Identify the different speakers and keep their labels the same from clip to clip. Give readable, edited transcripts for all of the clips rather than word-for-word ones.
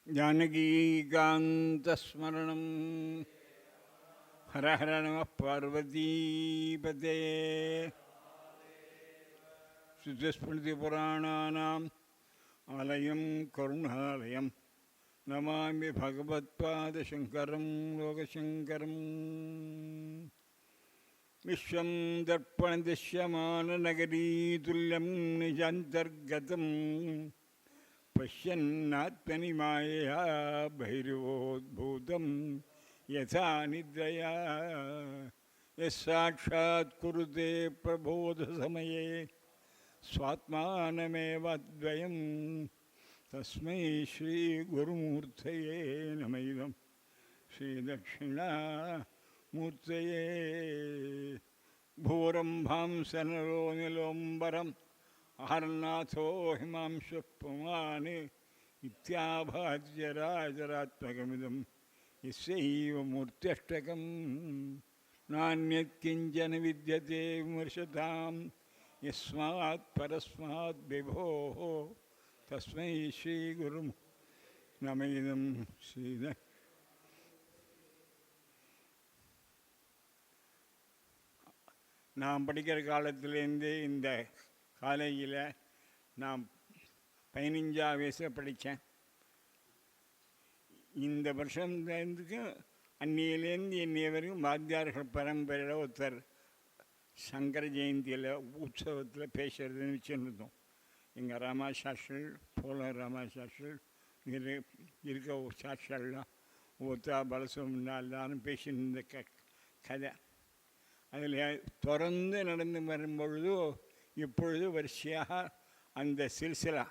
Speaker 1: जानकीकान्तस्मरणं हर हर नमः पार्वतीपते। श्रुतिस्मृतिपुराणानाम् आलयं करुणालयं नमामि भगवत्पादशङ्करं लोकशङ्करम्। विश्वं दर्पणदृश्यमाननगरीतुल्यं निजान्तर्गतम् पश्यन्नात्मनि मायया भैरवोद्भूतं यथा निद्रया यस्साक्षात् कुरुते प्रबोधसमये स्वात्मानमेवाद्वयं तस्मै श्रीगुरुमूर्तये नमः। इदं श्रीदक्षिणामूर्तये। भूरम्भां सनरो निलोम्बरम् अहर्नाथो हिमांशुः पुमान् इत्याभाज्यराजरात्मकमिदं यस्यैव मूर्त्यष्टकं नान्यत्किञ्चन विद्यते विमर्शतां यस्मात् परस्मात् विभोः तस्मै श्रीगुरुं नमः। इदं श्रीद நாம் படிக்கிற காலத்திலேருந்தே இந்த காலேஜில் நான் 15ஆம் வயசில் படித்தேன். இந்த வருஷத்துக்கு அன்னியிலேருந்து இன்னைய வரைக்கும் வாத்தியார்கள் பரம்பரையில் ஒருத்தர் சங்கர ஜெயந்தியில் உற்சவத்தில் பேசுகிறதுன்னு வச்சுருந்தோம். எங்கள் ராமாசாஸ்திரிகள் போல ராமாசாஸ்திரிகள் இருக்க சாஸ்திரலாம் ஒத்தா பலசுவம்னா எல்லாரும் பேசின்னு இருந்த கதை அதில் தொடர்ந்து நடந்து வரும்பொழுது இப்பொழுது வரிசையாக அந்த சில்சிலா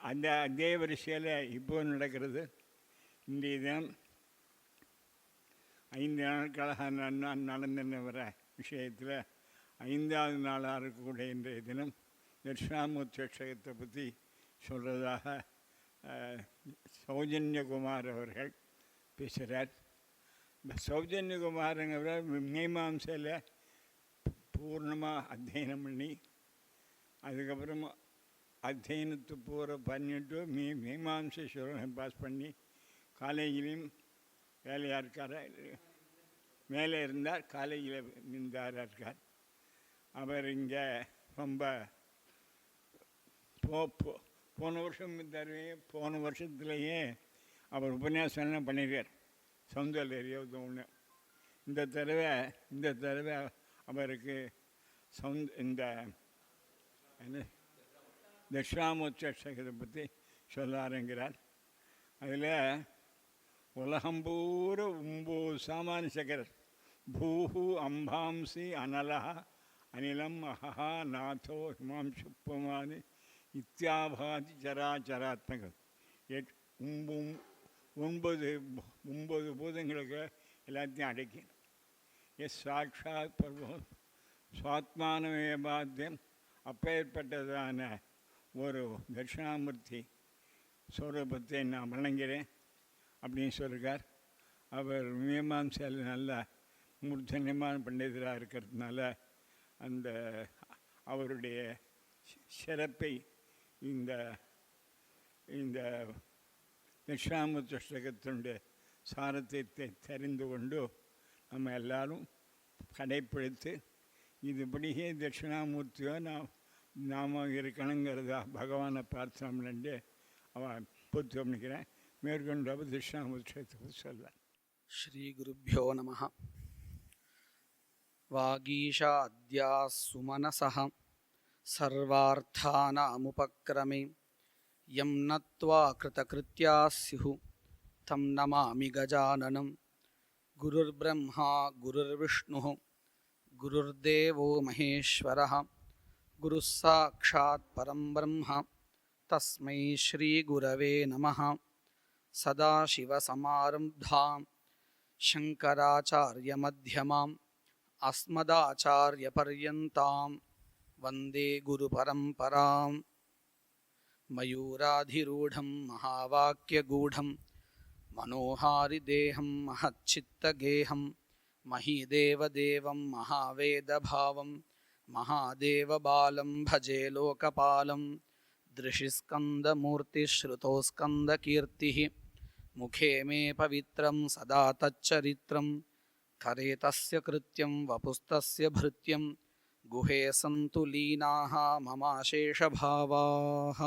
Speaker 1: அதே வரிசையில் இப்போ நடக்கிறது. இன்றைய தினம் 5 நாட்களாக நடந்து வர விஷயத்தில் 5ஆவது நாளாக இருக்கக்கூடிய இன்றைய தினம் தட்சிணாமூர்த்தி அக்ஷயத்தை பற்றி சொல்கிறதாக சௌஜன்யகுமார் அவர்கள் பேசுகிறார். சௌஜன்யகுமாருங்கிறவர் மீமாம்சையில் பூர்ணமாக அத்தியனம் பண்ணி அதுக்கப்புறம் அத்தியனத்து பண்ணிட்டு மீமாம்சேஸ்வரன் பாஸ் பண்ணி காலேஜிலையும் வேலையாக இருக்கார். மேலே இருந்தார், காலேஜில் இருந்தாராக இருக்கார். அவர் இங்கே ரொம்ப போன வருஷம் இருந்தார். போன வருஷத்துலேயே அவர் உபன்யாசம் பண்ணியிருக்கார் சௌந்தர்யா ஒன்று. இந்த தடவை அவருக்கு இந்த என்ன தட்சிணாமூர்த்தி அக்ஷயத்தை பற்றி சொல்ல ஆரம்பிக்கிறார். அதில் உலகம்பூர 9 சாமானிய சக்கரர் பூஹு அம்பாம்சி அனலா அனிலம் அஹா நாதோ ஹிமாம்சு புமானி இத்தியாபாதி சராச்சராத்மகம் 9 பூதங்களுக்கு எல்லாத்தையும் அடக்கி எஸ் சாட்சாத் பர்வம் சுவாத்மானமே பாத்தியம் அப்பேற்பட்டதான ஒரு தட்சிணாமூர்த்தி ஸ்வரூபத்தை நான் வணங்குகிறேன் அப்படின்னு சொல்லியிருக்கார். அவர் மீமாம்சையில் நல்ல மூர்த்தன்யமான பண்டிதராக இருக்கிறதுனால அந்த அவருடைய சிறப்பை இந்த இந்த தட்சிணாமூர்த்தி அஷ்டகத்தினுடைய சாரத்தை தெரிந்து கொண்டு நம்ம எல்லாரும் கடைப்பிடித்து இதுபடியே தட்சிணாமூர்த்தியோ நாம இருக்கணுங்கிறதா பகவானை பிரார்த்தனை பண்ணிட்டு அவன் பூர்த்தி பண்ணிக்கிறேன். மேற்கொண்டு தட்சிணாமூர்த்தி சொல்வேன்.
Speaker 2: ஸ்ரீ குருभ्यो நமः. வாகீஷா அத்யா சுமனசः சர்வார்த்தானாமுபக்ரமே யம் நத்வா கிருதகிருத்யா ஸ்யுः தம் நமாமி கஜானனம். குருர்பிரம்மா குருர்விஷ்ணுः குருர்தேவோ மகேஸ்வரः குருः சாக்ஷாத் பரம் பிரம்ம தஸ்மை ஸ்ரீ குரவே நமः. சதாசிவசமாரம்பாம் சங்கராச்சார்யமத்யமாம் அஸ்மதாச்சார்யபர்யந்தாம் வந்தே குருபரம்பராம். மயூராதிரூಢம் மகாவாக்யகூಢம் மனோஹாரிதேஹம் மஹச்சித்தகேஹம் மஹீதேவதேவம் மகாவேதபாவம் மகாதேவபாலம் பஜே லோகபாலம். திருஷிஸ்கந்தமூர்த்திஸ்ருதோஸ்கந்தகீர்த்திः முகே மே பவித்ரம் சதா தச்சரித்ரம் கரே தஸ்ய கிருத்யம் வபுஸ்தஸ்ய பிருத்யம் குஹே சந்து லீனாஹ மமாசேஷபாவாஹ.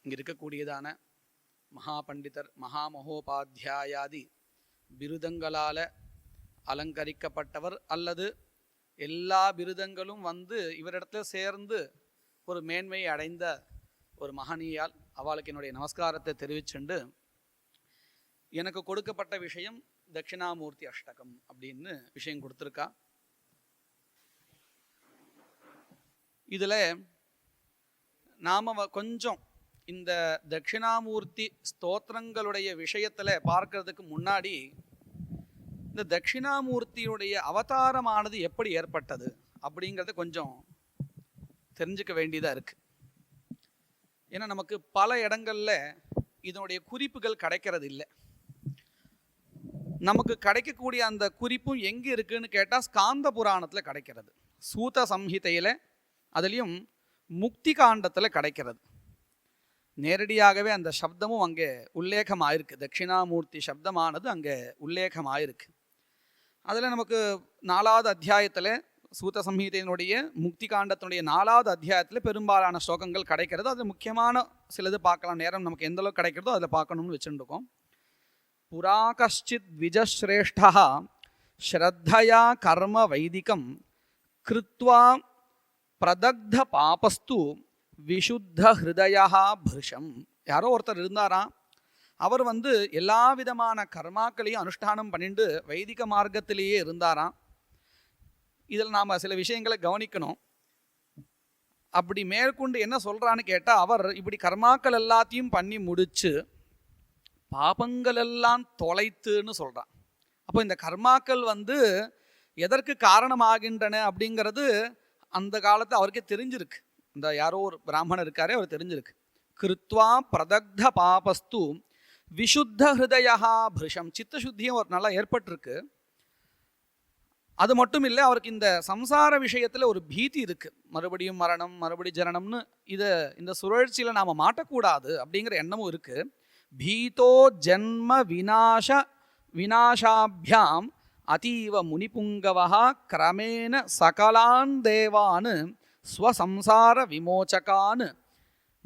Speaker 2: இங்கே இருக்கக்கூடியதான மகாபண்டிதர் மகாமகோபாத்தியாயாதி பிருதங்களால் அலங்கரிக்கப்பட்டவர் அல்லது எல்லா பிருதங்களும் வந்து இவரிடத்துல சேர்ந்து ஒரு மேன்மையை அடைந்த ஒரு மகனியால் அவளுக்கு என்னுடைய நமஸ்காரத்தை தெரிவிச்சுண்டு எனக்கு கொடுக்கப்பட்ட விஷயம் தட்சிணாமூர்த்தி அஷ்டகம் அப்படின்னு விஷயம் கொடுத்துருக்கா. இதில் நாம் கொஞ்சம் இந்த தட்சிணாமூர்த்தி ஸ்தோத்திரங்களுடைய விஷயத்தில் பார்க்கறதுக்கு முன்னாடி இந்த தட்சிணாமூர்த்தியுடைய அவதாரமானது எப்படி ஏற்பட்டது அப்படிங்கிறத கொஞ்சம் தெரிஞ்சுக்க வேண்டியதாக இருக்குது. ஏன்னா நமக்கு பல இடங்களில் இதனுடைய குறிப்புகள் கிடைக்கிறது இல்லை. நமக்கு கிடைக்கக்கூடிய அந்த குறிப்பும் எங்கே இருக்குதுன்னு கேட்டால் ஸ்காந்த புராணத்தில் கிடைக்கிறது, சூத சம்ஹிதையில், அதுலேயும் முக்தி காண்டத்தில் கிடைக்கிறது. நேரடியாகவே அந்த சப்தமும் அங்கே உல்லேகமாயிருக்கு. தட்சிணாமூர்த்தி சப்தமானது அங்கே உல்லேகமாயிருக்கு. அதில் நமக்கு 4வது அத்தியாயத்தில் சூத சம்ஹிதையினுடைய முக்தி காண்டத்தினுடைய 4வது அத்தியாயத்தில் பெரும்பாலான ஸ்லோகங்கள் கிடைக்கிறது. அது முக்கியமான சிலது பார்க்கலாம். நேரம் நமக்கு எந்த அளவுக்கு கிடைக்கிறதோ அதில் பார்க்கணும்னு வச்சுருக்கோம். புரா கஷ்டித் விஜஸ்ரேஷ்டா ஸ்ரத்தயா கர்ம வைதிகம் கிருத்வா பிரதக்த பாபஸ்து விஷுத்த ஹிருதயா பிருஷம். யாரோ ஒருத்தர் இருந்தாராம். அவர் வந்து எல்லா விதமான கர்மாக்களையும் அனுஷ்டானம் பண்ணிட்டு வைதிக மார்க்கத்திலேயே இருந்தாராம். இதில் நாம் சில விஷயங்களை கவனிக்கணும். அப்படி மேற்கொண்டு என்ன சொல்கிறான்னு கேட்டால், அவர் இப்படி கர்மாக்கள் எல்லாத்தையும் பண்ணி முடித்து பாபங்கள் எல்லாம் தொலைத்துன்னு சொல்கிறான். அப்போ இந்த கர்மாக்கள் வந்து எதற்கு காரணமாகின்றன அப்படிங்கிறது அந்த காலத்தில் அவருக்கே தெரிஞ்சிருக்கு. இந்த யாரோ ஒரு பிராமணர் இருக்காரே, அவர் தெரிஞ்சிருக்கு. கிருத்வா பிரதக்த பாபஸ்து விஷுத்த ஹிருதயா பிருஷம். சித்தசுத்தியும் ஒரு நல்லா ஏற்பட்டிருக்கு. அது மட்டும் இல்லை, அவருக்கு இந்த சம்சார விஷயத்தில் ஒரு பீதி இருக்குது. மறுபடியும் மரணம், மறுபடியும் ஜனனம்னு இந்த சுழற்சியில் நாம் மாட்டக்கூடாது அப்படிங்கிற எண்ணமும் இருக்குது. பீதோ ஜன்ம விநாசாபியாம் அதீவ முனிபுங்கவா கிரமேண சகலான் தேவான் ஸ்வசம்சார விமோச்சகான்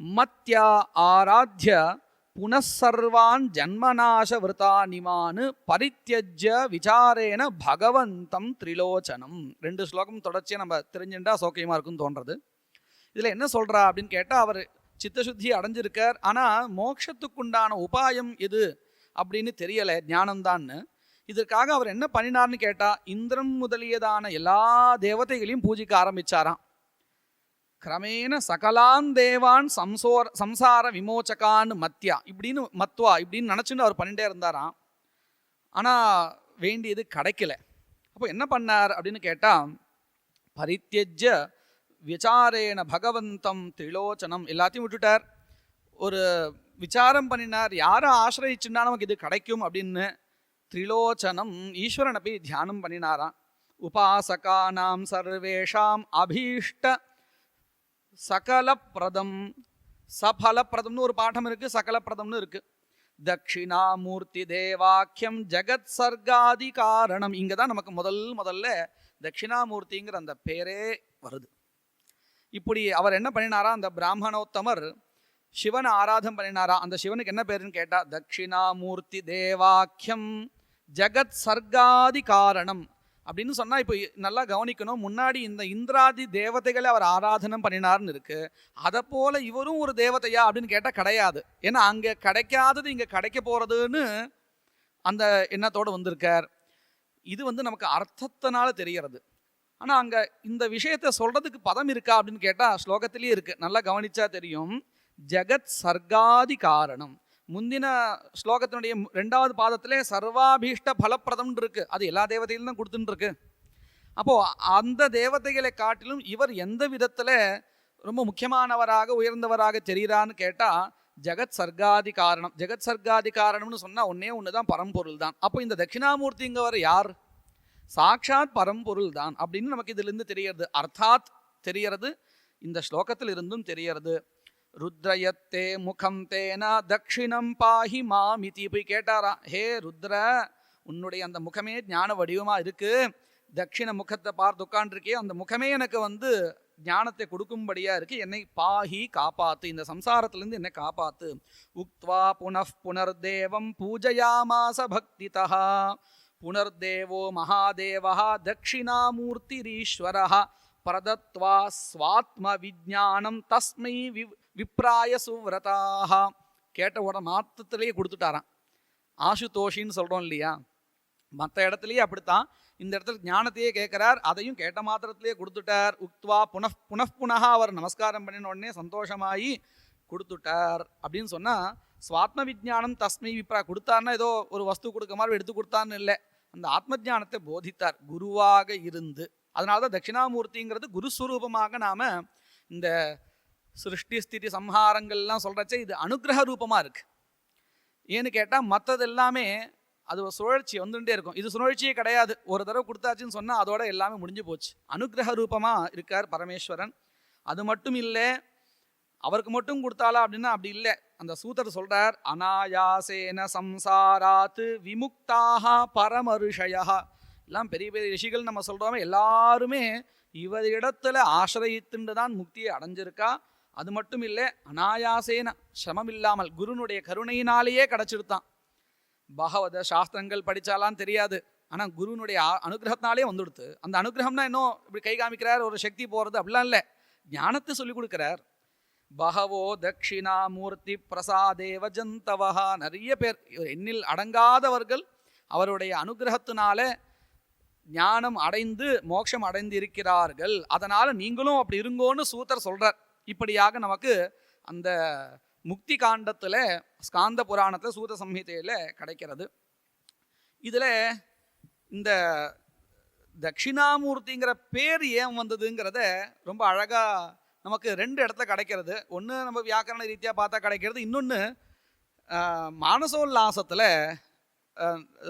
Speaker 2: மத்யா ஆராத்ய புனசர்வான் ஜன்மநாச விருத்தானிமான் பரித்யஜ்ய விசாரேன பகவந்தம் திரிலோச்சனம். 2 ஸ்லோகம் தொடர்ச்சியாக நம்ம தெரிஞ்சுட்டா சௌக்கியமாக இருக்குன்னு தோன்றது. இதில் என்ன சொல்கிறா அப்படின்னு கேட்டால், அவர் சித்தசுத்தி அடைஞ்சிருக்கார், ஆனால் மோட்சத்துக்குண்டான உபாயம் எது அப்படின்னு தெரியலை, ஞானம்தான்னு. இதற்காக அவர் என்ன பண்ணினார்னு கேட்டால், இந்திரன் முதலியதான எல்லா தேவதைகளையும் பூஜிக்க ஆரம்பித்தாராம். கிரமேண சகலான் தேவான் சம்சார விமோச்சகான் மத்யா இப்படின்னு நினச்சின்னு அவர் பண்ணிட்டே இருந்தாராம். ஆனால் வேண்டியது கிடைக்கல. அப்போ என்ன பண்ணார் அப்படின்னு கேட்டால், பரித்யஜ்ய விசாரேன பகவந்தம் திரிலோச்சனம், எல்லாத்தையும் விட்டுட்டார். ஒரு விசாரம் பண்ணினார், யாரை ஆசிரயிச்சுன்னா நமக்கு இது கிடைக்கும் அப்படின்னு. திரிலோச்சனம், ஈஸ்வரனை போய் தியானம் பண்ணினாராம். உபாசகானாம் சர்வேஷாம் அபீஷ்ட சகலப்பிரதம், சபலப்பிரதம்னு ஒரு பாடம் இருக்குது, சகலப்பிரதம்னு இருக்குது. தட்சிணாமூர்த்தி தேவாக்கியம் ஜெகத் சர்காதி காரணம். இங்கே தான் நமக்கு முதல்ல தட்சிணாமூர்த்திங்கிற அந்த பேரே வருது. இப்படி அவர் என்ன பண்ணினாரா, அந்த பிராமணோத்தமர் சிவனை ஆராதம் பண்ணினாரா. அந்த சிவனுக்கு என்ன பேருன்னு கேட்டால், தட்சிணாமூர்த்தி தேவாக்கியம் ஜெகத் சர்காதி காரணம் அப்படின்னு சொன்னால், இப்போ நல்லா கவனிக்கணும். முன்னாடி இந்த இந்திராதி தேவதைகளை அவர் ஆராதனம் பண்ணினார்னு இருக்கு. அதை போல இவரும் ஒரு தேவதையா அப்படின்னு கேட்டால் கிடையாது. ஏன்னா அங்கே கிடைக்காதது இங்கே கிடைக்க போகிறதுன்னு அந்த எண்ணத்தோடு வந்திருக்கார். இது நமக்கு அர்த்தத்தினால தெரிகிறது. ஆனால் அங்கே இந்த விஷயத்தை சொல்கிறதுக்கு பதம் இருக்கா அப்படின்னு கேட்டால் ஸ்லோகத்திலேயே இருக்குது. நல்லா கவனிச்சா தெரியும். ஜெகத் சர்காதி காரணம். முந்தின ஸ்லோகத்தினுடைய 2வது பாதத்திலே சர்வாபீஷ்ட பலப்பிரதம் இருக்கு. அது எல்லா தேவதையிலும் தான் கொடுத்துட்டுருக்கு. அப்போது அந்த தேவதைகளை காட்டிலும் இவர் எந்த விதத்தில் ரொம்ப முக்கியமானவராக உயர்ந்தவராக தெரிகிறான்னு கேட்டால், ஜெகத் சர்காதி காரணம். ஜெகத் சர்காதி காரணம்னு சொன்னால் ஒன்று தான், பரம்பொருள் தான். அப்போ இந்த தட்சிணாமூர்த்திங்கவர் யார்? சாக்ஷாத் பரம்பொருள் தான் அப்படின்னு நமக்கு இதிலிருந்து தெரியறது. அர்த்தாத் தெரியறது, இந்த ஸ்லோகத்தில் இருந்தும் தெரியறது. ருத்ரயத்தே முகம் தேன தட்சிணம் பாஹி மாமிதி போய் கேட்டாரா, ஹே ருத்ர, உன்னுடைய அந்த முகமே ஞான வடிவமா இருக்கு, தட்சிண முகத்தை பார்த்து உட்காண்டிருக்கே, அந்த முகமே எனக்கு ஞானத்தை கொடுக்கும்படியா இருக்கு, என்னை பாஹி காப்பாத்து, இந்த சம்சாரத்திலிருந்து என்னை காப்பாத்து. உக்த்வா புனః புனர்தேவம் பூஜயாமாச பக்திதா புனர்தேவோ மகாதேவः தட்சிணாமூர்த்திரீஸ்வரः பிரதத்வா ஸ்வாத்ம விஜானம் தஸ்மை விப்ராய சுவ்ரதாக. கேட்ட உடனே மாத்தத்திலேயே கொடுத்துட்டாராம். ஆசுதோஷின்னு சொல்றோம் இல்லையா, மற்ற இடத்துலயே அப்படித்தான், இந்த இடத்துல ஞானத்தையே கேட்கிறார், அதையும் கேட்ட மாத்திரத்திலேயே கொடுத்துட்டார். உக்த்வா புனః அவர் நமஸ்காரம் பண்ணின உடனே சந்தோஷமாயி கொடுத்துட்டார். அப்படின்னு சொன்னா ஸ்வாத்ம விஜானம் தஸ்மை விப்ரா, கொடுத்தார்னா ஏதோ ஒரு வஸ்து கொடுக்க மாதிரி எடுத்து கொடுத்தான்னு இல்லை, அந்த ஆத்ம ஞானத்தை போதித்தார் குருவாக இருந்து. அதனாலதான் தட்சிணாமூர்த்திங்கிறது குருஸ்வரூபமாக நாம இந்த சிருஷ்டி ஸ்திதி சம்ஹாரங்கள்லாம் சொல்றச்சே இது அனுகிரக ரூபமா இருக்கு. ஏன்னு கேட்டா மற்றது எல்லாமே அது ஒரு சுழற்சி வந்துட்டே இருக்கும், இது சுழற்சியே கிடையாது, ஒரு தடவை கொடுத்தாச்சுன்னு சொன்னா அதோட எல்லாமே முடிஞ்சு போச்சு. அனுகிரக ரூபமா இருக்கார் பரமேஸ்வரன். அது மட்டும் இல்லை, அவருக்கு மட்டும் கொடுத்தாளா அப்படின்னா அப்படி இல்லை. அந்த சூத்திரர் சொல்றார், அனாயாசேன சம்சாராத் விமுக்தாக பரமருஷயா. எல்லாம் பெரிய பெரிய ரிஷிகள் நம்ம சொல்றோமே, எல்லாருமே இவர் இடத்துல ஆசிரயித்துண்டு தான் முக்தியை அடைஞ்சிருக்கா. அது மட்டும் இல்லை, அனாயாசேன சிரமம் இல்லாமல் குருனுடைய கருணையினாலேயே கிடைச்சிருத்தான். பகவத சாஸ்திரங்கள் படிச்சாலாம் தெரியாது, ஆனா குருனுடைய அனுகிரகத்தினாலே வந்துடுத்து. அந்த அனுகிரகம்னா இன்னும் இப்படி கை காமிக்கிறார், ஒரு சக்தி போறது அப்படிலாம் இல்லை, ஞானத்தை சொல்லி கொடுக்கிறார். பகவோ தட்சிணாமூர்த்தி பிரசாதேவ ஜந்தவஹா, நிறைய பேர் எண்ணில் அடங்காதவர்கள் அவருடைய அனுகிரகத்தினால ஞானம் அடைந்து மோட்சம் அடைந்து இருக்கிறார்கள். அதனால நீங்களும் அப்படி இருங்கோன்னு சூத்தர் சொல்றார். இப்படியாக நமக்கு அந்த முக்தி காண்டத்துல ஸ்காந்த புராணத்துல சூத சம்ஹிதையில கிடைக்கிறது. இதுல இந்த தட்சிணாமூர்த்திங்கிற பேர் ஏன் வந்ததுங்கிறத ரொம்ப அழகா நமக்கு ரெண்டு இடத்துல கிடைக்கிறது. ஒன்று நம்ம வியாக்கரண ரீதியாக பார்த்தா கிடைக்கிறது, இன்னொன்று மானசோல்லாசத்தில்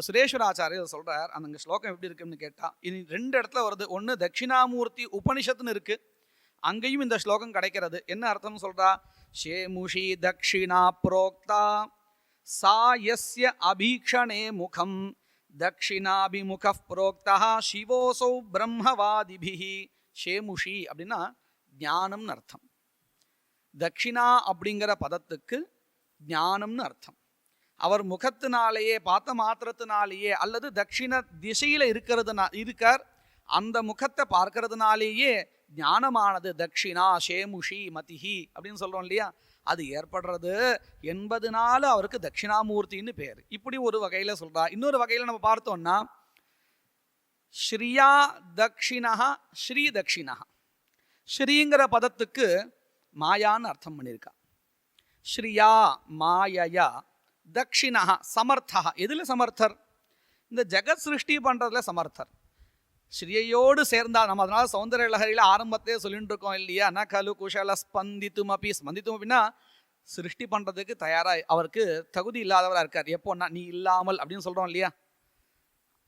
Speaker 2: சுரேஸ்வராச்சாரியர் சொல்கிறார். அந்த ஸ்லோகம் எப்படி இருக்குன்னு கேட்டால் இனி ரெண்டு இடத்துல வருது. ஒன்று தட்சிணாமூர்த்தி உபனிஷத்துன்னு இருக்குது, அங்கேயும் இந்த ஸ்லோகம் கிடைக்கிறது. என்ன அர்த்தம்னு சொல்கிறா, ஷேமுஷி தட்சிணா புரோக்தா சா யஸ்ய அபீக்ஷணே முகம் தட்சிணாபிமுக புரோக்தா சிவோசௌ பிரம்மவாதிபிஹி. ஷேமுஷி அப்படின்னா ஞானம்னு அர்த்தம். தட்சிணா அப்படிங்கிற பதத்துக்கு ஞானம்னு அர்த்தம். அவர் முகத்தினாலேயே பார்த்த மாத்திரத்தினாலேயே அல்லது தட்சிண திசையில இருக்கார், அந்த முகத்தை பார்க்கறதுனாலேயே ஞானமானது தட்சிணா ஷேமுஷி மதிஹி அப்படின்னு சொல்றோம் இல்லையா, அது ஏற்படுறது என்பதனால அவருக்கு தட்சிணாமூர்த்தின்னு பேர். இப்படி ஒரு வகையில சொல்றா. இன்னொரு வகையில நம்ம பார்த்தோம்னா ஸ்ரீயா தட்சிணா ஸ்ரீ தட்சிணா. ஸ்ரீங்கிற பதத்துக்கு மாயான்னு அர்த்தம் பண்ணியிருக்கா. ஸ்ரீயா மாயையா, தட்சிணா சமர்த்தா. எதில் சமர்த்தர்? இந்த ஜெகத் சிருஷ்டி பண்ணுறதுல சமர்த்தர். ஸ்ரீயோடு சேர்ந்தால் நம்ம அதனால சௌந்தர்ய லஹரியில் ஆரம்பத்தையே சொல்லிட்டு இருக்கோம் இல்லையா, ந கலு குஷல ஸ்பந்தித்தும் அப்படின்னா சிருஷ்டி பண்ணுறதுக்கு தயாராக அவருக்கு தகுதி இல்லாதவராக இருக்கார். எப்போன்னா நீ இல்லாமல் அப்படின்னு சொல்கிறோம் இல்லையா.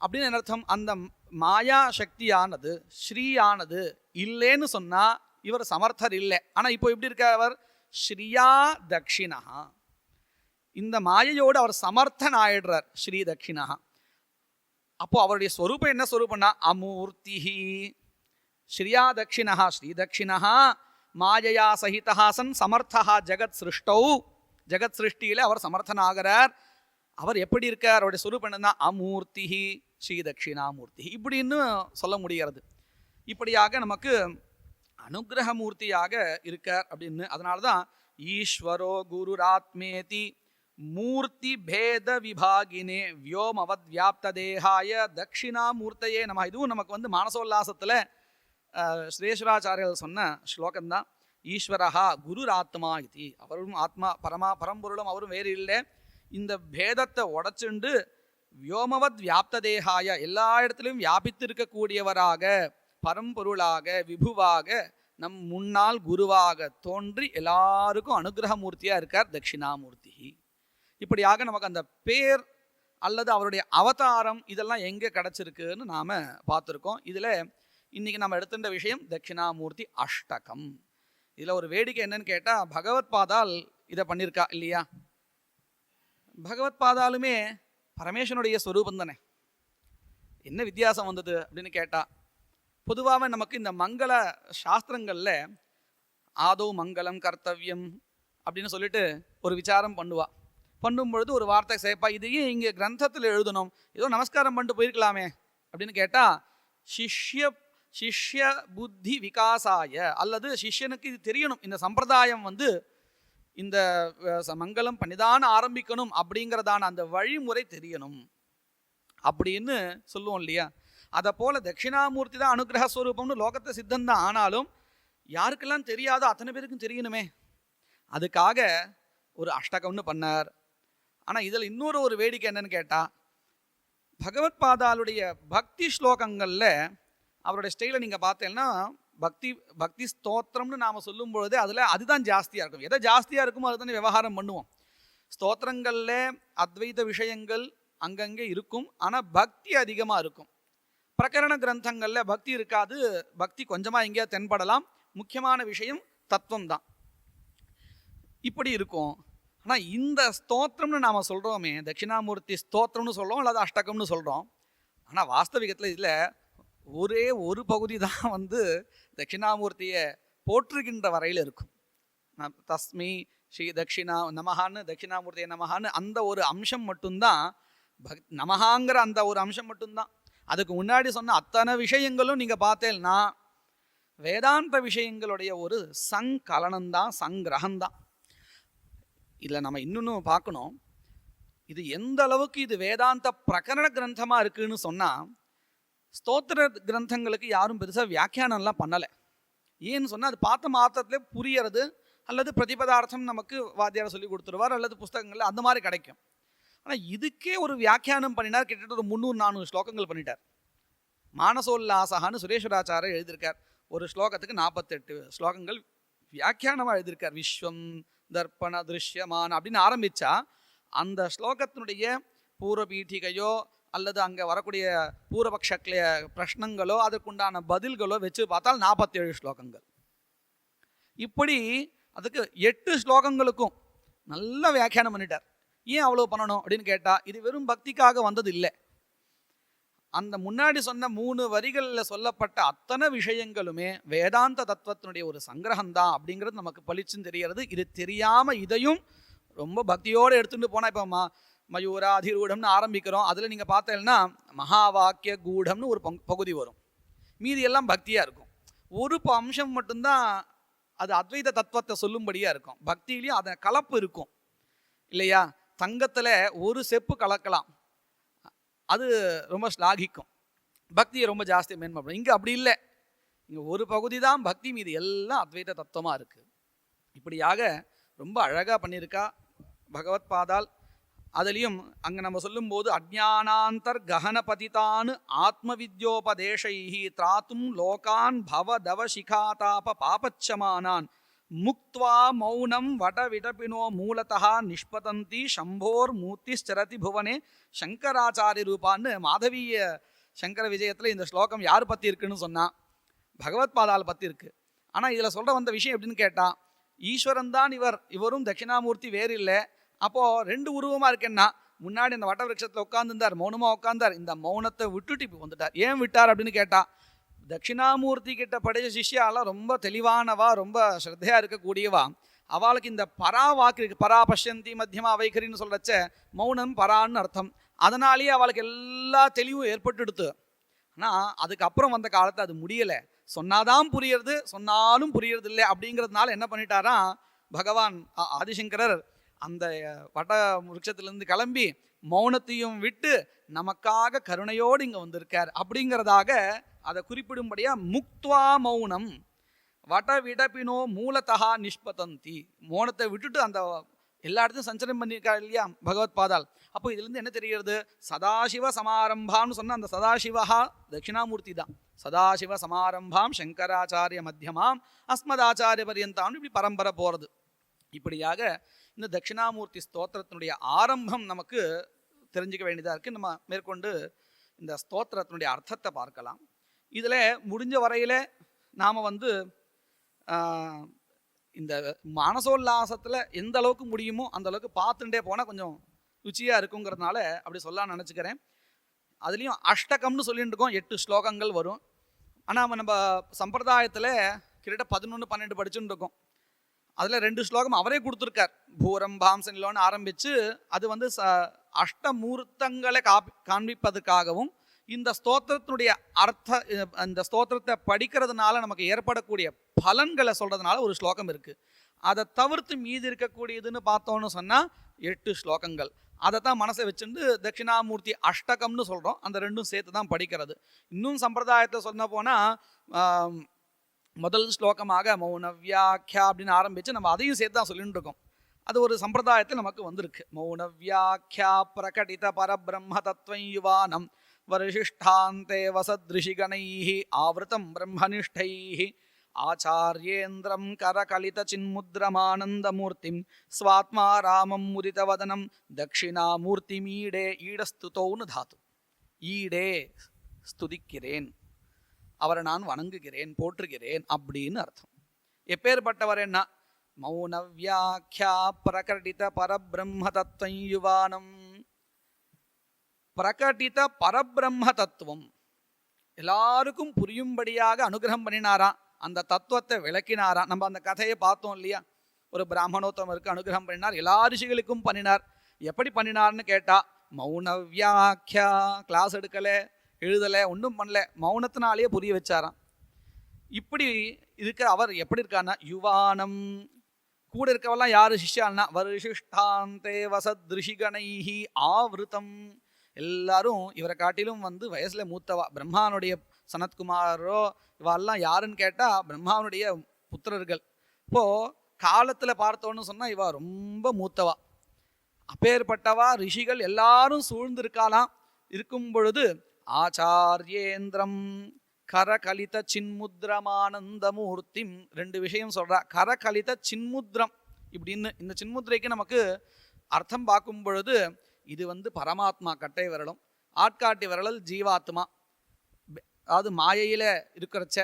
Speaker 2: அப்படின்னு என்ன அர்த்தம்? அந்த மாயா சக்தியானது ஸ்ரீயானது இல்லைன்னு சொன்னா இவர் சமர்த்தர் இல்லை. ஆனா இப்போ எப்படி இருக்கார் அவர்? ஸ்ரீயா தட்சிணா. இந்த மாயையோடு அவர் சமர்த்தன் ஆயிடுறார், ஸ்ரீ தட்சிணா. அப்போ அவருடைய ஸ்வரூபம் என்ன ஸ்வரூபம்னா அமூர்த்திஹி. ஸ்ரீயா தட்சிணா ஸ்ரீ தட்சிணா மாயையா சகிதா சன் சமர்த்தா ஜெகத் சிருஷ்டௌ. ஜெகத் சிருஷ்டியில அவர் சமர்த்தனாகிறார். அவர் எப்படி இருக்கார்? அவருடைய ஸ்வரூபம் என்னன்னா அமூர்த்திஹி ஸ்ரீ தட்சிணாமூர்த்தி இப்படின்னு சொல்ல முடிகிறது. இப்படியாக நமக்கு அனுகிரகமூர்த்தியாக இருக்கார் அப்படின்னு. அதனால்தான் ஈஸ்வரோ குருராத்மேதி மூர்த்தி பேத விபாகினே வியோமவத் வியாப்த தேகாய தட்சிணாமூர்த்தையே நம. இதுவும் நமக்கு மானசோல்லாசத்தில் ஸ்ரீஸ்வராச்சாரியர் சொன்ன ஸ்லோகம்தான். ஈஸ்வரஹா குருராத்மா இது. அவரும் ஆத்மா பரம்பொருளும் அவரும் வேறு இல்லை. இந்த பேதத்தை உடைச்சுண்டு வியோமவத் வியாப்த தேகாய எல்லா இடத்துலையும் வியாபித்து இருக்கக்கூடியவராக பரம்பொருளாக விபுவாக நம் முன்னால் குருவாக தோன்றி எல்லாருக்கும் அனுகிரகமூர்த்தியாக இருக்கார் தட்சிணாமூர்த்தி. இப்படியாக நமக்கு அந்த பேர் அல்லது அவருடைய அவதாரம் இதெல்லாம் எங்கே கிடச்சிருக்குன்னு நாம் பார்த்துருக்கோம். இதில் இன்றைக்கி நம்ம எடுத்துட்ட விஷயம் தட்சிணாமூர்த்தி அஷ்டகம். இதில் ஒரு வேடிக்கை என்னன்னு கேட்டால், பகவத் பாதால் இதை பண்ணியிருக்கா இல்லையா? பகவத் பாதாலுமே பரமேஸ்வரனுடைய ஸ்வரூபம் தானே. என்ன வித்தியாசம் வந்தது அப்படின்னு கேட்டால், பொதுவாக நமக்கு இந்த மங்கள சாஸ்திரங்களில் ஆதோ மங்களம் கர்த்தவியம் அப்படின்னு சொல்லிட்டு ஒரு விசாரம் பண்ணும் பொழுது ஒரு வார்த்தை சேர்ப்பா, இதையே இங்கே கிரந்தத்தில் எழுதணும், ஏதோ நமஸ்காரம் பண்ணிட்டு போயிருக்கலாமே அப்படின்னு கேட்டால், சிஷ்ய புத்தி விகாசாய, அல்லது சிஷ்யனுக்கு இது தெரியணும், இந்த சம்பிரதாயம் இந்த மங்களம் பண்ணிதான் ஆரம்பிக்கணும் அப்படிங்கிறதான அந்த வழிமுறை தெரியணும் அப்படின்னு சொல்லுவோம் இல்லையா? அதை போல தட்சிணாமூர்த்தி தான் அனுகிரகஸ்வரூபம்னு லோகத்தை சித்தந்தான். ஆனாலும் யாருக்கெல்லாம் தெரியாதோ அத்தனை பேருக்கும் தெரியணுமே, அதுக்காக ஒரு அஷ்டகம்னு பண்ணார். ஆனால் இதில் இன்னொரு ஒரு வேடிக்கை என்னன்னு கேட்டால், பகவத் பாதாளுடைய பக்தி ஸ்லோகங்களில் அவருடைய ஸ்டைலை நீங்கள் பார்த்தீங்கன்னா, பக்தி ஸ்தோத்திரம்னு நாம் சொல்லும் பொழுது அதுதான் ஜாஸ்தியாக இருக்கும். எதை ஜாஸ்தியாக இருக்குமோ அதுதானே விவகாரம் பண்ணுவோம். ஸ்தோத்திரங்களில் அத்வைத விஷயங்கள் அங்கங்கே இருக்கும், ஆனால் பக்தி அதிகமாக இருக்கும். பிரகரண கிரந்தங்களில் பக்தி இருக்காது, பக்தி கொஞ்சமாக எங்கேயா தென்படலாம், முக்கியமான விஷயம் தத்துவம் தான், இப்படி இருக்கும். ஆனால் இந்த ஸ்தோத்திரம்னு நாம் சொல்கிறோமே, தட்சிணாமூர்த்தி ஸ்தோத்திரம்னு சொல்கிறோம் அல்லது அஷ்டகம்னு சொல்கிறோம். ஆனால் வாஸ்தவிகத்தில் இதில் ஒரே ஒரு பகுதி தான் தட்சிணாமூர்த்தியை போற்றுகின்ற வரையில் இருக்கும். தஸ்மை ஸ்ரீ தட்சிணா நமஹான்னு, தட்சிணாமூர்த்தியை நமஹான்னு அந்த ஒரு அம்சம் மட்டும்தான், நமஹாங்கிற அந்த ஒரு அம்சம் மட்டும்தான். அதுக்கு முன்னாடி சொன்ன அத்தனை விஷயங்களும் நீங்கள் பார்த்தேன்னா வேதாந்த விஷயங்களுடைய ஒரு சங்கலனம்தான், சங்கிரகம்தான். இதில் நம்ம இன்னொன்று பார்க்கணும், இது எந்த அளவுக்கு இது வேதாந்த பிரகரண கிரந்தமாக இருக்குன்னு சொன்னால், ஸ்தோத்திர கிரந்தங்களுக்கு யாரும் பெருசாக வியாக்கியானம்லாம் பண்ணலை. ஏன்னு சொன்னால் அது பார்த்த மாத்திரத்திலே புரியறது, அல்லது பிரதிபதார்த்தம் நமக்கு வாத்தியாரை சொல்லி கொடுத்துருவார், அல்லது புஸ்தகங்களில் அந்த மாதிரி கிடைக்கும். ஆனால் இதுக்கே ஒரு வியாக்கியானம் பண்ணினார், கிட்டத்தட்ட ஒரு 300-400 ஸ்லோகங்கள் பண்ணிட்டார். மானசோல்லாசகான்னு சுரேஸ்வராச்சாரியர் எழுதியிருக்கார். ஒரு ஸ்லோகத்துக்கு 48 ஸ்லோகங்கள் வியாக்கியானமாக எழுதியிருக்கார். விஸ்வம் தர்ப்பண திருஷ்யமான அப்படின்னு ஆரம்பித்தா அந்த ஸ்லோகத்தினுடைய பூர்வபீட்டிகையோ அல்லது அங்கே வரக்கூடிய பூர்வபக்ஷ பிரஷ்னங்களோ அதற்குண்டான பதில்களோ வச்சு பார்த்தால் 47 ஸ்லோகங்கள். இப்படி அதுக்கு 8 ஸ்லோகங்களுக்கும் நல்ல வியாக்கியானம் பண்ணிட்டார். ஏன் அவ்வளோ பண்ணணும் அப்படின்னு கேட்டால், இது வெறும் பக்திக்காக வந்தது இல்லை. அந்த முன்னாடி சொன்ன 3 வரிகளில் சொல்லப்பட்ட அத்தனை விஷயங்களுமே வேதாந்த தத்துவத்தினுடைய ஒரு சங்கிரகம்தான் அப்படிங்கிறது நமக்கு பளிச்சுன்னு தெரியறது. இது தெரியாமல் இதையும் ரொம்ப பக்தியோடு எடுத்துகிட்டு போனால், இப்போ மயூராதிரூடம்னு ஆரம்பிக்கிறோம், அதில் நீங்கள் பார்த்தீங்கன்னா மகா வாக்கிய கூடம்னு ஒரு பகுதி வரும், மீதி எல்லாம் பக்தியாக இருக்கும். ஒரு அம்சம் மட்டும்தான் அது அத்வைத தத்துவத்தை சொல்லும்படியாக இருக்கும். பக்தியிலையும் அதை கலப்பு இருக்கும் இல்லையா? தங்கத்தில் ஒரு செப்பு கலக்கலாம், அது ரொம்ப ஸ்லாகிக்கும், பக்தியை ரொம்ப ஜாஸ்தி மேன்மைப்படும். இங்கே அப்படி இல்லை, இங்கே ஒரு பகுதி தான் பக்தி, மீது எல்லாம் அத்வைத தத்துவமாக இருக்குது. இப்படியாக ரொம்ப அழகாக பண்ணியிருக்கா பகவத் பாதால். அதுலேயும் அங்கே நம்ம சொல்லும்போது அஜ்ஞானாந்தர் ககனபதிதான் ஆத்ம வித்யோபதேசைஹி திராத்தும் லோகான் பவதவ சிகாதாப பாபச்சமானான் முக்த்வா மௌனம் வடவிடபினோ மூலத்தா நிஷ்பதந்தி சம்போர் மூர்த்திஸ்சரதி புவனே சங்கராச்சாரிய ரூபான்னு மாதவீய சங்கர விஜயத்தில் இந்த ஸ்லோகம் யார் பற்றி இருக்குன்னு சொன்னால் பகவத் பாதால் பற்றி இருக்கு. ஆனால் இதில் சொல்கிற வந்த விஷயம் எப்படின்னு கேட்டால், ஈஸ்வரன் தான் இவரும் தட்சிணாமூர்த்தி வேறு இல்லை. அப்போது 2 உருவமாக இருக்கேன்னா, முன்னாடி அந்த வட்ட விருட்சத்தில் உட்காந்துருந்தார், மௌனமாக உட்காந்தார், இந்த மௌனத்தை விட்டுட்டு இப்போ வந்துட்டார். ஏன் விட்டார் அப்படின்னு கேட்டால், தட்சிணாமூர்த்தி கிட்ட படித்த சிஷ்யாலாம் ரொம்ப தெளிவானவா, ரொம்ப ஸ்ரத்தையாக இருக்கக்கூடியவா, அவளுக்கு இந்த பரா வாக்கு இருக்கு, பரா பஷ்யந்தி மத்தியமா வைகரின்னு சொல்கிறச்ச மௌனம் பரான்னு அர்த்தம். அதனாலேயே அவளுக்கு எல்லா தெளிவும் ஏற்பட்டுடுத்து. ஆனால் அதுக்கப்புறம் வந்த காலத்தை அது முடியலை, சொன்னாதான் புரியறது, சொன்னாலும் புரியறது இல்லை. அப்படிங்கிறதுனால என்ன பண்ணிட்டாரா பகவான் ஆதிசங்கரர், அந்த வட்ட விருட்சத்திலிருந்து கிளம்பி மௌனத்தையும் விட்டு நமக்காக கருணையோடு இங்கே வந்திருக்கார் அப்படிங்கிறதாக அதை குறிப்பிடும்படியாக முக்த்வா மௌனம் வட விடப்பினோ மூலத்தகா நிஷ்பதந்தி, மௌனத்தை விட்டுட்டு அந்த எல்லா இடத்தையும் சஞ்சலம் பண்ணியிருக்காரு இல்லையா பகவத் பாதால். அப்போ இதுலேருந்து என்ன தெரிகிறது, சதாசிவ சமாரம்பான்னு சொன்ன அந்த சதாசிவா தட்சிணாமூர்த்தி தான். சதாசிவ சமாரம்பாம் சங்கராச்சாரிய மத்தியமாம் அஸ்மதாச்சாரிய பரியந்தான்னு இப்படி பரம்பரை போகிறது. இப்படியாக இந்த தட்சிணாமூர்த்தி ஸ்தோத்திரத்தினுடைய ஆரம்பம் நமக்கு தெரிஞ்சுக்க வேண்டியதாக இருக்குது. நம்ம மேற்கொண்டு இந்த ஸ்தோத்திரத்தினுடைய அர்த்தத்தை பார்க்கலாம். இதில் முடிஞ்ச வரையில் நாம் இந்த மானசோல்லாசத்தில் எந்த அளவுக்கு முடியுமோ அந்த அளவுக்கு பார்த்துட்டே போனால் கொஞ்சம் ருச்சியாக இருக்குங்கிறதுனால அப்படி சொல்லலாம்னு நினச்சிக்கிறேன். அதுலேயும் அஷ்டகம்னு சொல்லிட்டு இருக்கோம், 8 ஸ்லோகங்கள் வரும். ஆனால் நம்ம சம்பிரதாயத்தில் கிட்டத்தட்ட 11-12 படிச்சுட்டு இருக்கோம். அதில் 2 ஸ்லோகம் அவரே கொடுத்துருக்கார். பூரம் பாம்சனிலோன்னு ஆரம்பித்து அது வந்து அஷ்டமூர்த்தங்களை காண்பிப்பதற்காகவும் இந்த ஸ்தோத்திரத்தினுடைய இந்த ஸ்தோத்திரத்தை படிக்கிறதுனால நமக்கு ஏற்படக்கூடிய பலன்களை சொல்கிறதுனால ஒரு ஸ்லோகம் இருக்குது. அதை தவிர்த்து மீதி இருக்கக்கூடியதுன்னு பார்த்தோன்னு சொன்னால் 8 ஸ்லோகங்கள். அதை தான் மனசை வச்சுட்டு தட்சிணாமூர்த்தி அஷ்டகம்னு சொல்கிறோம். அந்த 2ம் சேர்த்து தான் படிக்கிறது. இன்னும் சம்பிரதாயத்தில் சொன்ன போனால் முதல் ஸ்லோகமாக மௌன வியாக்கியா அப்படின்னு ஆரம்பித்து நம்ம அதையும் சேர்த்து தான் சொல்லிட்டு இருக்கோம். அது ஒரு சம்பிரதாயத்தில் நமக்கு வந்திருக்கு. மௌன வியாக்கியா பிரகடித பரபிரம்ம தத்வம் யுவானம் வருஷிஷ்டாந்தே வசத்ரிஷிகணைஹி ஆவிருதம் பிரம்மனிஷ்டைஹி ஆச்சார்யேந்திரம் கரகலித சின்முத்ரமானந்தமூர்த்திம் ஸ்வாத்மா ராமம் முதிதவதனம் தட்சிணாமூர்த்திமீடே ஈடஸ்துதோன்னு தாத்து. ஈடே ஸ்துதிக்கிறேன், அவரை நான் வணங்குகிறேன், போற்றுகிறேன் அப்படின்னு அர்த்தம். எப்பேற்பட்டவர் என்ன? மௌன வியாக்கியா பிரகடித பரபிரம்ம தத்துவம் யுவானம். பிரகடித பரபிரம்ம தத்துவம் எல்லாருக்கும் புரியும்படியாக அனுகிரகம் பண்ணினாராம். அந்த தத்துவத்தை விளக்கினாராம். நம்ம அந்த கதையை பார்த்தோம் இல்லையா? ஒரு பிராமணோத்தமருக்கு அனுகிரகம் பண்ணினார், எல்லா ரிஷிகளுக்கும் பண்ணினார். எப்படி பண்ணினார்னு கேட்டா, மௌன வியாக்கியா, கிளாஸ் எடுக்கலை, எழுதலை, ஒன்றும் பண்ணல, மௌனத்தினாலேயே புரிய வச்சாராம். இப்படி இருக்கிற அவர் எப்படி இருக்காருன்னா யுவானம். கூட இருக்கவெல்லாம் யாரு சிஷ்யான்னா வருஷிஷ்டாந்தே வசத்ரிஷிகணைஹி ஆவிருத்தம். எல்லாரும் இவரை காட்டிலும் வந்து வயசுல மூத்தவா. பிரம்மானுடைய சனத்குமாரோ இவெல்லாம் யாருன்னு கேட்டால் பிரம்மாவனுடைய புத்திரர்கள். இப்போது காலத்தில் பார்த்தோன்னு சொன்னால் இவா ரொம்ப மூத்தவா. அப்பேற்பட்டவா ரிஷிகள் எல்லாரும் சூழ்ந்திருக்காலாம். இருக்கும் பொழுது ஆச்சார்யேந்திரம் கரகலித சின்முத்ரமானந்தமூர்த்திம் 2 விஷயம் சொல்கிறா. கரகலித சின்முத்ரம் இப்படின்னு இந்த சின்முத்ரைக்கு நமக்கு அர்த்தம் பார்க்கும் பொழுது இது வந்து பரமாத்மா கட்டை விரலும், ஆட்காட்டி விரல் ஜீவாத்மா, அதாவது மாயையில் இருக்கிறச்ச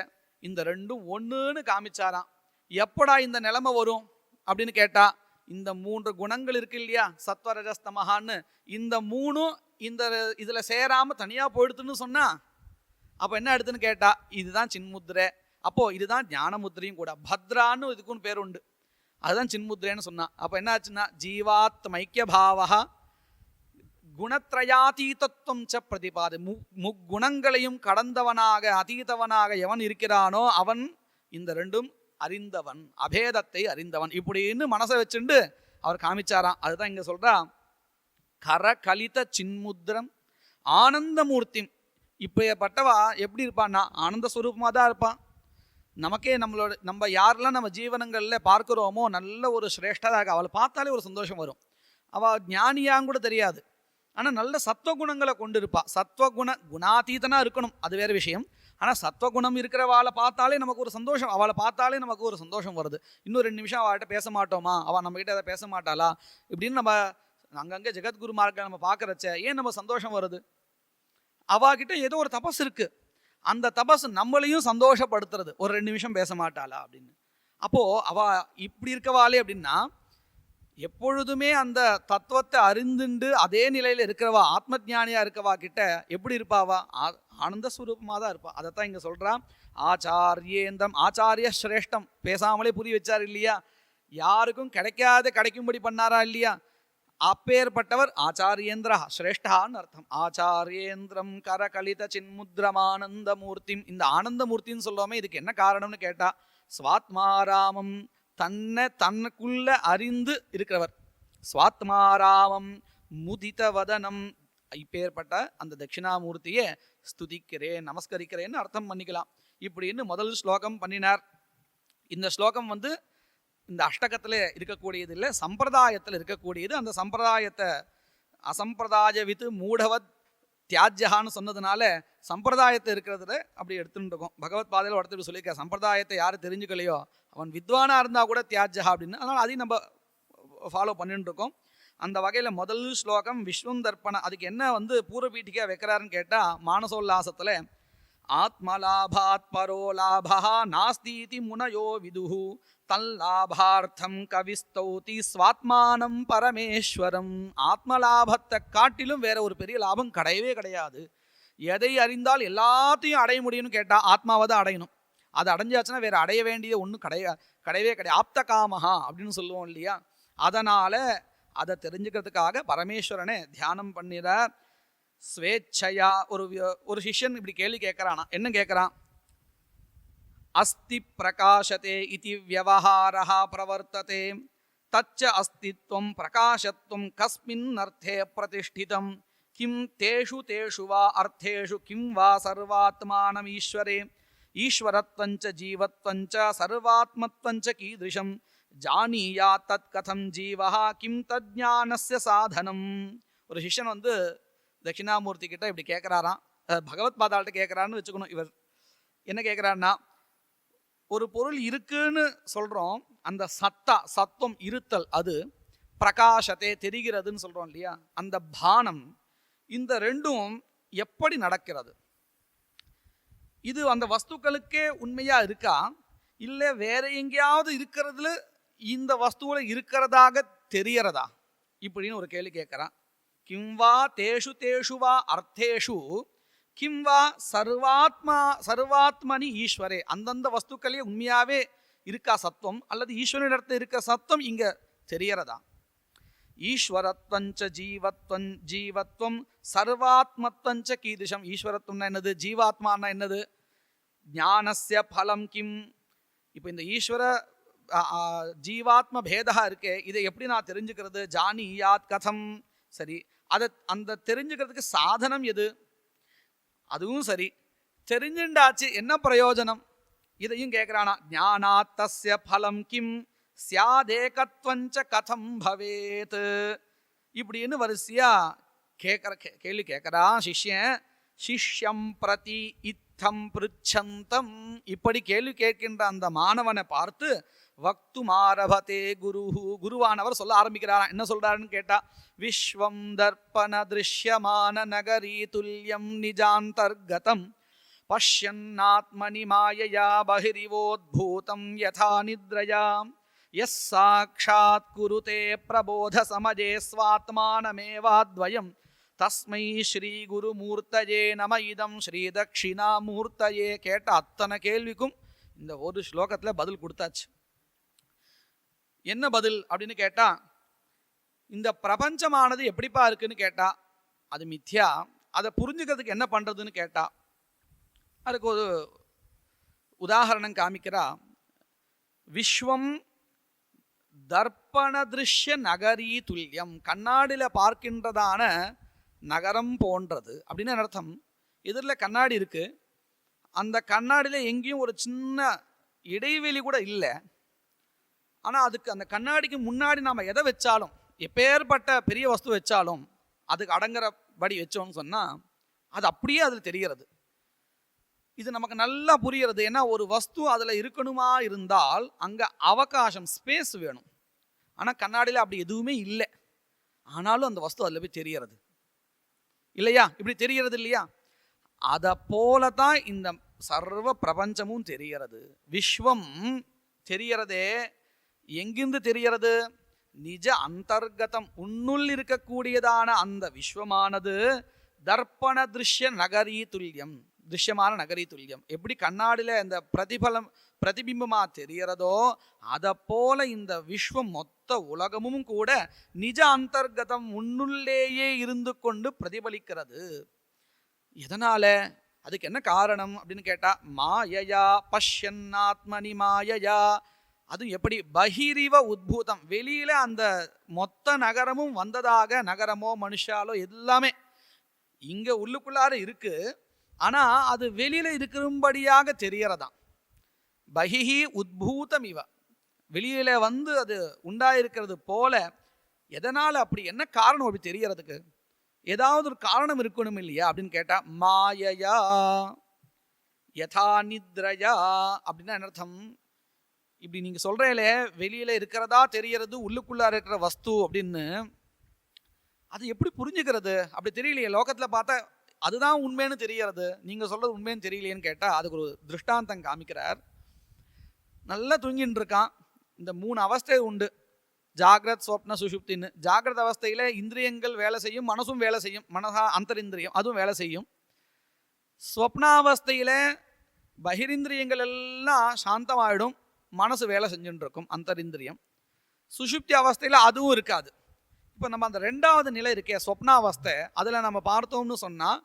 Speaker 2: இந்த 2ம் ஒன்றுன்னு காமிச்சாராம். எப்படா இந்த நிலைமை வரும் அப்படின்னு கேட்டால், இந்த 3 குணங்கள் இருக்கு இல்லையா, சத்வரஜஸ்தமகான்னு, இந்த 3ம் இந்த இதில் சேராமல் தனியாக போயிடுதுன்னு சொன்னால் அப்போ என்ன எடுத்துன்னு கேட்டால் இதுதான் சின்முத்ரை. அப்போது இதுதான் ஞானமுத்திரையும் கூட. பத்ரான்னு இதுக்குன்னு பேர் உண்டு, அதுதான் சின்முத்ரேன்னு சொன்னான். அப்போ என்ன ஆச்சுன்னா ஜீவாத்ம ஐக்கியபாவா குணத்ரயாதீதத்துவம் ச பிரதிபாது. முக்குணங்களையும் கடந்தவனாக அதீதவனாக எவன் இருக்கிறானோ அவன் இந்த 2ம் அறிந்தவன், அபேதத்தை அறிந்தவன் இப்படின்னு மனசை வச்சுண்டு அவர் காமிச்சாராம். அதுதான் இங்கே சொல்றா கரகலித சின்முத்ரம் ஆனந்தமூர்த்தி. இப்பப்பட்டவா எப்படி இருப்பான்னா ஆனந்த ஸ்வரூபமாக தான் இருப்பான். நமக்கே நம்ம யாரெல்லாம் நம்ம ஜீவனங்களில் பார்க்குறோமோ நல்ல ஒரு சிரேஷ்டதாக அவளை பார்த்தாலே ஒரு சந்தோஷம் வரும். அவள் ஞானியாங்க கூட தெரியாது, ஆனால் நல்ல சத்வகுணங்களை கொண்டு இருப்பா. குணாதீதனாக இருக்கணும், அது வேறு விஷயம். ஆனால் சத்வகுணம் இருக்கிறவாளை பார்த்தாலே நமக்கு ஒரு சந்தோஷம், அவளை பார்த்தாலே நமக்கு ஒரு சந்தோஷம் வருது. இன்னும் 2 நிமிஷம் அவள்கிட்ட பேச மாட்டோமா, அவள் நம்மகிட்ட அதை பேச மாட்டாளா இப்படின்னு நம்ம அங்கங்கே ஜெகத்குருமார்களை நம்ம பார்க்குறச்ச ஏன் நம்ம சந்தோஷம் வருது? அவகிட்ட ஏதோ ஒரு தபஸ் இருக்கு, அந்த தபஸ் நம்மளையும் சந்தோஷப்படுத்துறது. ஒரு 2 நிமிஷம் பேச மாட்டாளா அப்படின்னு. அப்போது அவள் இப்படி இருக்கவாளே அப்படின்னா எப்பொழுதுமே அந்த தத்துவத்தை அறிந்துண்டு அதே நிலையில் இருக்கிறவா, ஆத்ம ஜானியாக இருக்கவா கிட்ட எப்படி இருப்பாவா? ஆனந்த ஸ்வரூபமாக தான் இருப்பா. அதைத்தான் இங்கே சொல்கிறான். ஆச்சாரியேந்திரம், ஆச்சாரிய சிரேஷ்டம், பேசாமலே புரிய வச்சார் இல்லையா? யாருக்கும் கிடைக்கும்படி பண்ணாரா இல்லையா? அப்பேற்பட்டவர் ஆச்சாரியேந்திரா சிரேஷ்டான்னு அர்த்தம். ஆச்சாரியேந்திரம் கரகலித சின்முத்ரமானந்தமூர்த்திம். இந்த ஆனந்தமூர்த்தின்னு சொல்லுவோமே, இதுக்கு என்ன காரணம்னு கேட்டால் ஸ்வாத்மாராமம், தன்னுக்குள்ள அறிந்து இருக்கிறவர். ஸ்வாத்மாராமம் முதிதவதனம். இப்பேற்பட்ட அந்த தட்சிணாமூர்த்தியை ஸ்துதிக்கிறேன், நமஸ்கரிக்கிறேன்னு அர்த்தம் பண்ணிக்கலாம். இப்படின்னு முதல் ஸ்லோகம் பண்ணினார். இந்த ஸ்லோகம் வந்து இந்த அஷ்டகத்தில் இருக்கக்கூடியது இல்லை, சம்பிரதாயத்தில் இருக்கக்கூடியது. அந்த சம்பிரதாயத்தை அசம்பிரதாய வித்து மூடவத் தியாஜ்யகான்னு சொன்னதுனால சம்பிரதாயத்தை இருக்கிறதுல அப்படி எடுத்துட்டு இருக்கோம். பகவத் பாதையில் ஒருத்தர் சொல்லியிருக்க, சம்பிரதாயத்தை யார் தெரிஞ்சுக்கலையோ அவன் வித்வானாக இருந்தால் கூட தியாஜ்யா அப்படின்னு. அதனால் அதையும் நம்ம ஃபாலோ பண்ணிட்டு இருக்கோம். அந்த வகையில் முதல் ஸ்லோகம் விஸ்வம் தர்ப்பண. அதுக்கு என்ன வந்து பூர்வபீட்டிக்காக வைக்கிறாருன்னு கேட்டால், மானசோல்லாசத்தில் ஆத்மலாபாத் பரோ லாபா நாஸ்தீதி முனயோ விதுஹு தல்லாபார்த்தம் கவிஸ்தௌதி ஸ்வாத்மானம் பரமேஸ்வரம். ஆத்மலாபத்தை காட்டிலும் வேற ஒரு பெரிய லாபம் கிடையவே கிடையாது. எதை அறிந்தால் எல்லாத்தையும் அடைய முடியும்னு கேட்டால் ஆத்மாவை தான் அடையணும். அது அடைஞ்சாச்சுன்னா வேற அடைய வேண்டியது ஒன்றும் கிடையவே கிடையாது. ஆப்த காமஹா அப்படின்னு சொல்லுவோம் இல்லையா? அதனால அதை தெரிஞ்சுக்கிறதுக்காக பரமேஸ்வரனை தியானம் பண்ணிறார். ஸ்வேச்சையா ஒரு சிஷ்யன் இப்படி கேள்வி கேட்கறானா. என்ன கேட்கறான்? அஸ்தி பிரகாசத்தே இதி வியவஹாரஹ பிரவர்த்ததே தச்ச அஸ்தித்வம் பிரகாசத்வம் கஸ்மின் அர்த்தே பிரதிஷ்டிதம் கிம் தேஷு தேஷு வா அர்த்தேஷு கிம் வா சர்வாத்மானம் ஈஸ்வரே ஈஸ்வரத்வஞ்ச ஜீவத்வஞ்ச சர்வாத்மத்வஞ்ச கீதృశம் ஜானீயா தத் கதம் ஜீவஹா கிம் தஜ்ஞானஸ்ய சாதனம். ஒரு சிஷ்யன் தட்சிணாமூர்த்தி கிட்ட இப்படி கேட்குறாராம். பகவத் பாதாள்கிட்ட கேட்குறாருன்னு வச்சுக்கணும். இவர் என்ன கேட்குறாருன்னா, ஒரு பொருள் இருக்குன்னு சொல்கிறோம், அந்த சத்துவம் இருத்தல், அது பிரகாசத்தை தெரிகிறதுன்னு சொல்கிறோம் இல்லையா? அந்த பானம், இந்த ரெண்டும் எப்படி நடக்கிறது? இது அந்த வஸ்துக்களுக்கே உண்மையாக இருக்கா, இல்லை வேற எங்கேயாவது இருக்கிறதுல இந்த வஸ்துவில் இருக்கிறதாக தெரியறதா இப்படின்னு ஒரு கேள்வி கேட்குறான். கிம்வா தேஷு தேஷு வா அர்த்தேஷு கிம்வா சர்வாத்மனி ஈஸ்வரே. அந்தந்த வஸ்துக்களே உண்மையாகவே இருக்கா சத்துவம், அல்லது ஈஸ்வரனிடத்தில் இருக்க சத்துவம் இங்கே தெரியறதா? ஈஸ்வரத்வஞ்ச ஜீவத்வம் சர்வாத்மத்வஞ்ச கீதிஷம். ஈஸ்வரத்வம்னா என்னது, ஜீவாத்மானா என்னது, ஞானஸ்ய பலம் கிம். இப்போ இந்த ஈஸ்வர ஜீவாத்ம பேதா இருக்கே, இதை எப்படி நான் தெரிஞ்சுக்கிறது? ஜானியாத் கதம். சரி, அந்த தெரிஞ்சுக்கிறதுக்கு சாதனம் எது? அதுவும் சரி, தெரிஞ்சுண்டாச்சு, என்ன பிரயோஜனம்? இதையும் கேட்குறானா. ஞானாத் தஸ்ய பலம் கிம் ஸ்யாதேகத்வஞ்ச கதம் பவேத். இப்படின்னு வரிசையா கேள்வி கேட்குறான் சிஷ்யன். சிஷ்யம் பிரதி இத்தம் பிருச்சந்தம். இப்படி கேள்வி கேட்கின்ற அந்த மாணவனை பார்த்து வக்து மாரபதே குருவானவர் சொல்ல ஆரம்பிக்கிறாராம். என்ன சொல்றாருன்னு கேட்டா, விஸ்வம் தர்ப்பண திருஷ்யமான நகரி துல்லியம் நிஜாந்தர்கதம் பஷ்யன்னாத்மனி மாயையா பஹிரிவோத்பூதம் யதா நித்ரயா யஸ் சாக்ஷாத் குருதே பிரபோத சமஜே ஸ்வாத்மானமேவாத்வயம் தஸ்மை ஸ்ரீ குருமூர்த்தயே நம இதம் ஸ்ரீ தட்சிணாமூர்த்தயே. கேட்ட அத்தனை கேள்விக்கும் இந்த ஒரு ஸ்லோகத்தில் பதில் கொடுத்தாச்சு. என்ன பதில் அப்படின்னு கேட்டா, இந்த பிரபஞ்சமானது எப்படிப்பா இருக்குன்னு கேட்டா அது மித்யா. அதை புரிஞ்சுக்கிறதுக்கு என்ன பண்றதுன்னு கேட்டா அதுக்கு ஒரு உதாரணம் காமிக்கிறா. விஸ்வம் தர்ப்பண திருஷ்ய நகரி துல்லியம். கண்ணாடியில் பார்க்கின்றதான நகரம் போன்றது அப்படின்னு அர்த்தம். எதிரில் கண்ணாடி இருக்கு, அந்த கண்ணாடியில் எங்கேயும் ஒரு சின்ன இடைவெளி கூட இல்லை. ஆனால் அதுக்கு அந்த கண்ணாடிக்கு முன்னாடி நாம் எதை வச்சாலும், எப்பேற்பட்ட பெரிய வஸ்து வச்சாலும் அதுக்கு அடங்குறபடி வச்சோம்னு சொன்னால் அது அப்படியே அதில் தெரிகிறது. இது நமக்கு நல்லா புரிகிறது. ஏன்னா ஒரு வஸ்து அதில் இருக்கணுமா இருந்தால் அங்கே அவகாசம், ஸ்பேஸ் வேணும். ஆனால் கண்ணாடியில் அப்படி எதுவுமே இல்லை, ஆனாலும் அந்த வஸ்து அதில் போய் தெரிகிறது இல்லையா? இப்படி தெரிகிறது இல்லையா? அதை போல தான் இந்த சர்வ பிரபஞ்சமும் தெரிகிறது. விஸ்வம் தெரிகிறதே, எங்கிருந்து தெரிகிறது? நிஜ அந்தர்கதம், உன்னுள் இருக்கக்கூடியதான அந்த விஸ்வமானது தர்ப்பண திருஷ்ய நகரி துல்லியம், திருஷ்யமான நகரி துல்லியம். எப்படி கண்ணாடியில் இந்த பிரதிபிம்பமாக தெரிகிறதோ அதை போல இந்த விஸ்வம் மொத்த உலகமும் கூட நிஜ அந்தர்கதம், உன்னுள்ளேயே இருந்து கொண்டு பிரதிபலிக்கிறது. எதனால? அதுக்கு என்ன காரணம் அப்படின்னு கேட்டா, மாயையா பஷ்யன்னாத்மனி மாயையா. அது எப்படி? பஹிரிவ உத்பூதம், வெளியில அந்த மொத்த நகரமும் வந்ததாக, நகரமோ மனுஷாலோ எல்லாமே இங்க உள்ளுக்குள்ளார இருக்கு, ஆனா அது வெளியில இருக்கிறபடியாக தெரியறதாம். பஹிஹி உத்பூதம் இவ, வெளியில அது உண்டாயிருக்கிறது போல. எதனால அப்படி? என்ன காரணம் அப்படி தெரியறதுக்கு? ஏதாவது ஒரு காரணம் இருக்கணும் இல்லையா அப்படின்னு கேட்டா, மாயையா யதா நித்ரயா அப்படின்னா என்ன அர்த்தம்? இப்படி நீங்க சொல்றீங்களே வெளியில இருக்கிறதா தெரியறது, உள்ளுக்குள்ளா இருக்கிற வஸ்து அப்படின்னு, அது எப்படி புரிஞ்சுக்கிறது? அப்படி தெரியலையே. லோகத்துல பார்த்தா அதுதான் உண்மைன்னு தெரியறது, நீங்கள் சொல்கிறது உண்மைன்னு தெரியலையேன்னு கேட்டால் அதுக்கு ஒரு திருஷ்டாந்தம் காமிக்கிறார். நல்லா தூங்கின்னு இருக்கான். இந்த 3 அவஸ்தை உண்டு, ஜாகிரத், சொப்ன, சுஷுப்தின்னு. ஜாகிரத அவஸ்தையில் இந்திரியங்கள் வேலை செய்யும், மனசும் வேலை செய்யும், மனசா அந்தரிந்திரியம் அதுவும் வேலை செய்யும். ஸ்வப்னாவஸ்தையில் பகிரிந்திரியங்கள் எல்லாம் சாந்தமாயிடும், மனசு வேலை செஞ்சுட்டு இருக்கும், அந்தரிந்திரியம். சுஷுப்தி அவஸ்தையில் அதுவும் இருக்காது. இப்போ நம்ம அந்த 2வது நிலை இருக்கே சொப்னாவஸ்தை, அதில் நம்ம பார்த்தோம்னு சொன்னால்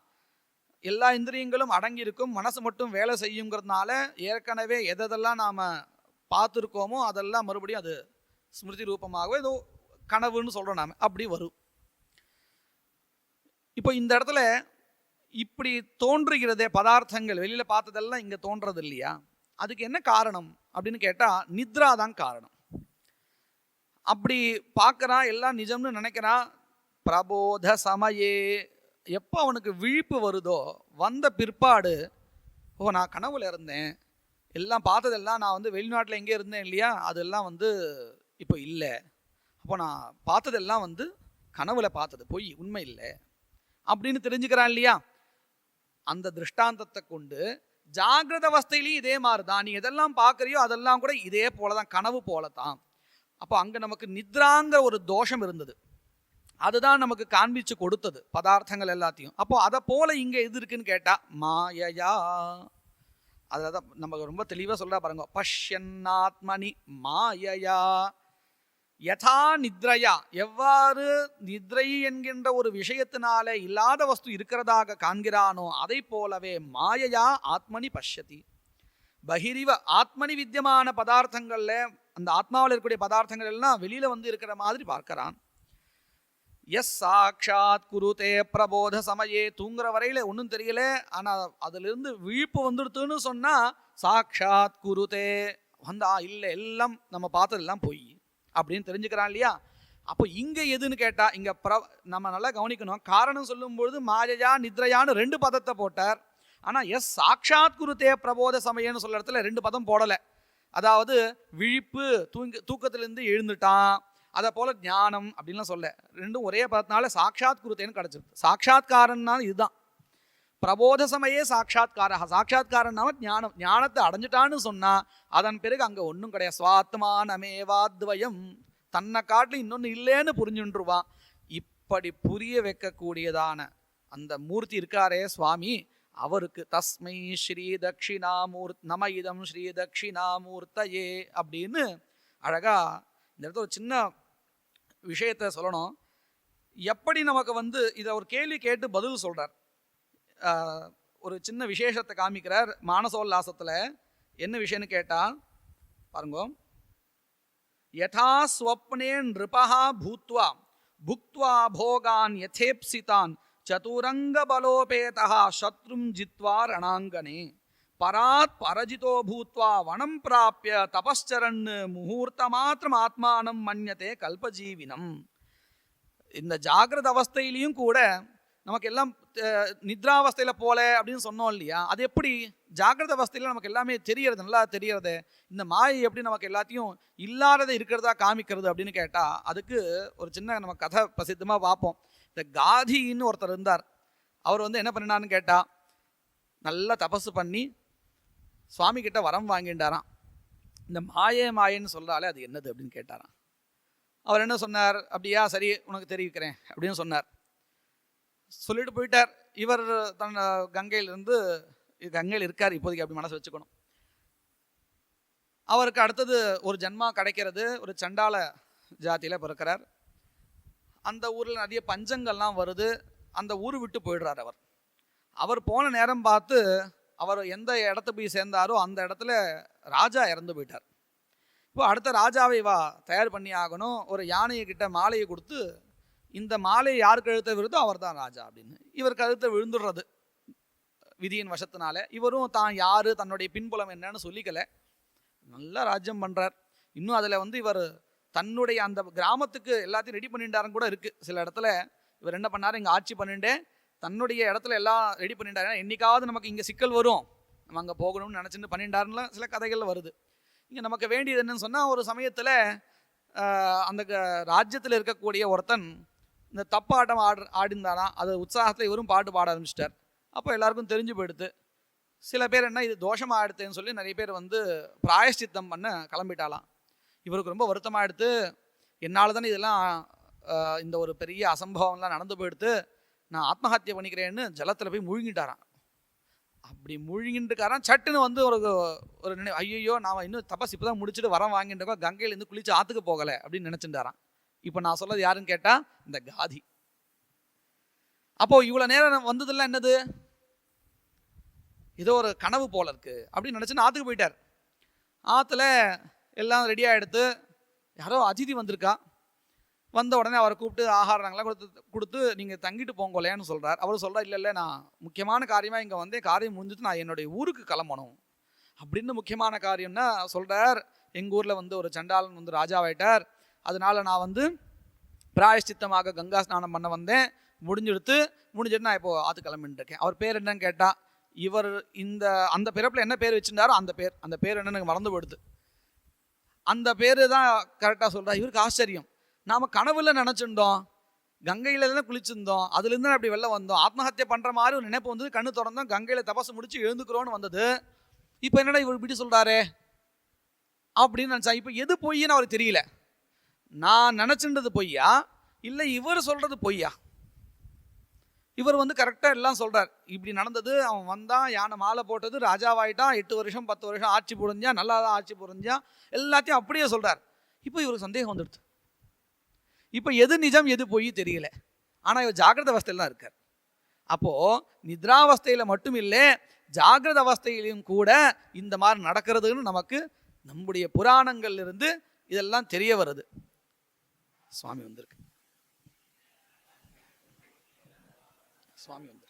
Speaker 2: எல்லா இந்திரியங்களும் அடங்கியிருக்கும், மனசு மட்டும் வேலை செய்யுங்கிறதுனால ஏற்கனவே எதெல்லாம் நாம் பார்த்துருக்கோமோ அதெல்லாம் மறுபடியும் அது ஸ்மிருதி ரூபமாகவே ஏதோ கனவுன்னு சொல்கிறோம் நாம், அப்படி வரும். இப்போ இந்த இடத்துல இப்படி தோன்றுகிறதே பதார்த்தங்கள், வெளியில் பார்த்ததெல்லாம் இங்கே தோன்றது இல்லையா? அதுக்கு என்ன காரணம் அப்படின்னு கேட்டால் நித்ரா தான் காரணம். அப்படி பார்க்குறான், எல்லாம் நிஜம்னு நினைக்கிறான். பிரபோத சமயே, எப்போ அவனுக்கு விழிப்பு வருதோ, வந்த பிற்பாடு ஓ நான் கனவுல இருந்தேன், எல்லாம் பார்த்ததெல்லாம் நான் வந்து வெளிநாட்டில் எங்கே இருந்தேன் இல்லையா, அதெல்லாம் வந்து இப்போ இல்லை, அப்போ நான் பார்த்ததெல்லாம் வந்து கனவுல பார்த்தது பொய், உண்மை இல்லை அப்படின்னு தெரிஞ்சுக்கிறான் இல்லையா? அந்த திருஷ்டாந்தத்தை கொண்டு ஜாகிரத அவஸ்தையிலையும் இதே மாதிரி தான், நீ எதெல்லாம் பார்க்குறியோ அதெல்லாம் கூட இதே போல தான், கனவு போல தான். அப்போ அங்கே நமக்கு நித்ராங்கிற ஒரு தோஷம் இருந்தது, அதுதான் நமக்கு காண்பிச்சு கொடுத்தது பதார்த்தங்கள் எல்லாத்தையும். அப்போ அதை போல இங்கே எது இருக்குன்னு கேட்டால் மாயையா. அதில் தான் நம்ம ரொம்ப தெளிவாக சொல்கிறா பாருங்க, பஷ்யன்னாத்மனி மாயையா யதா நித்ரையா, எவ்வாறு நித்ரை என்கின்ற ஒரு விஷயத்தினால இல்லாத வஸ்து இருக்கிறதாக காண்கிறானோ அதை போலவே மாயையா ஆத்மனி பஷ்யதி. பகிரிவ ஆத்மனி வித்தியமான பதார்த்தங்கள்ல, அந்த ஆத்மாவில் இருக்கக்கூடிய பதார்த்தங்கள் எல்லாம் வெளியில வந்து இருக்கிற மாதிரி பார்க்கிறான். எஸ் சாட்சாத் குருதே பிரபோத சமயே, தூங்குற வரையில ஒன்றும் தெரியல, ஆனால் அதிலிருந்து விழிப்பு வந்துடுத்துன்னு சொன்னா சாட்சாத் குருதே வந்தா இல்லை, எல்லாம் நம்ம பார்த்ததெல்லாம் போய் அப்படின்னு தெரிஞ்சுக்கிறான் இல்லையா? அப்போ இங்கே எதுன்னு கேட்டால் இங்கே நம்ம நல்லா கவனிக்கணும். காரணம் சொல்லும்பொழுது மாயையா நித்ரையான்னு 2 பதத்தை போட்டார். ஆனால் எஸ் சாட்சாத் குருதே பிரபோத சமயன்னு சொல்ல இடத்துல 2 பதம் போடலை. அதாவது விழிப்பு, தூக்கத்திலேருந்து எழுந்துட்டான், அதை போல ஞானம் அப்படின்லாம் சொல்ல, 2ம் ஒரே பதத்தினால சாட்சாத் குருத்தேன்னு கிடச்சிருக்கு. சாட்சாத்காரன்னா இதுதான், பிரபோத சமயே சாட்சாத்காரா. சாட்சாத்காரன்னாம ஞானம், ஞானத்தை அடைஞ்சிட்டான்னு சொன்னால் அதன் பிறகு அங்கே ஒன்றும் கிடையாது. சுவாத்மானமேவாத்வயம், தன்னை காட்டில் இன்னொன்று இல்லைன்னு புரிஞ்சுன்றுவான். இப்படி புரிய வைக்கக்கூடியதான அந்த மூர்த்தி இருக்காரே சுவாமி, அவருக்கு தஸ்மை ஸ்ரீ நம இதம் ஸ்ரீ தட்சிணாமூர்த்தயே அப்படின்னு அழகா இந்த இடத்துல ஒரு சின்ன விஷயத்த சொல்லணும். எப்படி நமக்கு வந்து இதை ஒரு கேள்வி கேட்டு பதில் சொல்றார், ஒரு சின்ன விசேஷத்தை காமிக்கிறார் மானசோல்லாசத்துல. என்ன விஷயம்னு கேட்டா பாருங்க, யதா ஸ்வப்னே நிருபஹா பூத்வா புக்த்வா போகான் யதேப்சிதான் சதுரங்க பலோபேதா சத்ரும் ஜித்வா ரணாங்கனே பராத் பரஜிதோ பூத்வா வனம் பிராப்பிய தபஸ்சரன் முகூர்த்த மாத்திரம் ஆத்மானம் மன்யதே கல்பஜீவினம். இந்த ஜாகிரத அவஸ்தையிலையும் கூட நமக்கு எல்லாம் நித்ராவஸ்தையில் போல அப்படின்னு சொன்னோம் இல்லையா? அது எப்படி ஜாகிரத அவஸ்தையில் நமக்கு எல்லாமே தெரியறது, நல்லா தெரியறது. இந்த மாயை எப்படி நமக்கு எல்லாத்தையும் இல்லாததை இருக்கிறதா காமிக்கிறது அப்படின்னு கேட்டால் அதுக்கு ஒரு சின்ன நம்ம கதை பிரசித்தமாக பார்ப்போம். இந்த காதின்னு ஒருத்தர் இருந்தார். அவர் வந்து என்ன பண்ணினான்னு கேட்டால் நல்லா தபசு பண்ணி சுவாமி கிட்ட வரம் வாங்கிட்டாராம். இந்த மாயேன்னு சொல்கிறாலே அது என்னது அப்படின்னு கேட்டாராம். அவர் என்ன சொன்னார், அப்படியா சரி உனக்கு தெரிவிக்கிறேன் அப்படின்னு சொன்னார். சொல்லிட்டு போயிட்டார். இவர் தன் கங்கையில் இருக்கார் இப்போதைக்கு, அப்படி மனசு வச்சுக்கணும். அவருக்கு அடுத்தது ஒரு ஜன்மா கிடைக்கிறது, ஒரு சண்டாள ஜாத்தியில் பிறக்கிறார். அந்த ஊரில் நிறைய பஞ்சங்கள்லாம் வருது. அந்த ஊர் விட்டு போயிடுறார். அவர் போன நேரம் பார்த்து அவர் எந்த இடத்த போய் சேர்ந்தாரோ அந்த இடத்துல ராஜா இறந்து போயிட்டார். இப்போ அடுத்த ராஜாவை தயார் பண்ணி ஆகணும். ஒரு யானையை கிட்ட மாலையை கொடுத்து, இந்த மாலையை யார் கழுத்தை விழுதோ அவர் தான் ராஜா அப்படின்னு. இவர் கழுத்தை விழுந்துடுறது விதியின் வசத்தினால. இவரும் தான் யாரு, தன்னுடைய பின்புலம் என்னன்னு சொல்லிக்கல, நல்லா ராஜ்யம் பண்றார். இன்னும் அதில் இவர் தன்னுடைய அந்த கிராமத்துக்கு எல்லாத்தையும் ரெடி பண்ணிட்டாருன்னு கூட இருக்கு. சில இடத்துல இவர் என்ன பண்ணாரு, இங்கே ஆட்சி பண்ணிட்டு தன்னுடைய இடத்துல எல்லாம் ரெடி பண்ணிட்டாரு. என்னைக்காவது நமக்கு இங்கே சிக்கல் வரும், நம்ம அங்கே போகணும்னு நினச்சிட்டு பண்ணிட்டாருலாம் சில கதைகள் வருது. இங்கே நமக்கு வேண்டியது என்னன்னு சொன்னால், ஒரு சமயத்தில் அந்த ராஜ்யத்தில் இருக்கக்கூடிய ஒருத்தன் இந்த தப்பாட்டம் ஆடிந்தாராம். அது உற்சாகத்தில் இவரும் பாட்டு பாட ஆரம்பிச்சிட்டார். அப்போ எல்லாருக்கும் தெரிஞ்சு போயிடுது. சில பேர் என்ன இது தோஷமாக எடுத்தேன்னு சொல்லி நிறைய பேர் வந்து பிராயஷ்சித்தம் பண்ண கிளம்பிட்டாலாம். இவருக்கு ரொம்ப வருத்தமாக எடுத்து, என்னால் தானே இதெல்லாம் இந்த ஒரு பெரிய அசம்பவம்லாம் நடந்து போயிடுத்து, நான் ஆத்மஹத்தியை பண்ணிக்கிறேன்னு ஜலத்தில் போய் முழுங்கிட்டாரான். அப்படி முழுங்கிட்டுக்காரான். சட்டுன்னு வந்து ஒரு நினைவு, ஐயோ நான் இன்னும் தபஸ் இப்போ தான் முடிச்சுட்டு வரம் வாங்கிட்டு கங்கையிலேருந்து குளிச்சு ஆற்றுக்கு போகலை அப்படின்னு நினச்சிட்டாரான். இப்போ நான் சொல்றது யாருன்னு கேட்டால் இந்த காதி. அப்போ இவ்வளோ நேரம் வந்ததெல்லாம் என்னது, ஏதோ ஒரு கனவு போல இருக்கு அப்படின்னு நினச்சின்னு ஆற்றுக்கு போயிட்டார். ஆற்றுல எல்லாம் ரெடியாக எடுத்து யாரோ அதிதி வந்திருக்கா. வந்த உடனே அவரை கூப்பிட்டு ஆகாரங்களாம் கொடுத்து நீங்கள் தங்கிட்டு போங்கலேன்னு சொல்கிறார். அவர் சொல்கிறார், இல்லை நான் முக்கியமான காரியமாக இங்கே வந்து காரியம் முடிஞ்சுட்டு நான் என்னுடைய ஊருக்கு கிளம்பணும் அப்படின்னு முக்கியமான காரியம்னா சொல்கிறார். எங்கள் ஊரில் வந்து ஒரு சண்டாளன் வந்து ராஜாவாயிட்டார், அதனால நான் வந்து பிராயஷ்சித்தமாக கங்கா ஸ்நானம் பண்ண வந்தேன், முடிஞ்சுட்டு நான் இப்போது ஆற்று கிளம்பின்னு இருக்கேன். அவர் பேர் என்னன்னு கேட்டால், இவர் அந்த பிறப்பில் என்ன பேர் வச்சுருந்தாரோ அந்த பேர் என்னன்னு எனக்கு மறந்து போடுது. அந்த பேர் தான் கரெக்டாக சொல்கிறார். இவருக்கு ஆச்சரியம், நாம் கனவுல நினச்சிருந்தோம், கங்கையில் தான் குளிச்சிருந்தோம், அதுலேருந்து அப்படி வெளில வந்தோம், ஆத்மஹத்தியை பண்ணுற மாதிரி ஒரு நினைப்பு வந்து கண்ணு திறந்தோம், கங்கையில் தபசு முடிச்சு எழுந்துக்கிறோன்னு வந்தது. இப்போ என்னடா இவர் இப்படி சொல்கிறாரே அப்படின்னு நினச்சா. இப்போ எது பொய்ன்னு அவருக்கு தெரியல. நான் நினச்சின்றது பொய்யா இல்லை இவர் சொல்கிறது பொய்யா? இவர் வந்து கரெக்டாக எல்லாம் சொல்கிறார். இப்படி நடந்தது, அவன் வந்தான், யானை மாலை போட்டது, ராஜாவாயிட்டான், 8 வருஷம் 10 வருஷம் ஆட்சி புரிஞ்சான், நல்லா தான் ஆட்சி புரிஞ்சான், எல்லாத்தையும் அப்படியே சொல்கிறார். இப்போ இவருக்கு சந்தேகம் வந்துடுது. இப்போ எது நிஜம் எது பொய் தெரியல. ஆனால் இவர் ஜாகிரத அவஸ்தையில் தான் இருக்கார். அப்போது நித்ராவஸ்தையில் மட்டும் இல்லை, ஜாகிரத அவஸ்தையிலையும் கூட இந்த மாதிரி நடக்கிறதுன்னு நமக்கு நம்முடைய புராணங்கள்ல இருந்து இதெல்லாம் தெரிய வருது. சுவாமி வந்திருக்கு, சுவாமி வந்து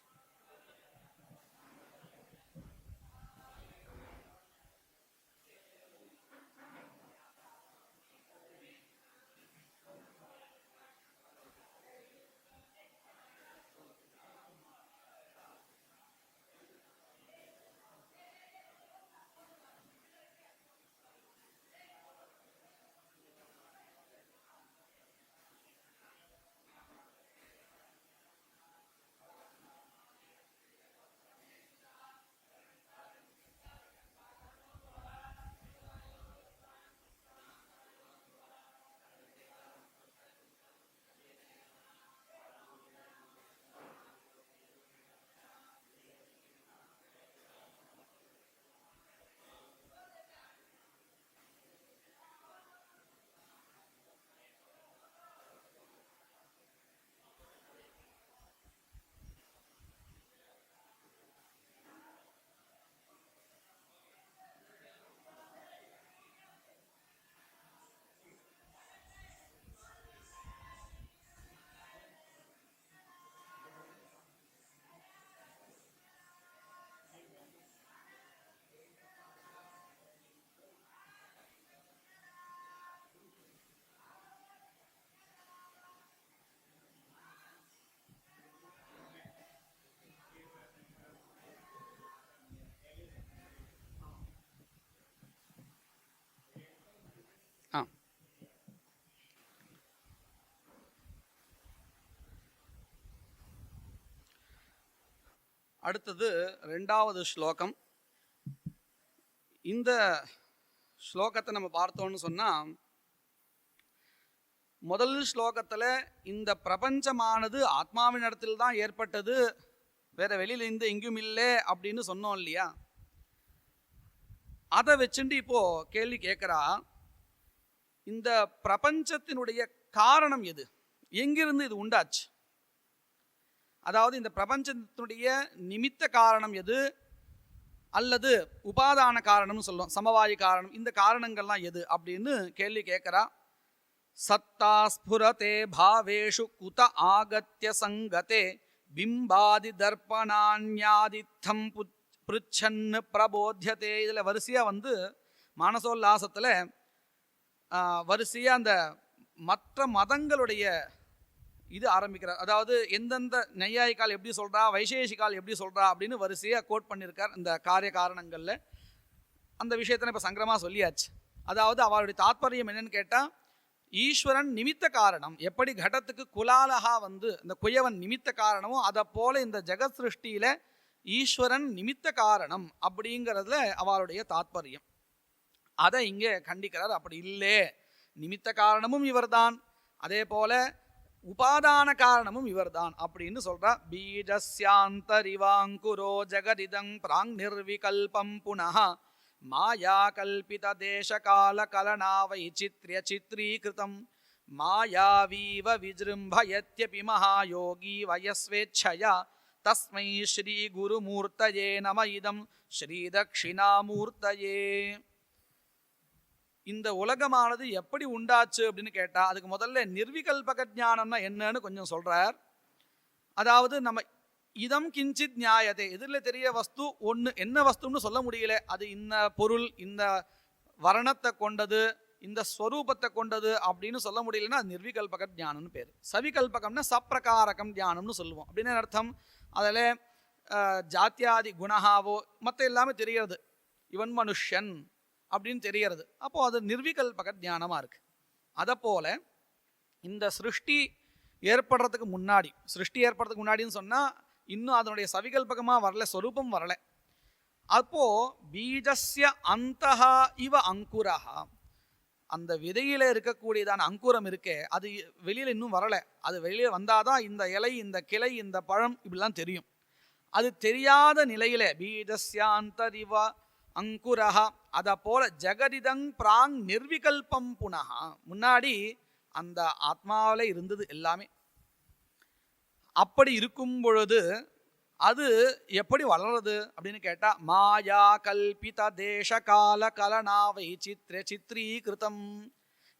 Speaker 2: அடுத்தது 2வது ஸ்லோகம். இந்த ஸ்லோகத்தை நம்ம பார்த்தோம்னு சொன்னால், முதல் ஸ்லோகத்தில் இந்த பிரபஞ்சமானது ஆத்மாவின் இடத்தில் தான் ஏற்பட்டது, வேற வெளியில இருந்து எங்கேயும் இல்லை அப்படின்னு சொன்னோம் இல்லையா. அதை வச்சுட்டு இப்போ கேள்வி கேட்குறா, இந்த பிரபஞ்சத்தினுடைய காரணம் எது, எங்கிருந்து இது உண்டாச்சு? அதாவது இந்த பிரபஞ்சத்தினுடைய நிமித்த காரணம் எது, அல்லது உபாதான காரணம்னு சொல்லுவோம், சமவாயி காரணம், இந்த காரணங்கள்லாம் எது அப்படின்னு கேள்வி கேட்குறா. சத்தா ஸ்புரதே பாவேஷு குத ஆகத்ய சங்கதே பிம்பாதி தர்ப்பணான்யாதித்தம் பிருச்சன்னு பிரபோத்தியதே. இதில் வரிசையாக வந்து மானசோல்லாசத்தில் வரிசையாக அந்த மற்ற மதங்களுடைய இது ஆரம்பிக்கிறார். அதாவது எந்தெந்த நையாயிக்கால் எப்படி சொல்கிறா, வைசேஷிகால் எப்படி சொல்கிறா அப்படின்னு வரிசையாக கோட் பண்ணியிருக்கார் இந்த காரிய காரணங்களில். அந்த விஷயத்தை இப்போ சங்கரமாக சொல்லியாச்சு. அதாவது அவருடைய தாத்பரியம் என்னன்னு கேட்டால், ஈஸ்வரன் நிமித்த காரணம், எப்படி கடத்துக்கு குலாலகா வந்து இந்த குயவன் நிமித்த காரணமோ அதை போல இந்த ஜெகத் சிருஷ்டியில் ஈஸ்வரன் நிமித்த காரணம் அப்படிங்கிறதுல அவளுடைய தாத்பரியம். அதை இங்கே கண்டிக்கிறார். அப்படி இல்லை, நிமித்த காரணமும் இவர்தான், அதே போல உபாதான காரணமும் இவர்தான் அப்படின்னு சொல்றார். பீஜஸ்யாந்தரிவாங்குரோ ஜெகதிதம் பிராங் நிர்விகல்பம் புனः மாயா கல்பித தேச கால கலனா வைச்சித்ர்ய சித்ரீகிருதம் மாயாவீவ விஜృంభயத்யபி மகாயோகி வயஸ்வேச்சயா தஸ்மை ஸ்ரீ குருமூர்த்தயே நம இதம் ஸ்ரீ தட்சிணாமூர்த்தயே. இந்த உலகமானது எப்படி உண்டாச்சு அப்படின்னு கேட்டா, அதுக்கு முதல்ல நிர்விகல்பக ஞானம்னா என்னன்னு கொஞ்சம் சொல்றார். அதாவது நம்ம இதம் கிஞ்சித் நியாயத்தை, எதிரில் தெரிய வஸ்து ஒன்று, என்ன வஸ்துன்னு சொல்ல முடியல, அது இந்த பொருள் இந்த வர்ணத்தை கொண்டது இந்த ஸ்வரூபத்தை கொண்டது அப்படின்னு சொல்ல முடியலன்னா அது நிர்விகல்பக ஞானம்னு பேர். சவிகல்பகம்னா சப்பிரகாரகம் ஞானம்னு சொல்லுவோம். அப்படின்னு அர்த்தம், அதில் ஜாத்தியாதி குணஹாவோ மற்ற எல்லாமே தெரிகிறது, இவன் மனுஷன் அப்படின்னு தெரியறது. அப்போ அது நிர்விகல்பக ஞானமாக இருக்கு. அதை போல இந்த சிருஷ்டி ஏற்படுறதுக்கு முன்னாடின்னு சொன்னால் இன்னும் அதனுடைய சவிகல்பகமாக வரல, ஸ்வரூபம் வரல. அப்போ பீஜஸ்ய அந்தஹா இவ அங்குரஹா, அந்த விதையில இருக்கக்கூடியதான அங்குரம் இருக்கே அது வெளியில இன்னும் வரல. அது வெளியே வந்தாதான் இந்த இலை இந்த கிளை இந்த பழம் இப்படிலாம் தெரியும். அது தெரியாத நிலையில பீஜஸ்யாந்தரிவ அங்குரஹா, அதை போல ஜெகதிதங் பிராங் நிர்விகல்பம் புனஹா, முன்னாடி அந்த ஆத்மாவில இருந்தது எல்லாமே. அப்படி இருக்கும் பொழுது அது எப்படி வளருது அப்படின்னு கேட்டா, மாயா கல்பித தேச கால கலனா வைச்சித்ர்ய சித்ரீகிருதம்,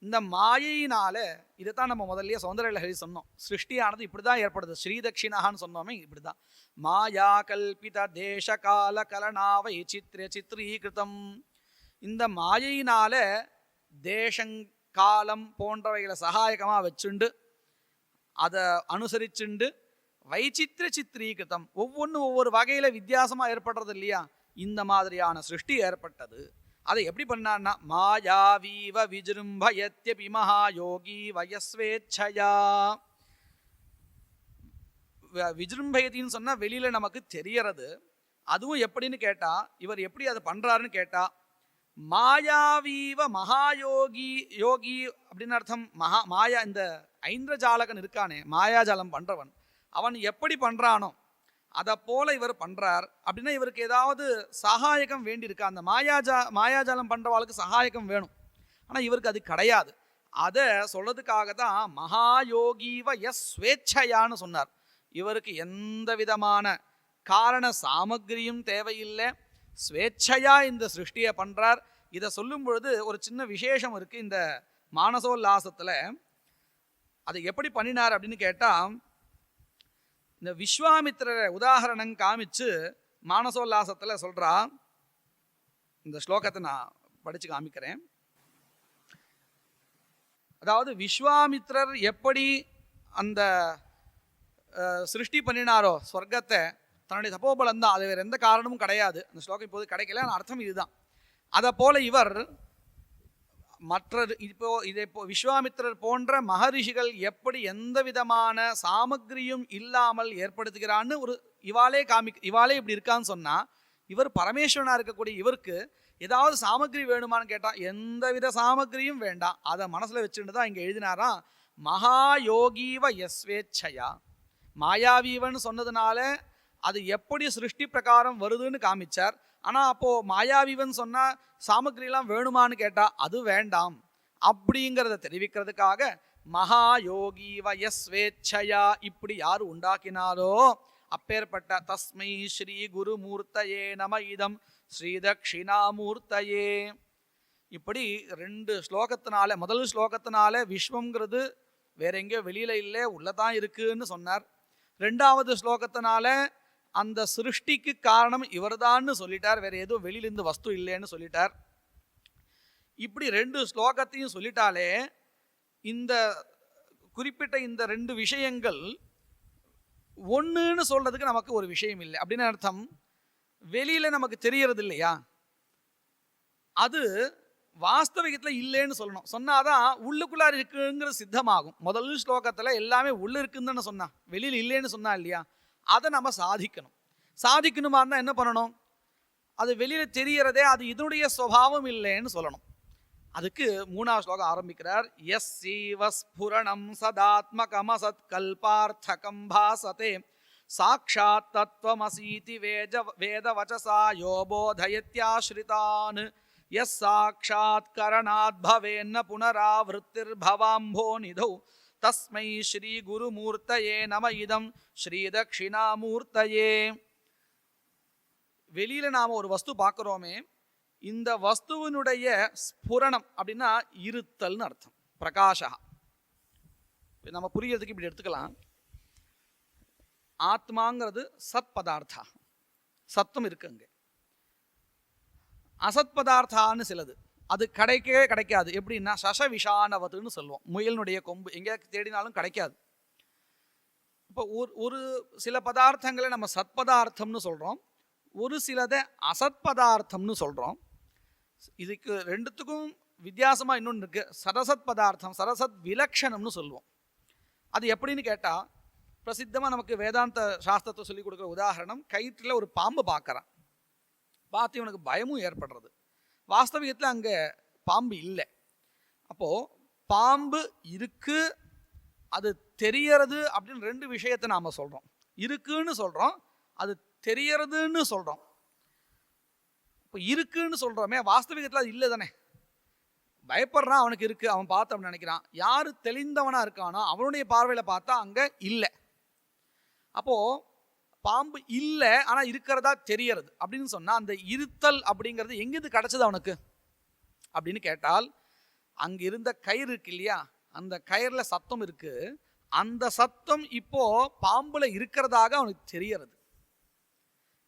Speaker 2: இந்த மாயையினால, இதைத்தான் நம்ம முதல்லயே சௌந்தரலஹரி சொன்னோம், சிருஷ்டியானது இப்படிதான் ஏற்படுது, ஸ்ரீதட்சிணான்னு சொன்னோமே இப்படிதான். மாயா கல்பித தேச கால கலனா வைச்சித்ர்ய சித்ரீகிருதம், இந்த மாயையினால தேசங்காலம் போன்றவைகளை சகாயகமாக வச்சுண்டு அதை அனுசரிச்சுண்டு வைச்சித்ர சித்ரீகிருதம், ஒவ்வொன்றும் ஒவ்வொரு வகையில் வித்தியாசமாக ஏற்படுறது இல்லையா, இந்த மாதிரியான சிருஷ்டி ஏற்பட்டது. அதை எப்படி பண்ணான்னா, மாயாவீவ விஜృంభயத்யபி மகாயோகி வயஸ்வேச்சயா. விஜృంభயத்தின்னு சொன்னால் வெளியில் நமக்கு தெரியறது. அதுவும் எப்படின்னு கேட்டால், இவர் எப்படி அதை பண்ணுறாருன்னு கேட்டால், மாயாவீவ மகாயோகி, யோகி அப்படின்னு அர்த்தம். மாயா, இந்த ஐந்திரஜாலகன் இருக்கானே மாயாஜாலம் பண்ணுறவன், அவன் எப்படி பண்ணுறானோ அதை போல இவர் பண்ணுறார். அப்படின்னா இவருக்கு ஏதாவது சகாயகம் வேண்டியிருக்கா, அந்த மாயாஜாலம் பண்ணுறவாளுக்கு சகாயகம் வேணும், ஆனால் இவருக்கு அது கிடையாது. அதை சொல்றதுக்காக தான் மகாயோகீவ ஸ்வேச்சையான்னு சொன்னார். இவருக்கு எந்த விதமான காரண சாமகிரியும் தேவையில்லை, ஸ்வேச்சையா இந்த சிருஷ்டியை பண்ணுறார். இதை சொல்லும் பொழுது ஒரு சின்ன விசேஷம் இருக்குது இந்த மானசோல்லாசத்தில். அதை எப்படி பண்ணினார் அப்படின்னு கேட்டால், இந்த விஸ்வாமித்திரரை உதாரணம் காமிச்சு மானசோல்லாசத்தில் சொல்கிறா. இந்த ஸ்லோகத்தை நான் படித்து காமிக்கிறேன். அதாவது விஸ்வாமித்திரர் எப்படி அந்த சிருஷ்டி பண்ணினாரோ ஸ்வர்க்கத்தை, தன்னுடைய தப்போபலம் தான், அது வேறு எந்த காரணமும் கிடையாது. அந்த ஸ்லோகம் இப்போது கிடைக்கல, ஆனால் அர்த்தம் இதுதான். அதை போல இவர் இப்போ விஸ்வாமித்திரர் போன்ற மகரிஷிகள் எப்படி எந்த விதமான சாமகிரியும் இல்லாமல் ஏற்படுத்துகிறான்னு ஒரு இவாளே இப்படி இருக்கான்னு சொன்னா, இவர் பரமேஸ்வரனா இருக்கக்கூடிய இவருக்கு ஏதாவது சாமகிரி வேணுமான்னு கேட்டா எந்த வித சாமகிரியும் வேண்டாம். அதை மனசுல வச்சுட்டு தான் இங்க எழுதினாராம், மகாயோகீவ யஸ்வேச்சயா. மாயாவீவன் சொன்னதுனால அது எப்படி சிருஷ்டி பிரகாரம் வருதுன்னு காமிச்சார். ஆனால் அப்போது மாயாவிவன் சொன்னால் சாமகிரிலாம் வேணுமான்னு கேட்டால் அது வேண்டாம் அப்படிங்கிறத தெரிவிக்கிறதுக்காக மகாயோகி வயஸ்வேச்சயா இப்படி யார் உண்டாக்கினாரோ அப்பேற்பட்ட தஸ்மை ஸ்ரீ குருமூர்த்தயே நம இதம் ஸ்ரீ தட்சிணாமூர்த்தயே. இப்படி ரெண்டு ஸ்லோகத்தினால, முதல் ஸ்லோகத்தினால விஸ்வங்கிறது வேற எங்கேயோ வெளியில் இல்லை உள்ளதான் இருக்குன்னு சொன்னார். ரெண்டாவது ஸ்லோகத்தினால அந்த சிருஷ்டிக்கு காரணம் இவர்தான்னு சொல்லிட்டார், வேற எதுவும் வெளியிலிருந்து வஸ்து இல்லைன்னு சொல்லிட்டார். இப்படி ரெண்டு ஸ்லோகத்தையும் சொல்லிட்டாலே இந்த குறிப்பிட்ட இந்த ரெண்டு விஷயங்கள் ஒன்றுன்னு சொல்றதுக்கு நமக்கு ஒரு விஷயம் இல்லை அப்படின்னு அர்த்தம். வெளியில நமக்கு தெரியறது இல்லையா, அது வாஸ்தவிகத்தில் இல்லைன்னு சொல்லணும். சொன்னாதான் உள்ளுக்குள்ளார இருக்குங்கிற சித்தமாகும். முதல் ஸ்லோகத்தில் எல்லாமே உள்ள இருக்குன்னு சொன்னா, வெளியில் இல்லைன்னு சொன்னா இல்லையா, அதை நம்ம சாதிக்கணும். சாதிக்கணுமா இருந்தால் என்ன பண்ணணும்? அது வெளியில் தெரியறதே அது இதனுடைய சுபாவம் இல்லைன்னு சொல்லணும். அதுக்கு 3வது ஸ்லோகம் ஆரம்பிக்கிறார். எஸ் சீவஸ்புரணம் சதாத்மகமசத் கல்பார்த்தகம் பாசதே சாக்ஷாத் தத்வமசீதி வேதவசசா யோ போதயத்யாஸ்ரிதான் யஸ் சாக்ஷாத் கரணாத் பவேன்ன புனராவృத்திர்பவாம்போ நிதௌ தஸ்மை ஸ்ரீ குருமூர்த்தயே நம இதம் ஸ்ரீ தட்சிணாமூர்த்தயே. வெளியில நாம ஒரு வஸ்து பார்க்கிறோமே, இந்த வஸ்துவினுடைய ஸ்புரணம் அப்படின்னா இருத்தல்னு அர்த்தம். பிரகாஷா நம்ம புரியறதுக்கு இப்படி எடுத்துக்கலாம். ஆத்மாங்கிறது சத் பதார்த்தா, சத்தம் இருக்கு. அங்கே அசத் பதார்த்தான்னு சிலது அது கிடைக்கவே கிடைக்காது. எப்படின்னா சச விஷானவதுன்னு சொல்லுவோம். முயலினுடைய கொம்பு எங்கே தேடினாலும் கிடைக்காது. இப்போ ஒரு சில பதார்த்தங்களை நம்ம சத் பதார்த்தம்னு சொல்கிறோம், ஒரு சிலதை அசத் பதார்த்தம்னு சொல்கிறோம். இதுக்கு ரெண்டுத்துக்கும் வித்தியாசமாக இன்னொன்று இருக்குது. சரசத் பதார்த்தம், சரசத் விலக்ஷணம்னு சொல்லுவோம். அது எப்படின்னு கேட்டால், பிரசித்தமாக நமக்கு வேதாந்த சாஸ்திரத்தை சொல்லிக் கொடுக்குற உதாரணம், கயிற்றில் ஒரு பாம்பு பார்க்குறான். பார்த்து இவனுக்கு பயமும் ஏற்படுறது. வாஸ்தவிகத்தில் அங்கே பாம்பு இல்லை. அப்போது பாம்பு இருக்கு, அது தெரியறது அப்படின்னு 2 விஷயத்தை நாம் சொல்கிறோம். இருக்குன்னு சொல்கிறோம், அது தெரியறதுன்னு சொல்கிறோம். இப்போ இருக்குன்னு சொல்கிறோமே, வாஸ்தவிகத்தில் அது இல்லை தானே. பயப்படுறான், அவனுக்கு இருக்குது, அவன் பார்த்து அப்படின்னு நினைக்கிறான். யார் தெளிந்தவனாக இருக்கானோ அவனுடைய பார்வையில் பார்த்தா அங்கே இல்லை. அப்போது பாம்பு இல்லை ஆனால் இருக்கிறதா தெரியறது அப்படின்னு சொன்னால், அந்த இருத்தல் அப்படிங்கிறது எங்கேருந்து கிடச்சது அவனுக்கு அப்படின்னு கேட்டால், அங்கே இருந்த கயிறு இருக்கு இல்லையா, அந்த கயிறில் சத்தம் இருக்குது. அந்த சத்தம் இப்போ பாம்புல இருக்கிறதாக அவனுக்கு தெரியறது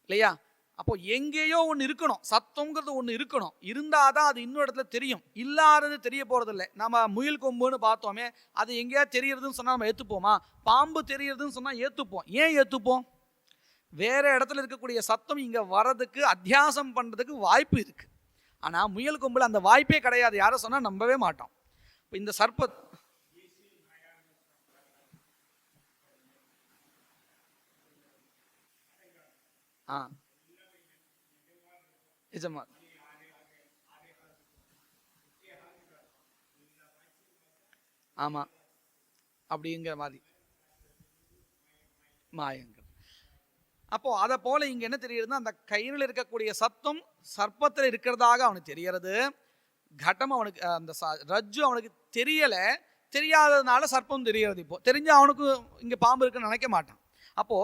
Speaker 2: இல்லையா. அப்போ எங்கேயோ ஒன்று இருக்கணும், சத்தங்கிறது ஒன்று இருக்கணும், இருந்தாதான் அது இன்னொரு இடத்துல தெரியும். இல்லாதது தெரிய போறது இல்லை. நம்ம முயல் கொம்புன்னு பார்த்தோமே, அது எங்கேயா தெரியறதுன்னு சொன்னால் நம்ம ஏற்றுப்போமா? பாம்பு தெரியறதுன்னு சொன்னால் ஏற்றுப்போம். ஏன் ஏற்றுப்போம்? வேற இடத்துல இருக்கக்கூடிய சத்தம் இங்கே வர்றதுக்கு அத்தியாசம் பண்ணுறதுக்கு வாய்ப்பு இருக்கு. ஆனால் முயல் கொம்பில் அந்த வாய்ப்பே கிடையாது. யாரை சொன்னால் நம்பவே மாட்டோம். இப்போ இந்த சர்ப்ப நிஜமா ஆமா அப்படிங்கிற மாதிரி மாயங்கள். அப்போ அதை போல இங்க என்ன தெரியுதுன்னா, அந்த கயிறில் இருக்கக்கூடிய சத்தம் சர்ப்பத்தில் இருக்கிறதாக அவனுக்கு தெரியறது. கட்டம் அவனுக்கு, அந்த ரஜ்ஜு அவனுக்கு தெரியல, தெரியாததுனால சர்ப்பம் தெரியறது. இப்போ தெரிஞ்ச அவனுக்கு இங்க பாம்பு இருக்குன்னு நினைக்க மாட்டான். அப்போ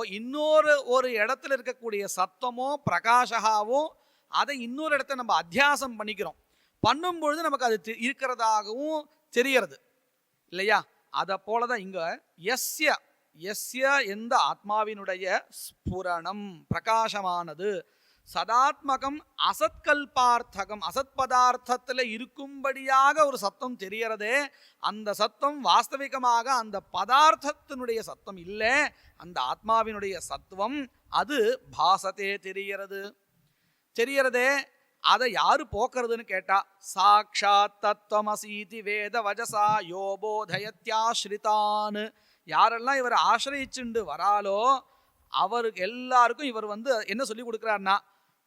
Speaker 2: ஒரு இடத்துல இருக்கக்கூடிய சத்தமோ பிரகாஷாவோ அதை இன்னொரு இடத்த நம்ம அத்தியாசம் பண்ணிக்கிறோம். பண்ணும்பொழுது நமக்கு அது இருக்கிறதாகவும் தெரியறது இல்லையா. அதை போலதான் இங்க எஸ்ய எந்த ஆத்மாவினுடைய ஸ்புரணம் பிரகாசமானது சதாத்மகம் அசத்கல்பார்த்தகம் அசத் பதார்த்தத்தில் இருக்கும்படியாக ஒரு சத்தம் தெரியறதே, அந்த சத்தம் வாஸ்தவிகமாக அந்த பதார்த்தத்தினுடைய சத்தம் இல்லை, அந்த ஆத்மாவினுடைய சத்துவம் அது பாசத்தே தெரியறதே. அதை யாரு போக்குறதுன்னு கேட்டா, சாக்ஷாத் தத்வமசீதி வேத வஜசா யோ போதயத்யாஸ்ரிதான். யாரெல்லாம் இவர் ஆசிரியிச்சுண்டு வராலோ அவருக்கு எல்லாருக்கும் இவர் என்ன சொல்லி கொடுக்குறாருன்னா,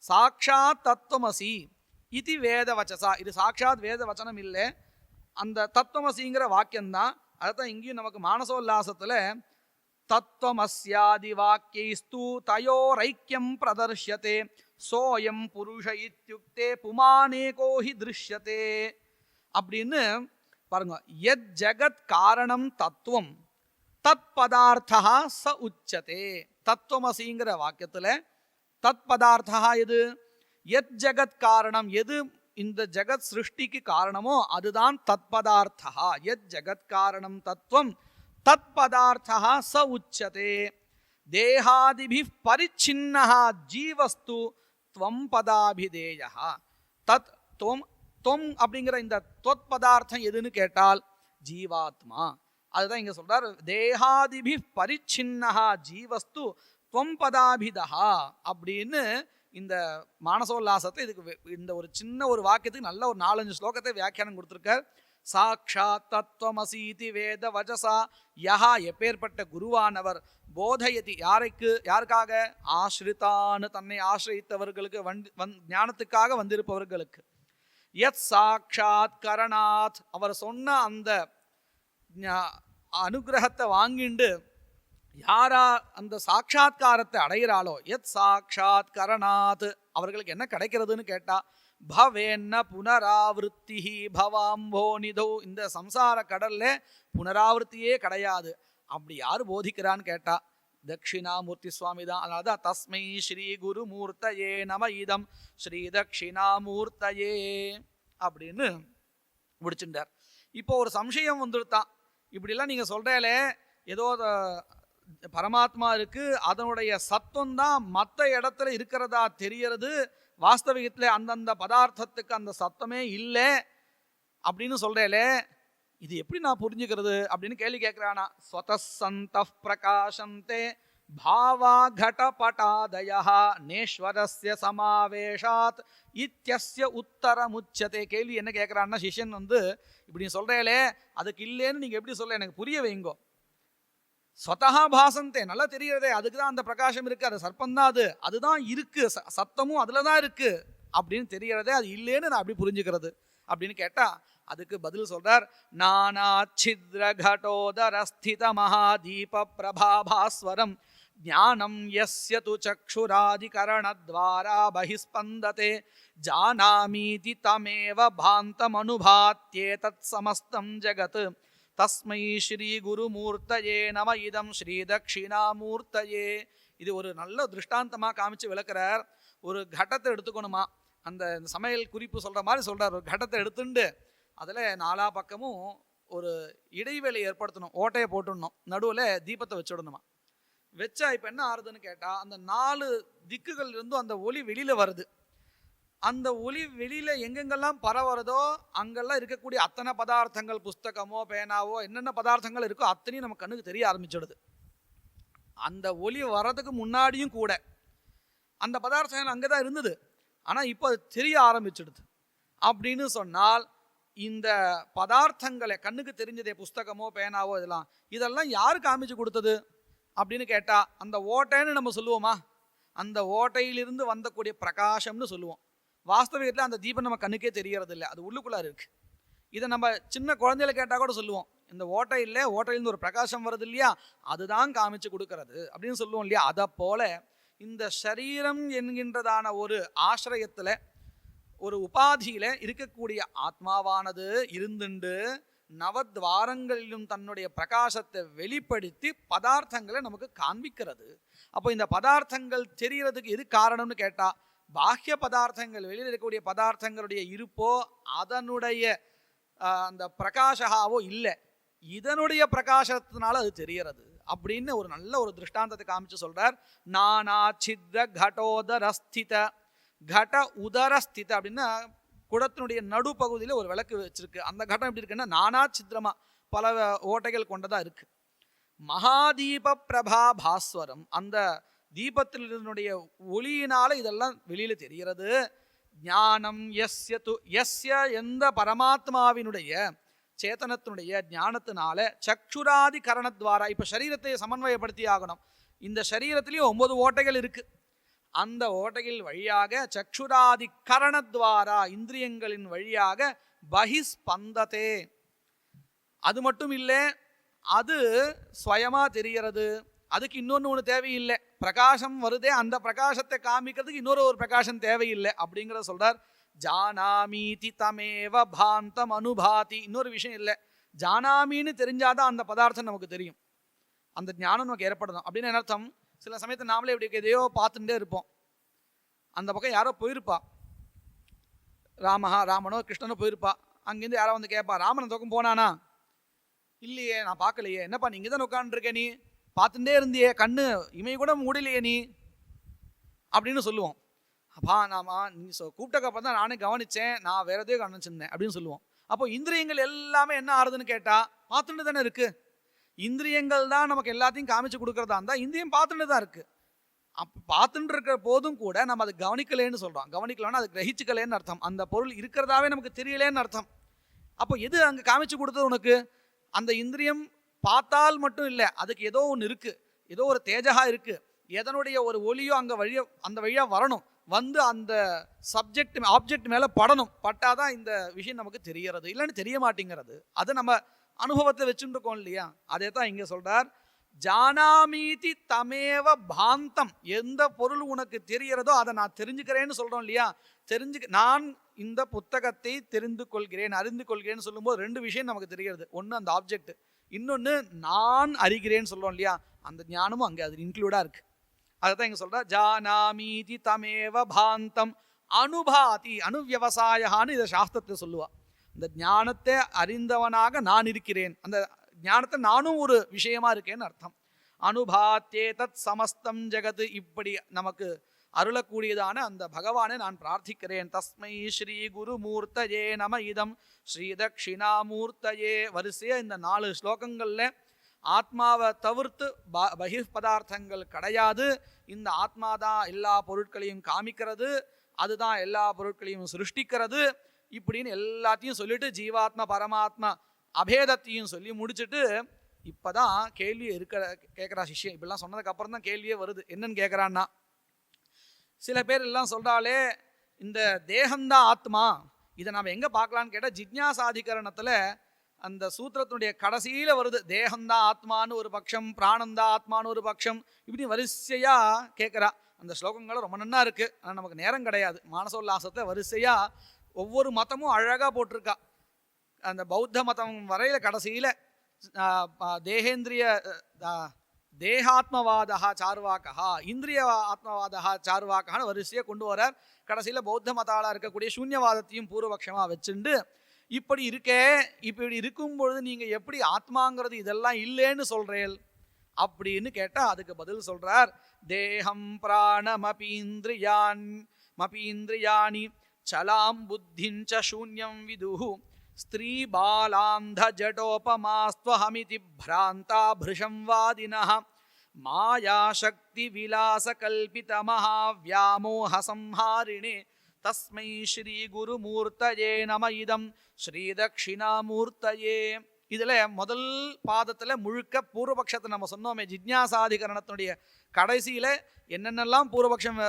Speaker 2: சாக்ஷாத் தத்துவமசி இது வேத வச்சசா. இது சாக்ஷாத் வேத வச்சனம் இல்லை, அந்த தத்துவமசிங்கிற வாக்கியம்தான். அதுதான் இங்கேயும் நமக்கு மானசோல்லாசத்துல தத்துவமஸ்யாதி வாக்கியஸ்து தயோரைக்கியம் பிரதர்ஷ்யதே சோயம் புருஷ இத்யுக்தே புமானேகோ ஹி திருஷ்யதே அப்படின்னு பாருங்க. யத் ஜகத் காரணம் தத்துவம் தத் பதார்த்தா ச உச்சதே. தத்துவமசிங்கிற வாக்கியத்துல தத் பதார்த்தா எது? யத் ஜகத் காரணம், எது இந்த ஜகத் சிருஷ்டிக்கு காரணமோ அதுதான் தத் பதார்த்தா. யத் ஜகத் காரணம் தத்துவம் தத் பதார்த்தா ச உச்சதே. தேகாதிபி பரிச்சின்னஹ ஜீவஸ்து த்வம் பதாபிதேயஹ. தத் தொம் அப்படிங்கிற இந்த தொத் பதார்த்தம் எதுன்னு கேட்டால் ஜீவாத்மா. அதுதான் இங்க சொல்றார், தேகாதிபி பரிச்சின்னஹ ஜீவஸ்து த்வம் பதாபிதஹா அப்படின்னு. இந்த மானசோல்லாசத்தை இதுக்கு இந்த ஒரு சின்ன ஒரு வாக்கியத்துக்கு நல்ல ஒரு 4-5 ஸ்லோகத்தை வியாக்கியானம் கொடுத்துருக்கார். சாக்ஷாத் தத்துவமசீதி வேத வஜசா யஹா, எப்பேற்பட்ட குருவானவர், போதயதி, யாருக்காக, ஆஸ்ரிதான்னு தன்னை ஆசிரித்தவர்களுக்கு, ஞானத்துக்காக வந்திருப்பவர்களுக்கு, யத் சாக்ஷாத் கரணாத், அவர் சொன்ன அந்த அனுகிரகத்தை வாங்கிண்டு யாரா அந்த சாட்சா்காரத்தை அடைகிறாளோ, யத் சாட்சாத் கரணாத், அவர்களுக்கு என்ன கிடைக்கிறதுன்னு கேட்டா, பவேன்ன புனராவிருத்தி பவாம்போ நிதோ, இந்த சம்சார கடல்ல புனராவிருத்தியே கிடையாது. அப்படி யாரு போதிக்கிறான்னு கேட்டா தட்சிணாமூர்த்தி சுவாமி தான். அதனால்தான் தஸ்மை ஸ்ரீ குருமூர்த்தயே நம இதம் ஸ்ரீ தட்சிணாமூர்த்தயே அப்படின்னு முடிச்சுட்டார். இப்போ ஒரு சம்சயம் வந்துடுத்தான், இப்படிலாம் நீங்க சொல்றேலே ஏதோ பரமாத்மா இருக்கு, அதனுடைய சத்துவம் தான் மற்ற இடத்துல இருக்கிறதா தெரியறது, வாஸ்தவிகத்தில் அந்தந்த பதார்த்தத்துக்கு அந்த சத்தமே இல்லை அப்படின்னு சொல்றேலே, இது எப்படி நான் புரிஞ்சுக்கிறது அப்படின்னு கேள்வி கேட்கிறானா. ஸ்வதசந்த பிரகாசந்தே பாவா கடபடாதய நேஸ்வரஸ்ய சமாவேஷாத் இத்யஸ்ய உத்தரமுச்சதே. கேள்வி என்ன கேட்கிறான்னா, சிஷ்யன் இப்படி சொல்றேலே அதுக்கு இல்லைன்னு நீங்க எப்படி சொல்ல, எனக்கு புரிய வைங்கோ. ஸ்வதஹா பாசந்தே, நல்லா தெரிகிறதே, அதுக்கு தான் அந்த பிரகாசம் இருக்கு, அது சர்ப்பந்தான், அதுதான் இருக்கு, சத்தமும் அதுல தான் இருக்கு அப்படின்னு தெரிகிறதே, அது இல்லைன்னு நான் அப்படி புரிஞ்சுக்கிறது அப்படின்னு கேட்டா அதுக்கு பதில் சொல்றார். நானா சித்ர கடோதரஸ்தித மகாதீப பிரபாபாஸ்வரம் ஞானம் யஸ்ய து சக்ஷுராதிகரணத்வாரா பஹிஸ்பந்ததே ஜானாமீதி தமேவ பாந்தமனுபாத்யேதத் சமஸ்தம் ஜகத் தஸ்மை ஸ்ரீ குருமூர்த்தயே நம இதம் ஸ்ரீ தட்சிணாமூர்த்தயே. இது ஒரு நல்ல திருஷ்டாந்தமாக காமிச்சு விளக்குறார். ஒரு கடத்தை எடுத்துக்கணுமா, அந்த சமையல் குறிப்பு சொல்கிற மாதிரி சொல்கிறார். ஒரு கடத்தை எடுத்துட்டு அதில் நாலா பக்கமும் ஒரு இடைவேளை ஏற்படுத்தணும், ஓட்டையை போட்டுடணும், நடுவில் தீபத்தை வச்சுடணுமா. வச்சா இப்போ என்ன ஆறுதுன்னு கேட்டால், அந்த 4 திக்குகள் இருந்தும் அந்த ஒளி வெளியில் வருது. அந்த ஒளி வெளியில எங்கெங்கெல்லாம் பரவுறதோ அங்கெல்லாம் இருக்கக்கூடிய அத்தனை பதார்த்தங்கள், புஸ்தகமோ பேனாவோ என்னென்ன பதார்த்தங்கள் இருக்கோ அத்தனையும் நம்ம கண்ணுக்கு தெரிய ஆரம்பிச்சிடுது. அந்த ஒளி வர்றதுக்கு முன்னாடியும் கூட அந்த பதார்த்தங்கள் அங்கதான் இருந்தது, ஆனா இப்போ அது தெரிய ஆரம்பிச்சிடுது. அப்படின்னு சொன்னால் இந்த பதார்த்தங்களை கண்ணுக்கு தெரிஞ்சதே, புஸ்தகமோ பேனாவோ இதெல்லாம் யாரு காமிச்சு கொடுத்தது அப்படின்னு கேட்டா, அந்த ஓட்டைன்னு நம்ம சொல்லுவோமா, அந்த ஓட்டையிலிருந்து வந்தக்கூடிய பிரகாசம்னு சொல்லுவோம். வாஸ்தவிகத்தில் அந்த தீபம் நம்ம கண்ணுக்கே தெரியறது இல்லை, அது உள்ளுக்குள்ளார இருக்கு. இதை நம்ம சின்ன குழந்தையில கேட்டால் கூட சொல்லுவோம், இந்த ஓட்டை இல்லை, ஓட்டையிலிருந்து ஒரு பிரகாசம் வருது இல்லையா, அதுதான் காமிச்சு கொடுக்கறது அப்படின்னு சொல்லுவோம் இல்லையா. அதை போல இந்த சரீரம் என்கின்றதான ஒரு ஆசிரயத்தில், ஒரு உபாதியில இருக்கக்கூடிய ஆத்மாவானது இருந்துண்டு நவத்வாரங்களிலும் தன்னுடைய பிரகாசத்தை வெளிப்படுத்தி பதார்த்தங்களை நமக்கு காண்பிக்கிறது. அப்போ இந்த பதார்த்தங்கள் தெரியறதுக்கு எது காரணம்னு கேட்டா, பாஹ்ய பதார்த்தங்கள், வெளியில் இருக்கக்கூடிய பதார்த்தங்களுடைய இருப்போ அதனுடைய அந்த பிரகாஷாவோ இல்லை, இதனுடைய பிரகாசத்தினால அது தெரியறது அப்படின்னு ஒரு நல்ல ஒரு திருஷ்டாந்தத்தை காமிச்சு சொல்றார். நானா சித்ர கடோதரஸ்தித, கட உதரஸ்தித அப்படின்னா குடத்தினுடைய நடுப்பகுதியில் ஒரு விளக்கு வச்சிருக்கு. அந்த கடம் எப்படி இருக்குன்னா நானா சித்திரமா பல ஓட்டைகள் கொண்டதா இருக்கு. மகாதீப பிரபா பாஸ்வரம், அந்த தீபத்தினுடைய ஒளியினால இதெல்லாம் வெளியில தெரிகிறது. ஞானம் யஸ்ய து, யஸ்ய எந்த பரமாத்மாவினுடைய சேத்தனத்தினுடைய ஞானத்தினால சக்ஷுராதி கரணத்வாரா, இப்ப சரீரத்தை சமன்வயப்படுத்தி ஆகணும். இந்த சரீரத்திலேயும் 9 ஓட்டைகள் இருக்கு. அந்த ஓட்டைகள் வழியாக சக்ஷுராதி கரணத்வாரா, இந்திரியங்களின் வழியாக பஹிஸ்பந்ததே, அது மட்டும் இல்லை, அது ஸ்வயமா தெரிகிறது. அதுக்கு இன்னொன்று தேவையில்லை, பிரகாசம் வருதே, அந்த பிரகாசத்தை காமிக்கிறதுக்கு ஒரு பிரகாசம் தேவையில்லை அப்படிங்கிறத சொல்றார். ஜானாமீதி தமேவ பாந்தம் அனுபாதி, இன்னொரு விஷயம் இல்லை, ஜானாமின்னு தெரிஞ்சாதான் அந்த பதார்த்தம் நமக்கு தெரியும், அந்த ஞானம் நமக்கு ஏற்படணும். அப்படின்னு என்ன அர்த்தம், சில சமயத்தை நாமளே இப்படி எதையோ பார்த்துட்டே இருப்போம், அந்த பக்கம் யாரோ போயிருப்பா, ராமனோ கிருஷ்ணனோ போயிருப்பா, அங்கேருந்து யாரோ வந்து கேட்பா, ராமன் தோக்கம் போனானா, இல்லையே நான் பார்க்கலையே, என்னப்பா நீங்க தான் உட்காந்துருக்க, நீ பார்த்துட்டே இருந்தியே, கண்ணு இமை கூட மூடலையே நீ அப்படின்னு சொல்லுவோம். அப்பா நீ கூப்பிட்டக்கப்புறம் தான் நானே கவனிச்சேன், நான் வேற எதையோ கவனிச்சிருந்தேன் அப்படின்னு சொல்லுவோம். அப்போ இந்திரியங்கள் எல்லாமே என்ன ஆறுதுன்னு கேட்டா பார்த்துட்டு தானே இருக்கு. இந்திரியங்கள் தான் நமக்கு எல்லாத்தையும் காமிச்சு கொடுக்கறதா இருந்தா இந்திரியம் பார்த்துட்டு தான் இருக்கு. அப்போ பார்த்துட்டு இருக்கிற போதும் கூட நம்ம அதை கவனிக்கலேன்னு சொல்றோம். கவனிக்கலன்னா அது கிரகிச்சுக்கலேன்னு அர்த்தம், அந்த பொருள் இருக்கிறதாவே நமக்கு தெரியலேன்னு அர்த்தம். அப்போ எது அங்கே காமிச்சு கொடுத்தது உனக்கு? அந்த இந்திரியம் பார்த்தால் மட்டும் இல்லை, அதுக்கு ஏதோ ஒன்று இருக்கு, ஏதோ ஒரு தேஜகா இருக்கு, எதனுடைய ஒரு ஒளியோ அங்கே அந்த வழியாக வரணும், வந்து அந்த ஆப்ஜெக்ட் மேலே படணும், பட்டாதான் இந்த விஷயம் நமக்கு தெரியறது, இல்லைன்னு தெரிய மாட்டேங்கிறது. அதை நம்ம அனுபவத்தை வச்சுட்டு இருக்கோம் இல்லையா? அதே தான் இங்கே சொல்றார், ஜானாமீதி தமேவ பாந்தம். எந்த பொருள் உனக்கு தெரியறதோ அதை நான் தெரிஞ்சுக்கிறேன்னு சொல்றோம் இல்லையா? நான் இந்த புத்தகத்தை தெரிந்து கொள்கிறேன், அறிந்து கொள்கிறேன்னு சொல்லும்போது ரெண்டு விஷயம் நமக்கு தெரிகிறது. ஒன்று அந்த ஆப்ஜெக்ட், இன்னொன்று நான் அறிகிறேன்னு சொல்றோம் இல்லையா? அந்த ஞானமும் அங்கே அது இன்க்ளூடா இருக்கு. அதுதான் இங்க சொல்ற, ஜானாமீதி தமேவ பாந்தம் அனுபாதி அனுவியவசாயான்னு இதை சாஸ்திரத்தை சொல்லுவா. இந்த ஞானத்தை அறிந்தவனாக நான் இருக்கிறேன், அந்த ஞானத்தை நானும் ஒரு விஷயமா இருக்கேன்னு அர்த்தம். அனுபாத்தே தத் சமஸ்தம் ஜெகத், இப்படி நமக்கு அருளக்கூடியதான அந்த பகவானை நான் பிரார்த்திக்கிறேன். தஸ்மை ஸ்ரீ குருமூர்த்தயே நம இதம் ஸ்ரீ தட்சிணாமூர்த்தயே. வரிசையா இந்த 4 ஸ்லோகங்கள்ல ஆத்மாவை தவிர்த்து பகிர் பதார்த்தங்கள் கிடையாது, இந்த ஆத்மா தான் எல்லா பொருட்களையும் காமிக்கிறது, அதுதான் எல்லா பொருட்களையும் சிருஷ்டிக்கிறது, இப்படின்னு எல்லாத்தையும் சொல்லிட்டு ஜீவாத்மா பரமாத்மா அபேதத்தையும் சொல்லி முடிச்சுட்டு இப்பதான் கேள்வி கேட்குறா சிஷ்யம். இப்படிலாம் சொன்னதுக்கு அப்புறம் தான் கேள்வியே வருது. என்னன்னு கேட்குறான்னா, சில பேர் எல்லாம் சொல்றாலே இந்த தேகம்தான் ஆத்மா, இதை நம்ம எங்க பார்க்கலான்னு கேட்டால் ஜிக்ஞாசாதிகரணத்துல அந்த சூத்திரத்தினுடைய கடைசியில வருது. தேகம்தான் ஆத்மான்னு ஒரு பட்சம், பிராணந்தான் ஆத்மான்னு ஒரு பட்சம், இப்படி வரிசையா கேட்குறா. அந்த ஸ்லோகங்களும் ரொம்ப நன்னா இருக்கு, ஆனால் நமக்கு நேரம் கிடையாது. மானசோல்லாசத்தை வரிசையா ஒவ்வொரு மதமும் அழகா போட்டிருக்கா. அந்த பௌத்த மதம் வரையில கடைசியில தேகாத்மவாதா சார்வாக்கா, இந்திரிய ஆத்மவாதா சார்வாக்கான்னு வரிசையை கொண்டு வரார். கடைசியில் பௌத்த மதாலா இருக்கக்கூடிய சூன்யவாதத்தையும் பூர்வபக்ஷமாக வச்சுண்டு, இப்படி இருக்கே, இப்படி இருக்கும் பொழுது நீங்கள் எப்படி ஆத்மாங்கிறது இதெல்லாம் இல்லைன்னு சொல்கிறேன் அப்படின்னு கேட்டால் அதுக்கு பதில் சொல்கிறார், தேகம் பிராணமபீந்திரியாணி சலாம் புத்திஞ்ச சூன்யம் விதுஹு ஸ்திரீ பாலாந்த ஜடோபமாஸ்துவஹமிதி பிராந்தா பிருஷம் வாதினஹ மாயாசக்தி விலாச கல்பித மகாவியாமோஹ சம்ஹாரிணே தஸ்மை ஸ்ரீ குருமூர்த்தயே நம இதம் ஸ்ரீ தட்சிணாமூர்த்தயே. இதில் முதல் பாதத்தில் முழுக்க பூர்வபக்ஷத்தை நம்ம சொன்னோமே, ஜிக்ஞாசாதிகரணத்தினுடைய கடைசியில் என்னென்னலாம் பூர்வபக்ஷம்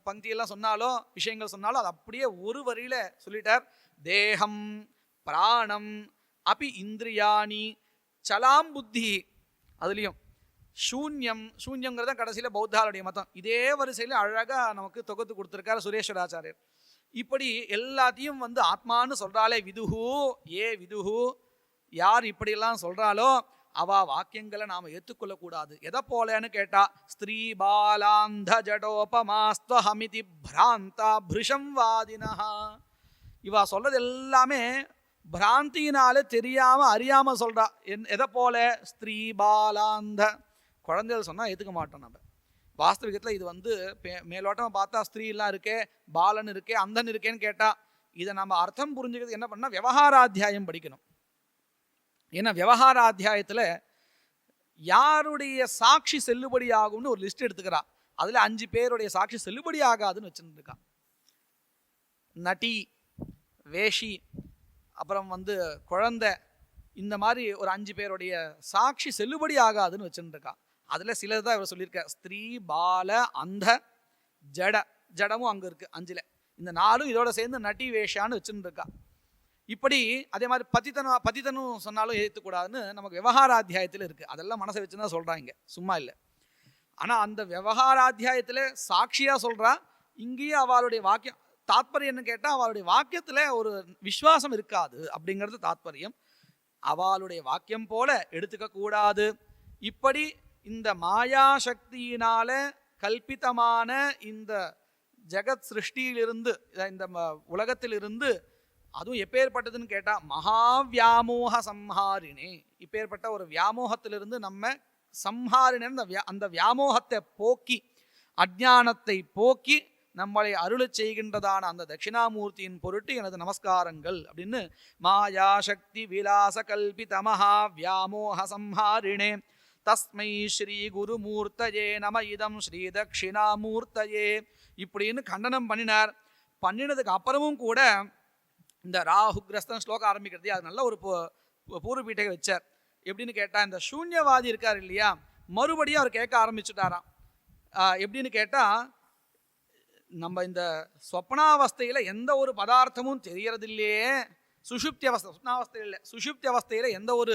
Speaker 2: பங்கியெல்லாம் சொன்னாலோ விஷயங்கள் சொன்னாலும் அது அப்படியே ஒரு வரியில சொல்லிட்டார். தேகம் பிராணம் அபி இந்திரியாணி சலாம் புத்தி, அதுலேயும் சூன்யங்கிறத கடைசியில் பௌத்தாளுடைய மதம். இதே வரிசையில் அழகாக நமக்கு தொகுத்து கொடுத்துருக்காரு சுரேஸ்வராச்சாரியர். இப்படி எல்லாத்தையும் ஆத்மான்னு சொல்கிறாளே விதுஹு, விதுஹு யார் இப்படியெல்லாம் சொல்கிறாலோ அவ வாக்கியங்களை நாம் ஏற்றுக்கொள்ளக்கூடாது. எதை போலன்னு கேட்டா, ஸ்திரீ பாலாந்த ஜடோபமாஸ்துவஹமிதி பிராந்தா பிருஷம் வாதினஹா. இவா சொல்றது எல்லாமே பிராந்தியினால தெரியாம அறியாம சொல்றா. எதை போல? ஸ்திரீ பாலாந்த. குழந்தைகள் சொன்னா ஏத்துக்க மாட்டோம் நம்ம. வாஸ்தவிகத்தில் இது மேலோட்டமா பார்த்தா ஸ்திரீலாம் இருக்கே, பாலன் இருக்கே, அந்தன் இருக்கேன்னு கேட்டா, இதை நம்ம அர்த்தம் புரிஞ்சுக்கிறது என்ன பண்ணா விவகாராத்தியாயம் படிக்கணும். ஏன்னா விவகாராத்தியாயத்தில் யாருடைய சாட்சி செல்லுபடி ஆகும்னு ஒரு லிஸ்ட் எடுத்துக்கிறா. அதுல 5 பேருடைய சாட்சி செல்லுபடி ஆகாதுன்னு வச்சுருக்கா. நட்டி, வேஷி, அப்புறம் குழந்தை, இந்த மாதிரி ஒரு 5 பேருடைய சாட்சி செல்லுபடி ஆகாதுன்னு வச்சுருக்கா. அதில் சிலர் தான் இவர் சொல்லியிருக்க. ஸ்திரீ பால அந்த ஜடமும் அங்கே இருக்கு 5ல். இந்த 4 இதோட சேர்ந்து நட்டி வேஷான்னு வச்சுருக்கா. இப்படி அதே மாதிரி பதித்தனும் சொன்னாலும் ஏற்றுக்கூடாதுன்னு நமக்கு விவகாராத்தியாயத்தில் இருக்குது. அதெல்லாம் மனசை வச்சு தான் சொல்கிறாங்க, சும்மா இல்லை. ஆனால் அந்த விவகாராத்தியாயத்தில் சாட்சியாக சொல்கிறா. இங்கேயும் அவளுடைய வாக்கியம் தாத்பரியம் என்ன கேட்டால், அவளுடைய வாக்கியத்தில் ஒரு விசுவாசம் இருக்காது அப்படிங்கிறது தாத்பரியம். அவளுடைய வாக்கியம் போல எடுத்துக்க கூடாது. இப்படி இந்த மாயா சக்தியினால கல்பித்தமான இந்த ஜெகத் சிருஷ்டியிலிருந்து, இந்த உலகத்திலிருந்து, அதுவும் எப்பேற்பட்டதுன்னு கேட்டால் மகாவியாமோக சம்ஹாரினே, இப்பேற்பட்ட ஒரு வியாமோகத்திலிருந்து நம்ம சம்ஹாரினே, அந்த வியாமோகத்தை போக்கி அஜ்ஞானத்தை போக்கி நம்மளை அருளச் செய்கின்றதான அந்த தட்சிணாமூர்த்தியின் பொருட்டு எனது நமஸ்காரங்கள் அப்படின்னு மாயா சக்தி விலாச கல்பித மகா வியாமோக சம்ஹாரிணே தஸ்மை ஸ்ரீ குருமூர்த்தயே நம இதம் ஸ்ரீ தட்சிணாமூர்த்தயே இப்படின்னு கண்டனம் பண்ணினார். பண்ணினதுக்கு அப்புறமும் கூட இந்த ராகுகிரஸ்தன் ஸ்லோகம் ஆரம்பிக்கிறது அது நல்ல ஒரு பூர்வ பீட்டை வச்சார். எப்படின்னு கேட்டால், இந்த சூன்யவாதி இருக்கார் இல்லையா, மறுபடியும் அவர் கேட்க ஆரம்பிச்சுட்டாராம். எப்படின்னு கேட்டால், நம்ம இந்த சொப்னாவஸ்தையில் எந்த ஒரு பதார்த்தமும் தெரியறது இல்லையே, சுஷுப்தி அவஸ்தை, சொப்னாவஸ்தையில் இல்லை, சுஷுப்தி அவஸ்தையில் எந்த ஒரு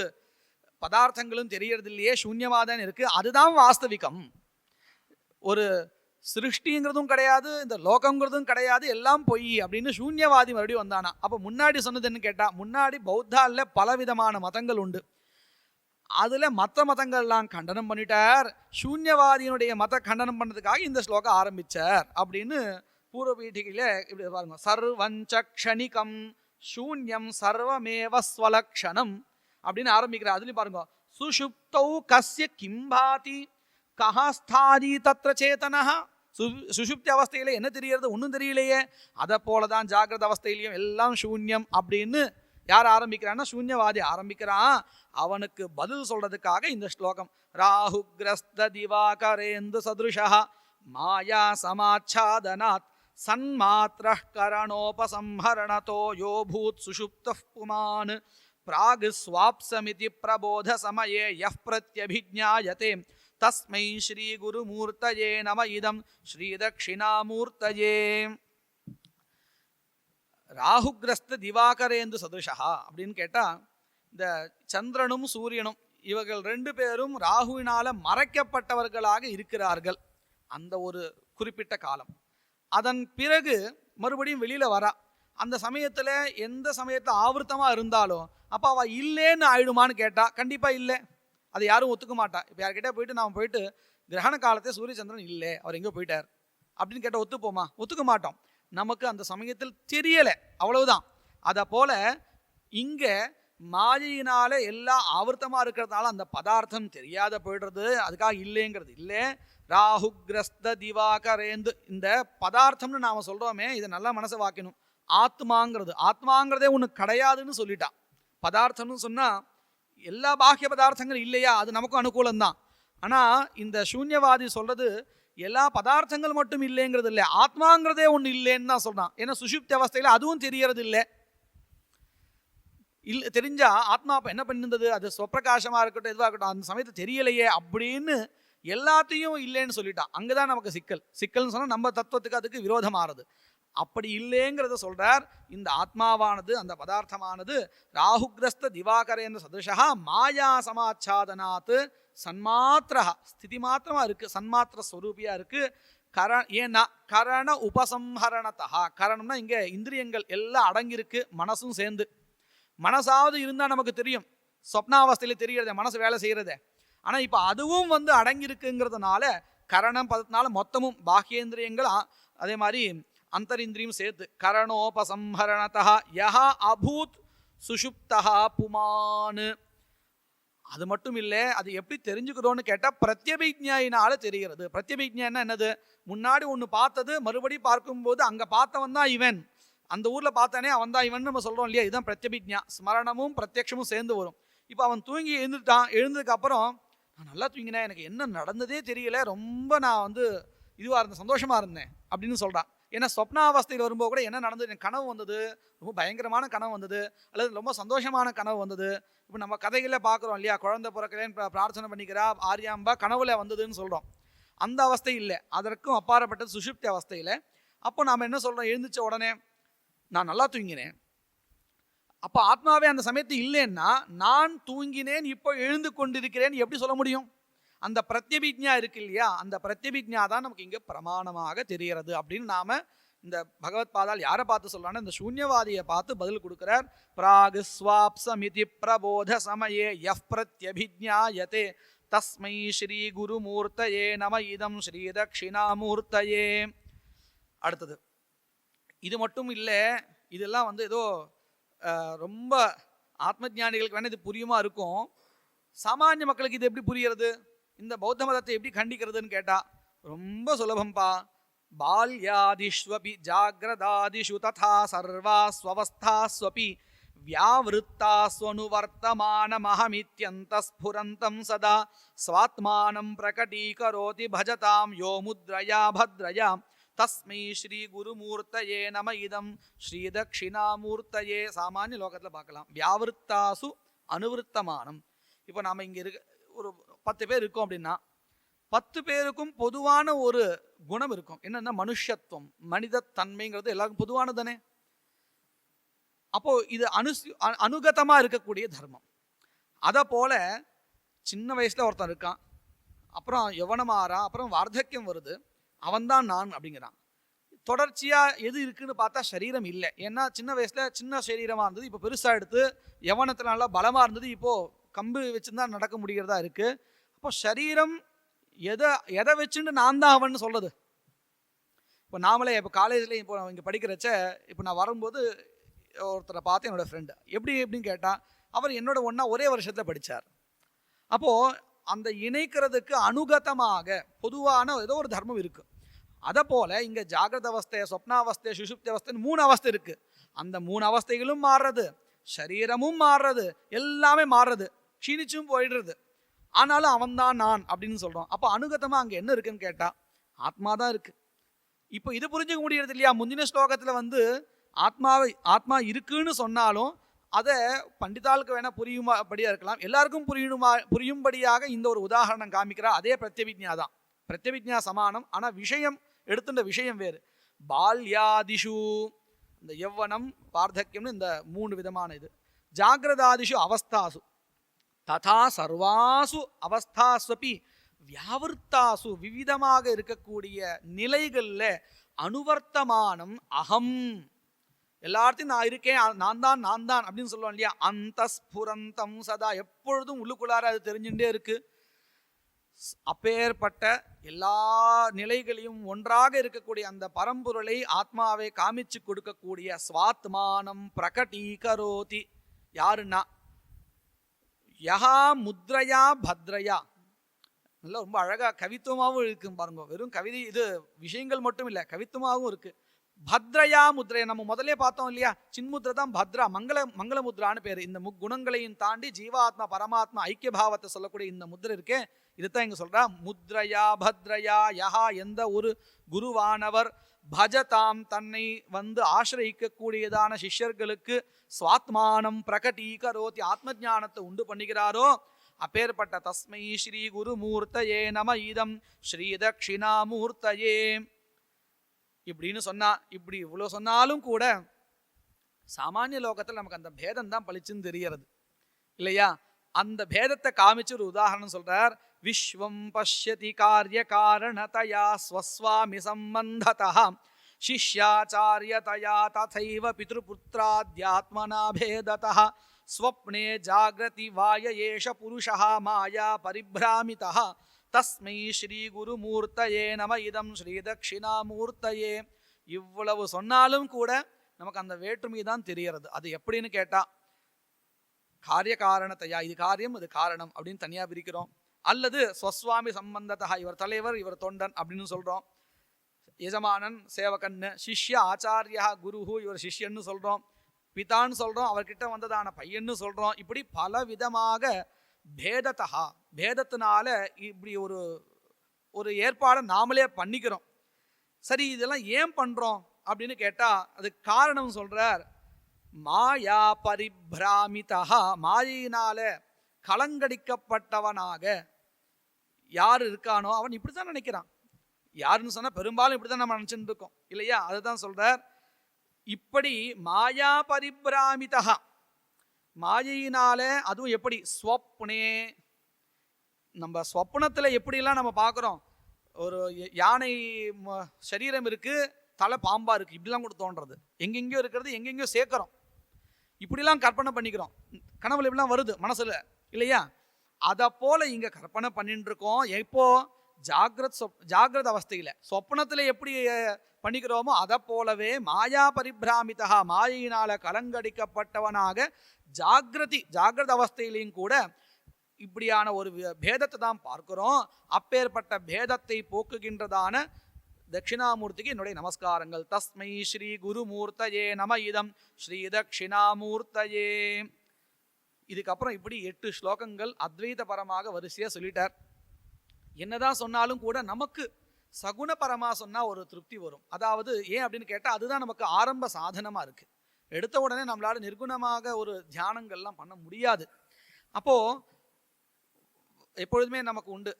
Speaker 2: பதார்த்தங்களும் தெரியறது இல்லையே, சூன்யவாதான் இருக்கு, அதுதான் வாஸ்தவிகம். ஒரு சிருஷ்டிங்கிறதும் கிடையாது, இந்த லோகங்கிறதும் கிடையாது, எல்லாம் பொய் அப்படின்னு சூன்யவாதி மறுபடியும் வந்தானா. அப்போ முன்னாடி சொன்னதுன்னு கேட்டால், முன்னாடி பௌத்தால பலவிதமான மதங்கள் உண்டு, அதில் மற்ற மதங்கள்லாம் கண்டனம் பண்ணிட்டார், சூன்யவாதியினுடைய மத கண்டனம் பண்ணதுக்காக இந்த ஸ்லோகம் ஆரம்பித்தார் அப்படின்னு பூர்வ பீட்டிகையில் இப்படி பாருங்க. சர்வஞ்ச க்ஷணிகம் சூன்யம் சர்வமேவ ஸ்வலக்ஷணம் அப்படின்னு ஆரம்பிக்கிறார். அதுலேயும் பாருங்க, சுஷுப்தௌ கஸ்ய கிம்பாதி கஹஸ்தாதி தத்ர சேதனா. சுஷுப்தி அவஸ்தையில் என்ன தெரியறது, ஒன்றும் தெரியலையே. அதை போல தான் ஜாகிரத அவஸ்தையிலையும் எல்லாம் சூன்யம் அப்படின்னு யார் ஆரம்பிக்கிறான்னா சூன்யவாதி ஆரம்பிக்கிறான். அவனுக்கு பதில் சொல்றதுக்காக இந்த ஸ்லோகம். ராகுகிரஸ்த திவாகரேந்து சதுருஷா மாயா சமாச்சாதனாத் சன்மாத்ரஹ் கரணோபசம்ஹரணதோ யோ பூத் சுஷுப்தः புமான் பிராக் ஸ்வாப்சமிதி பிரபோத சமயே யஃ பிரத்யபிஜ்ஞாயதே தஸ்மை ஸ்ரீ குருமூர்த்தயே நம இதம் ஸ்ரீ தட்சிணாமூர்த்தயே. ராகுகிரஸ்த திவாகரேந்து சதுருஷா அப்படின்னு கேட்டால், இந்த சந்திரனும் சூரியனும் இவர்கள் ரெண்டு பேரும் ராகுவினால மறைக்கப்பட்டவர்களாக இருக்கிறார்கள் அந்த ஒரு குறிப்பிட்ட காலம். அதன் பிறகு மறுபடியும் வெளியில வரா. அந்த சமயத்தில் எந்த சமயத்தை ஆவர்த்தமாக இருந்தாலும் அப்போ அவள் இல்லைன்னு ஆயிடுமான்னு கேட்டால் கண்டிப்பாக இல்லை, அதை யாரும் ஒத்துக்க மாட்டா. இப்போ யார்கிட்ட போயிட்டு நாம் போயிட்டு கிரகண காலத்தை சூரிய சந்திரன் இல்லை, அவர் எங்கே போயிட்டார் அப்படின்னு கேட்டால் ஒத்துப்போமா? ஒத்துக்க மாட்டோம். நமக்கு அந்த சமயத்தில் தெரியலை, அவ்வளவுதான். அதை போல இங்கே மாயையினால எல்லாம் ஆவர்த்தமாக இருக்கிறதுனால அந்த பதார்த்தம் தெரியாத போயிடுறது, அதுக்காக இல்லைங்கிறது இல்லை. ராகுகிரஸ்த திவாகரேந்து இந்த பதார்த்தம்னு நாம் சொல்கிறோமே, இதை நல்லா மனசை வாக்கணும். ஆத்மாங்கிறதே ஒன்று கிடையாதுன்னு சொல்லிட்டான். பதார்த்தம்னு சொன்னால் எல்லா பாக்கிய பதார்த்தங்களும் இல்லையா, அது நமக்கும் அனுகூலம்தான். ஆனால் இந்த சூன்யவாதி சொல்கிறது எல்லா பதார்த்தங்கள் மட்டும் இல்லைங்கிறது இல்லை, ஆத்மாங்கிறதே ஒன்று இல்லைன்னு தான் சொல்கிறான். ஏன்னா சுஷுப்தி அவஸ்தையில் அதுவும் தெரியறது இல்லை. தெரிஞ்சா ஆத்மா அப்போ என்ன பண்ணிருந்தது, அது ஸ்வப்பிரகாசமாக இருக்கட்டும் எதுவாக இருக்கட்டும், அந்த சமயத்தை தெரியலையே அப்படின்னு எல்லாத்தையும் இல்லைன்னு சொல்லிட்டான். அங்கே தான் நமக்கு சிக்கல்னு சொன்னால் நம்ம தத்துவத்துக்கு அதுக்கு விரோதமானது. அப்படி இல்லைங்கிறத சொல்றார். இந்த ஆத்மாவானது அந்த பதார்த்தமானது ராகுகிரஸ்த திவாகரேந்திர சதுஷா மாயா சமாச்சாதனாத் சன்மாத்திரா ஸ்திதி மாத்திரமா இருக்கு, சன்மாத்திர ஸ்வரூபியா இருக்கு. ஏன்னா கரண உபசம்ஹரணத்தா, கரணம்னா இங்க இந்திரியங்கள் எல்லாம் அடங்கியிருக்கு, மனசும் சேர்ந்து. மனசாவது இருந்தா நமக்கு தெரியும், சொப்னாவஸ்தையில தெரியறதே மனசு வேலை செய்யறதே. ஆனா இப்ப அதுவும் அடங்கியிருக்குங்கிறதுனால கரணம் பதத்தினால மொத்தமும் பாக்கியேந்திரியங்கள் அதே மாதிரி அந்தரிந்திரியும் சேர்த்து கரணோபசம்ஹரணதா யஹா அபூத் சுஷுப்தஹா புமான். அது மட்டும் இல்லை, அது எப்படி தெரிஞ்சுக்கிறோன்னு கேட்டால் பிரத்யபிஜ்ஞாயினால தெரிகிறது. பிரத்யபிஜ்ஞான்னா என்னது, முன்னாடி ஒன்று பார்த்தது மறுபடியும் பார்க்கும்போது அங்கே பார்த்தவன் தான் இவன், அந்த ஊரில் பார்த்தானே அவன் தான் இவன் நம்ம சொல்கிறோம் இல்லையா, இதுதான் பிரத்யபிஜ்ஞா. ஸ்மரணமும் பிரத்யக்ஷமும் சேர்ந்து வரும். இப்போ அவன் தூங்கி எழுந்ததுக்கு அப்புறம் நான் நல்லா தூங்கினேன், எனக்கு என்ன நடந்ததே தெரியல, ரொம்ப நான் இதுவாக இருந்தேன், சந்தோஷமாக இருந்தேன் அப்படின்னு சொல்கிறான். ஏன்னா சொப்னாவஸ்தையில் வரும்போது கூட என்ன நடந்தது, எனக்கு கனவு வந்தது, ரொம்ப பயங்கரமான கனவு வந்தது, அல்லது ரொம்ப சந்தோஷமான கனவு வந்தது. இப்போ நம்ம கதைகளில் பார்க்குறோம் இல்லையா, குழந்தை பிறக்கலேன்னு பிரார்த்தனை பண்ணிக்கிறா ஆரியாம்பா, கனவுல வந்ததுன்னு சொல்கிறோம். அந்த அவஸ்தை இல்லை, அதற்கும் அப்பாற்பட்டது சுஷுப்தி அவஸ்தையில். அப்போ நாம் என்ன சொல்கிறோம், எழுந்திரிச்ச உடனே நான் நல்லா தூங்கினேன். அப்போ ஆத்மாவே அந்த சமயத்து இல்லைன்னா நான் தூங்கினேன் இப்போ எழுந்து கொண்டிருக்கிறேன் எப்படி சொல்ல முடியும்? அந்த பிரத்யபிஜ்ஞா இருக்கு இல்லையா, அந்த பிரத்யபிஜ்ஞா தான் நமக்கு இங்கே பிரமாணமாக தெரிகிறது அப்படின்னு நாம இந்த பகவத் பாதால் யாரை பார்த்து சொல்றான்னு இந்த சூன்யவாதியை பார்த்து பதில் கொடுக்கிறார். பிராக் ஸ்வாப்சமிதி பிரபோத சமயே யஃ பிரத்யபிஜ்ஞாயதே தஸ்மை ஸ்ரீ குருமூர்த்தயே நம இதம் ஸ்ரீ தட்சிணாமூர்த்தயே. அடுத்தது இது மட்டும் இல்லை, இதெல்லாம் ஏதோ ரொம்ப ஆத்ம ஞானிகளுக்கு வேணா இது புரியுமா இருக்கும், சாமானிய மக்களுக்கு இது எப்படி புரிகிறது, இந்த பௌத்த மதத்தை எப்படி கண்டிக்கிறதுன்னு கேட்டா ரொம்ப சுலபம்பா. பால்யாதிஷ்வபி ஜாகிரதாதிஷு ததா சர்வாஸ்வவஸ்தாஸ்வபி வியாவிருத்தாஸ்வனுவர்த்தமானமஹமித்யந்தஸ்ஃபுரந்தம் சதா ஸ்வாத்மானம் பிரகடீகரோதி பஜதாம் யோ முத்ரயா பத்ரயா தஸ்மை ஸ்ரீ குருமூர்த்தயே நம இதம் ஸ்ரீ தட்சிணாமூர்த்தயே. சாமானிய லோகத்தில் பார்க்கலாம். வியாவிருத்தாசு அனுவிருத்தமானம். இப்போ நாம் இங்கே இருக்க ஒரு 10 பேர் இருக்கோம் அப்படின்னா 10 பேருக்கும் பொதுவான ஒரு குணம் இருக்கும். என்னன்னா மனுஷத்துவம், மனித தன்மைங்கிறது எல்லாருக்கும் பொதுவானது தானே. அப்போ இது அனுகதமா இருக்கக்கூடிய தர்மம். அதை போல சின்ன வயசுல ஒருத்தன் இருக்கான், அப்புறம் யவனமாறான், அப்புறம் வார்த்தக்கியம் வருது, அவன்தான் நான் அப்படிங்கிறான். தொடர்ச்சியா எது இருக்குன்னு பார்த்தா சரீரம் இல்லை. ஏன்னா சின்ன வயசுல சின்ன சரீரமா இருந்தது, இப்போ பெருசா எடுத்து யவனத்துல நல்லா பலமா இருந்தது, இப்போ கம்பு வச்சுதான் நடக்க முடிகிறதா இருக்கு. அப்போ சரீரம் எதை வச்சுன்னு நான் தான் அவன் சொல்றது. இப்போ நாமளே இப்போ காலேஜ்ல இப்போ இங்கே படிக்கிறச்ச இப்போ நான் வரும்போது ஒருத்தரை பார்த்து, என்னோட ஃப்ரெண்டு எப்படின்னு கேட்டால், அவர் என்னோட ஒன்றா ஒரே வருஷத்தில் படித்தார். அப்போது அந்த இணைக்கிறதுக்கு அனுகதமாக பொதுவான ஏதோ ஒரு தர்மம் இருக்குது. அதை போல் இங்கே ஜாகிரத அவஸ்தை, சொப்னாவஸ்தை, சுஷுப்தி அவஸ்தைன்னு 3 அவஸ்தை இருக்குது. அந்த 3 அவஸ்தைகளும் மாறுறது, சரீரமும் மாறுறது, எல்லாமே மாறுறது, க்ஷீணிச்சும் போயிடுறது. ஆனாலும் அவன்தான் நான் அப்படின்னு சொல்கிறோம். அப்போ அனுகதமாக அங்கே என்ன இருக்குன்னு கேட்டால் ஆத்மா தான் இருக்குது. இப்போ இது புரிஞ்சுக்க முடியறது இல்லையா? முந்தின ஸ்லோகத்தில் ஆத்மா இருக்குன்னு சொன்னாலும் அதை பண்டிதாளுக்கு வேணால் புரியும்படியாக இருக்கலாம், எல்லாருக்கும் புரியும்படியாக இந்த ஒரு உதாரணம் காமிக்கிறா. அதே பிரத்யவிஜ்ஞா தான். பிரத்யவிஜ்ஞா சமானம், ஆனால் விஷயம் எடுத்துட்ட விஷயம் வேறு. பால்யாதிஷு இந்த யவ்வனம், வார்த்தக்கியம்னு இந்த 3 விதமான இது. ஜாகிரதாதிஷு அவஸ்தாசு ததா சர்வாசு அவஸ்தாஸ்வபி வியாவிருத்தாசு விவிதமாக இருக்கக்கூடிய நிலைகளில் அனுவர்த்தமானம் அகம். எல்லாத்தையும் நான் இருக்கேன், நான் தான் அப்படின்னு சொல்லுவோம் இல்லையா? அந்த ஸ்புரந்தம் சதா, எப்பொழுதும் உள்ளுக்குள்ளார அது தெரிஞ்சுட்டே இருக்கு. அப்பேற்பட்ட எல்லா நிலைகளையும் ஒன்றாக இருக்கக்கூடிய அந்த பரம்பொருளை, ஆத்மாவை காமிச்சு கொடுக்கக்கூடிய ஸ்வாத்மானம் பிரகடீகரோதி. யாருன்னா யஹா முத்ரயா பத்ரயா. நல்லா ரொம்ப அழகாக கவித்துவமாகவும் இருக்கு பாருங்க. வெறும் கவிதை இது விஷயங்கள் மட்டும் இல்லை, கவித்துவமாகவும் இருக்கு. பத்ரயா முத்ரையா, நம்ம முதலே பார்த்தோம் இல்லையா? சின்முத்ரை தான் பத்ரா, மங்கள முத்ரான்னு பேர். இந்த முக்குணங்களையும் தாண்டி ஜீவாத்மா பரமாத்மா ஐக்கிய பாவத்தை சொல்லக்கூடிய இந்த முத்ரை இருக்கே, இதுதான் இங்க சொல்றா. முத்ரயா பத்ரயா யஹா, எந்த ஒரு குருவானவர் பஜதாம் தன்னை ஆசிரயிக்கக்கூடியதான சிஷ்யர்களுக்கு ஸ்வாத்மானம் பிரகடீகரோதி, ஆத்ம ஞானத்தை உண்டு பண்ணுகிறாரோ, அப்பேற்பட்ட தஸ்மை ஸ்ரீ குருமூர்த்தயே நம இதம் ஸ்ரீ தட்சிணாமூர்த்தயே இப்படின்னு சொன்னா, இப்படி இவ்வளோ சொன்னாலும் கூட சாமானிய லோகத்தில் நமக்கு அந்த பேதம் தான் பளிச்சுன்னு தெரியறது இல்லையா? அந்த பேதத்தை காமிச்சு ஒரு உதாரணம் சொல்றார். விஸ்வம் பஷ்யதி காரிய காரணதயா ஸ்வஸ்வாமி சம்பந்ததா சிஷ்யாச்சாரியதயா ததைவ பித்ருபுத்ராத்யாத்மனா பேததா ஸ்வப்னே ஜாக்ரதி வாய ஏஷ புருஷः மாயா பரிப்ராமிதः தஸ்மை ஸ்ரீ குருமூர்த்தயே நம இதம் ஸ்ரீ தட்சிணாமூர்த்தயே. இவ்வளவு சொன்னாலும் கூட நமக்கு அந்த வேற்றுமை தான் தெரியறது. அது எப்படின்னு கேட்டா, காரிய காரணத்தையா, இது காரியம் இது காரணம் அப்படின்னு தனியா பிரிக்கிறோம். அல்லது ஸ்வஸ்வாமி சம்பந்ததா, இவர் தலைவர் இவர் தொண்டன் அப்படின்னு சொல்றோம். எஜமானன் சேவகன்னு, சிஷ்ய ஆச்சாரியா குருஹு, இவர் சிஷ்யன்னு சொல்றோம். பிதான்னு சொல்றோம், அவர்கிட்ட வந்ததான பையன்னு சொல்றோம். இப்படி பல விதமாக பேதத்தா, பேதத்தினால இப்படி ஒரு ஏற்பாடை நாமளே பண்ணிக்கிறோம். சரி, இதெல்லாம் ஏன் பண்றோம் அப்படின்னு கேட்டா அதுக்கு காரணம் சொல்றார். மாயா பரிப்ராமிதா, மாயினால கலங்கடிக்கப்பட்டவனாக யார் இருக்கானோ அவன் இப்படித்தான் நினைக்கிறான். யாருன்னு சொன்னா பெரும்பாலும் இப்படித்தான் நம்ம நினைச்சுட்டு இருக்கோம் இல்லையா? அதுதான் சொல்றார். இப்படி மாயா பரிப்ராமிதா, மாயினால, அதுவும் எப்படி? ஸ்வப்னே, நம்ம ஸ்வப்னத்தில் எப்படிலாம் நம்ம பார்க்குறோம், ஒரு யானை சரீரம் இருக்கு, தலை பாம்பா இருக்கு, இப்படிலாம் கூட தோன்றது, எங்கெங்கயோ இருக்கிறது எங்கெங்கயோ சேர்க்கிறோம், இப்படிலாம் கற்பனை பண்ணிக்கிறோம். கனவுல இப்படிலாம் வருது மனசுல இல்லையா? அதை போல இங்க கற்பனை பண்ணிட்டு இருக்கோம். எப்போ? ஜாகிரத அவஸ்தையில. சொப்னத்துல எப்படி பண்ணிக்கிறோமோ அதை போலவே மாயா பரிப்ராமிதா, மாயினால கலங்கடிக்கப்பட்டவனாக ஜாகிரத அவஸ்தையிலையும் கூட இப்படியான ஒரு பேதத்தை தான் பார்க்கிறோம். அப்பேற்பட்ட பேதத்தை போக்குகின்றதான தட்சிணாமூர்த்திக்கு என்னுடைய நமஸ்காரங்கள். தஸ்மை ஸ்ரீ குருமூர்த்தயே நம இதம் ஸ்ரீ தட்சிணாமூர்த்தயே. இதுக்கப்புறம் இப்படி 8 ஸ்லோகங்கள் அத்வைத பரமாக வரிசையா சொல்லிட்டார். என்னதான் சொன்னாலும் கூட நமக்கு சகுணபரமாக சொன்னால் ஒரு திருப்தி வரும். அதாவது ஏன் அப்படின்னு கேட்டால் அதுதான் நமக்கு ஆரம்ப சாதனமாக இருக்குது. எடுத்த உடனே நம்மளால் நிர்குணமாக ஒரு தியானங்கள்லாம் பண்ண முடியாது. அப்போது எப்பொழுதுமே நமக்கு உண்டு.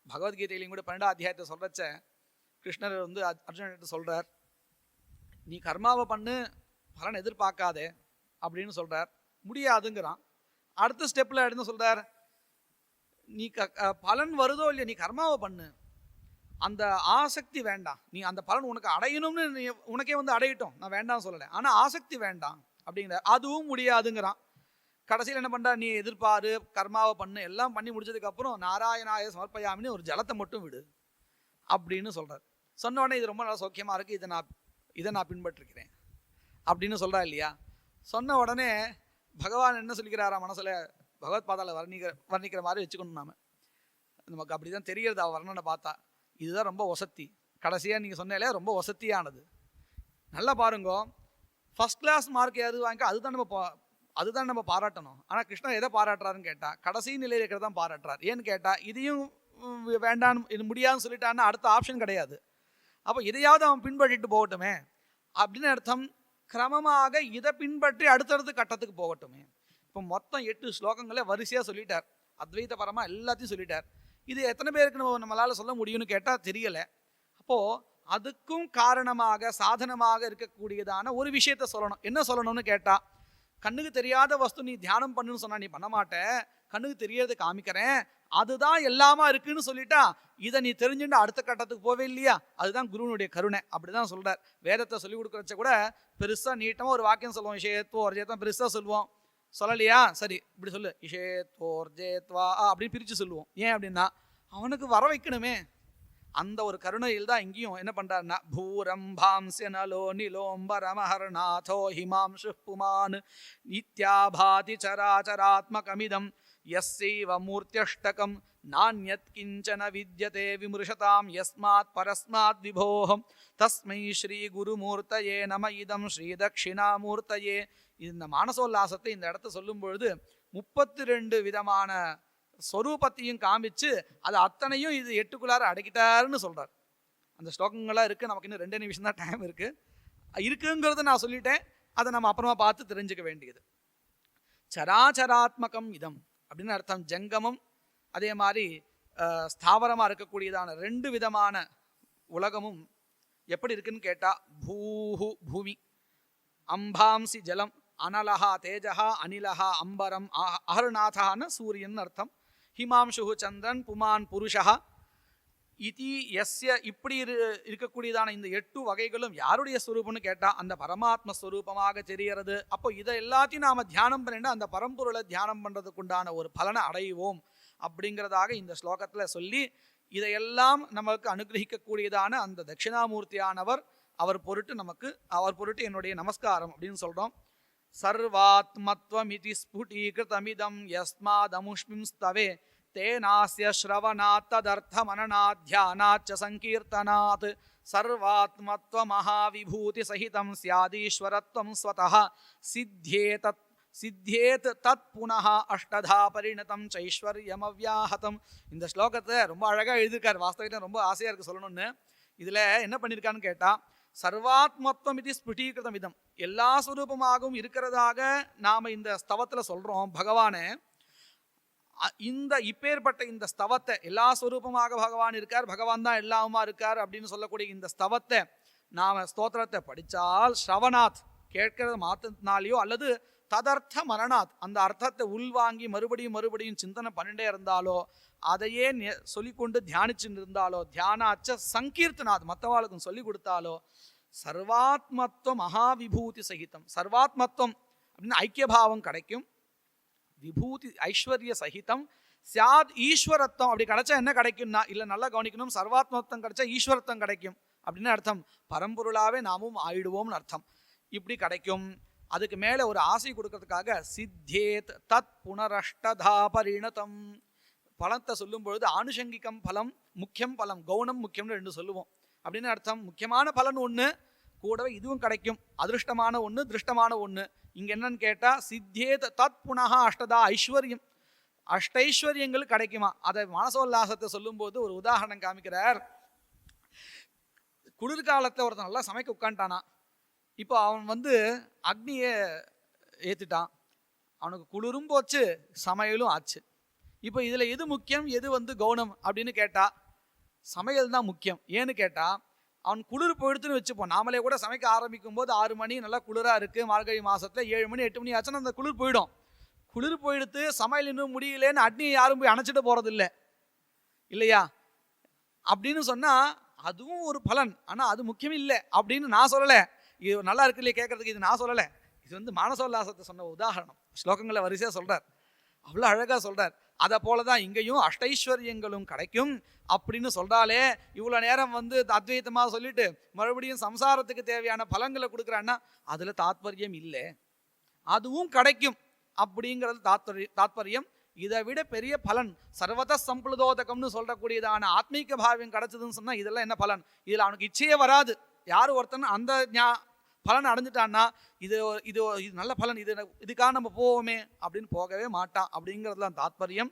Speaker 2: பகவத்கீதையிலையும் கூட 12ஆம் அத்தியாயத்தை சொல்கிறச்ச கிருஷ்ணர் வந்து அர்ஜுனன்கிட்ட சொல்கிறார், நீ கர்மாவை பண்ணு, பலன் எதிர்பார்க்காதே அப்படின்னு சொல்கிறார். முடியாதுங்கிறான். அடுத்த ஸ்டெப்பில் எடுத்து சொல்கிறார், நீ பலன் வருதோ இல்லையா, நீ கர்மாவை பண்ணு, அந்த ஆசக்தி வேண்டாம், நீ அந்த பலன் உனக்கு அடையணும்னு நீ உனக்கே வந்து அடையட்டும், நான் வேண்டாம் சொல்லலை, ஆனால் ஆசக்தி வேண்டாம் அப்படிங்கிற. அதுவும் முடியாதுங்கிறான். கடைசியில் என்ன பண்ணுறா, நீ எதிர்பாரு, கர்மாவை பண்ணு, எல்லாம் பண்ணி முடிச்சதுக்கப்புறம் நாராயணாய சமர்ப்பயாமின்னு ஒரு ஜலத்தை மட்டும் விடு அப்படின்னு சொல்கிறார். சொன்ன உடனே இது ரொம்ப நல்லா சௌக்கியமாக இருக்குது, இதை நான் பின்பற்றிருக்கிறேன் அப்படின்னு சொல்கிறா இல்லையா. சொன்ன உடனே பகவான் என்ன சொல்லிக்கிறாரா மனசில், பகவத் பாதால வர்ணிக்கிற மாதிரி வச்சுக்கணும். நமக்கு அப்படி தான் தெரியறது அவள் வர்ணனை பார்த்தா. இதுதான் ரொம்ப வசத்தி. கடைசியாக நீங்கள் சொன்னாலே ரொம்ப வசத்தியானது. நல்லா பாருங்க, ஃபஸ்ட் கிளாஸ் மார்க் எது வாங்கிக்க அதுதான் நம்ம பாராட்டணும். ஆனால் கிருஷ்ணர் எதை பாராட்டுறாருன்னு கேட்டால் கடைசி நிலையில் இருக்கிறது தான் பாராட்டுறார். ஏன்னு கேட்டால் இதையும் வேண்டாம், இது முடியாதுன்னு சொல்லிட்டான்னா அடுத்த ஆப்ஷன் கிடையாது. அப்போ இதையாவது அவன் பின்பற்றிட்டு போகட்டுமே அப்படின்னு அர்த்தம். கிரமமாக இதை பின்பற்றி அடுத்தடுத்து கட்டத்துக்கு போகட்டுமே. இப்போ மொத்தம் 8 ஸ்லோகங்களே வரிசையாக சொல்லிட்டார். அத்வைத பரமாக எல்லாத்தையும் சொல்லிட்டார். இது எத்தனை பேருக்கு நம்மளால் சொல்ல முடியும்னு கேட்டால் தெரியலை. அப்போது அதுக்கும் காரணமாக சாதனமாக இருக்கக்கூடியதான ஒரு விஷயத்த சொல்லணும். என்ன சொல்லணும்னு கேட்டால், கண்ணுக்கு தெரியாத வஸ்து நீ தியானம் பண்ணுன்னு சொன்னால் நீ பண்ண மாட்ட, கண்ணுக்கு தெரியறதை காமிக்கிறேன், அதுதான் எல்லாமா இருக்குன்னு சொல்லிட்டா இதை நீ தெரிஞ்சுட்டு அடுத்த கட்டத்துக்கு போவே இல்லையா. அதுதான் குருவனுடைய கருணை. அப்படிதான் சொல்றார். வேதத்தை சொல்லி கொடுக்குறச்ச கூட பெருசாக நீட்டமாக ஒரு வாக்கியம் சொல்லுவோம், இஷேத்வோர்ஜேத்வா பெருசாக சொல்லுவோம். சொல்லலையா, சரி இப்படி சொல்லு, இஷேத்வோர்ஜேத்வா அப்படின்னு பிரித்து சொல்லுவோம். ஏன் அப்படின்னா அவனுக்கு வர வைக்கணுமே. அந்த ஒரு கருணையில் தான் இங்கேயும் என்ன பண்றாருன்னா, பூரம்பாம்ஸ்ய நலோ நிலோம்பரமஹர்நாதோ ஹிமாம்சு புமான் நித்யாபாதி சராச்சராத்மகமிதம் யஸ்ஸைவ மூர்த்தியஷ்டகம் நான்யத் கிஞ்சன வித்யதே விமர்சதாம் யஸ்மாத் பரஸ்மாத் விபோஹம் தஸ்மை ஸ்ரீ குருமூர்த்தயே நம இதம் ஸ்ரீ தட்சிணாமூர்த்தயே. இந்த மானசோல்லாசத்தை இந்த இடத்த சொல்லும் பொழுது 32 விதமான ஸ்வரூபத்தையும் காமிச்சு அது அத்தனையும் இது 8க்குள்ளார அடக்கிட்டாருன்னு சொல்றார். அந்த ஸ்லோகங்களாக இருக்குது. நமக்கு இன்னும் 2 நிமிஷம் தான் டைம் இருக்குங்கிறத நான் சொல்லிட்டேன். அதை நம்ம அப்புறமா பார்த்து தெரிஞ்சுக்க வேண்டியது. சராச்சராத்மகம் இதம் அப்படின்னு அர்த்தம். ஜங்கமம் அதே மாதிரி ஸ்தாவரமாக இருக்கக்கூடியதான 2 விதமான உலகமும் எப்படி இருக்குன்னு கேட்டால், பூஹு பூமி, அம்பாம்சி ஜலம், அனலஹா தேஜஹா அனிலஹா அம்பரம் அஹர்நாதான சூரியன் அர்த்தம். ஹிமாம்சு சந்திரன் புமான் புருஷா இதி எஸ்ய. இப்படி இருக்கக்கூடியதான இந்த 8 வகைகளும் யாருடைய ஸ்வரூபம்னு கேட்டால் அந்த பரமாத்ம ஸ்வரூபமாக தெரியறது. அப்போ இதை எல்லாத்தையும் நாம் தியானம் பண்ணிட்டு அந்த பரம்பொருளை தியானம் பண்ணுறதுக்கு உண்டான ஒரு பலனை அடைவோம் அப்படிங்கிறதாக இந்த ஸ்லோகத்தில் சொல்லி, இதையெல்லாம் நமக்கு அனுகிரகிக்கக்கூடியதான அந்த தட்சிணாமூர்த்தியானவர் அவர் பொருட்டு என்னுடைய நமஸ்காரம் அப்படின்னு சொல்கிறோம். சர்வாத்மத்வமிதி ஸ்புடீகிருதமிதம் யஸ்மாதமுஷ்மிம் ஸ்தவே தேனாஸ்ய ஸ்ரவணாத் ததர்த்தமனநாத் தியானாத் ச சங்கீர்த்தனாத் சர்வாத்மத்வ மகாவிபூதி சகிதம் ஸ்யாதீஸ்வரத்வம் ஸ்வதஹ சித்யேத் தத் புனः அஷ்டதா பரிணதம் சைஸ்வர்யமவ்யாஹதம். இந்த ஸ்லோகத்தை ரொம்ப அழகாக எழுதியிருக்காரு. வாஸ்தவத்தில் ரொம்ப ஆசையாக இருக்குது சொல்லணும்னு. இதில் என்ன பண்ணியிருக்கான்னு கேட்டால், சர்வாத்மத்வம் இது ஸ்புடீகிருதம் இதம், எல்லா ஸ்வரூபமாகவும் இருக்கிறதாக நாம் இந்த ஸ்தவத்தில் சொல்கிறோம். பகவானே இந்த இப்பேற்பட்ட இந்த ஸ்தவத்தை, எல்லா ஸ்வரூபமாக பகவான் இருக்கார், பகவான் தான் எல்லாமா இருக்கார் அப்படின்னு சொல்லக்கூடிய இந்த ஸ்தவத்தை நாம் ஸ்தோத்திரத்தை படித்தால், ஸ்ரவணாத் கேட்கிறது மாத்தினாலேயோ அல்லது ததர்த்த மரணாத் அந்த அர்த்தத்தை உள்வாங்கி மறுபடியும் சிந்தனை பண்ணிட்டே இருந்தாலோ, அதையே சொல்லிக்கொண்டு தியானிச்சுட்டு இருந்தாலோ, தியானாச்ச சங்கீர்த்தனாத் மற்றவாளுக்கும் சொல்லி கொடுத்தாலோ, சர்வாத்மத்துவம் மகாவிபூதி சகிதம், சர்வாத்மத்துவம் அப்படின்னு ஐக்கியபாவம் கிடைக்கும், விபூதி ஐஸ்வர்ய சகிதம் சியாத் ஈஸ்வரத்துவம். அப்படி கிடைச்சா என்ன கிடைக்கும்னா, இல்லை நல்லா கவனிக்கணும், சர்வாத்மத்துவம் கிடைச்சா ஈஸ்வரத்துவம் கிடைக்கும் அப்படின்னு அர்த்தம். பரம்பொருளாவே நாமும் ஆயிடுவோம்னு அர்த்தம். இப்படி கிடைக்கும். அதுக்கு மேலே ஒரு ஆசை கொடுக்கறதுக்காக சித்தேத் தத் புனரஷ்டதா பரிணதம். பலத்தை சொல்லும் பொழுது ஆனுஷங்கிகம் பலம், முக்கியம் பலம், கவுனம் முக்கியம்னு 2 சொல்லுவோம். அப்படின்னு அர்த்தம், முக்கியமான பலன் ஒன்று, கூடவே இதுவும் கிடைக்கும், அதிருஷ்டமான ஒன்று, திருஷ்டமான ஒன்று. இங்கே என்னன்னு கேட்டால், சித்தேத் தத் புனः அஷ்டதா ஐஸ்வர்யம், அஷ்டைஸ்வரியங்கள் கிடைக்குமா. அதை மனசோல்லாசத்தை சொல்லும்போது ஒரு உதாரணம் காமிக்கிறார். குளிர்காலத்தில் ஒருத்தன் நல்லா சமைக்க உட்காந்துட்டானா. இப்போ அவன் அக்னியை ஏற்றிட்டான், அவனுக்கு குளிரும் போச்சு சமையலும் ஆச்சு. இப்போ இதில் எது முக்கியம் எது கவுனம் அப்படின்னு கேட்டால் சமையல் தான் முக்கியம். ஏன்னு கேட்டால் அவன் குளிர் போயிடுத்துன்னு வச்சுப்போம். நாமளே கூட சமைக்க ஆரம்பிக்கும் போது 6 மணி நல்லா குளிராக இருக்குது, மார்கழி மாதத்தில் 7 மணி 8 மணி ஆச்சுன்னா அந்த குளிர் போயிடும். குளிர் போயிடுத்து சமையல் இன்னும் முடியலேன்னு அக்னியை யாரும் போய் அணைச்சிட்டு போகிறது இல்லை இல்லையா. அப்படின்னு சொன்னால் அதுவும் ஒரு பலன். ஆனால் அது முக்கியம் இல்லை அப்படின்னு நான் சொல்லலை. இது நல்லா இருக்கு இல்லையா கேட்கறதுக்கு, இது நான் சொல்லலை. இது மானசோல்லாசத்தை சொன்ன உதாரணம். ஸ்லோகங்களை வரிசையாக சொல்கிறார், அவ்வளோ அழகாக சொல்கிறார். அதை போல தான் இங்கேயும் அஷ்டைஸ்வரியங்களும் கிடைக்கும் அப்படின்னு சொல்கிறாலே. இவ்வளோ நேரம் அத்வைத்தமாக சொல்லிட்டு மறுபடியும் சம்சாரத்துக்கு தேவையான பலன்களை கொடுக்குறான்னா அதில் தாத்பரியம் இல்லை. அதுவும் கிடைக்கும் அப்படிங்கிறது தாத்பரியம். இதை விட பெரிய பலன் சர்வத சம்பளுதோதகம்னு சொல்லக்கூடியதான ஆத்மீக பாவியம் கிடைச்சதுன்னு சொன்னால் இதெல்லாம் என்ன பலன். இதில் அவனுக்கு இச்சையே வராது. யார் ஒருத்தன் அந்த பலன் அடைஞ்சிட்டான்னா இது இது இது நல்ல பலன், இதுக்காக நம்ம போவோமே அப்படின்னு போகவே மாட்டான் அப்படிங்கிறதுலாம் தாத்பரியம்.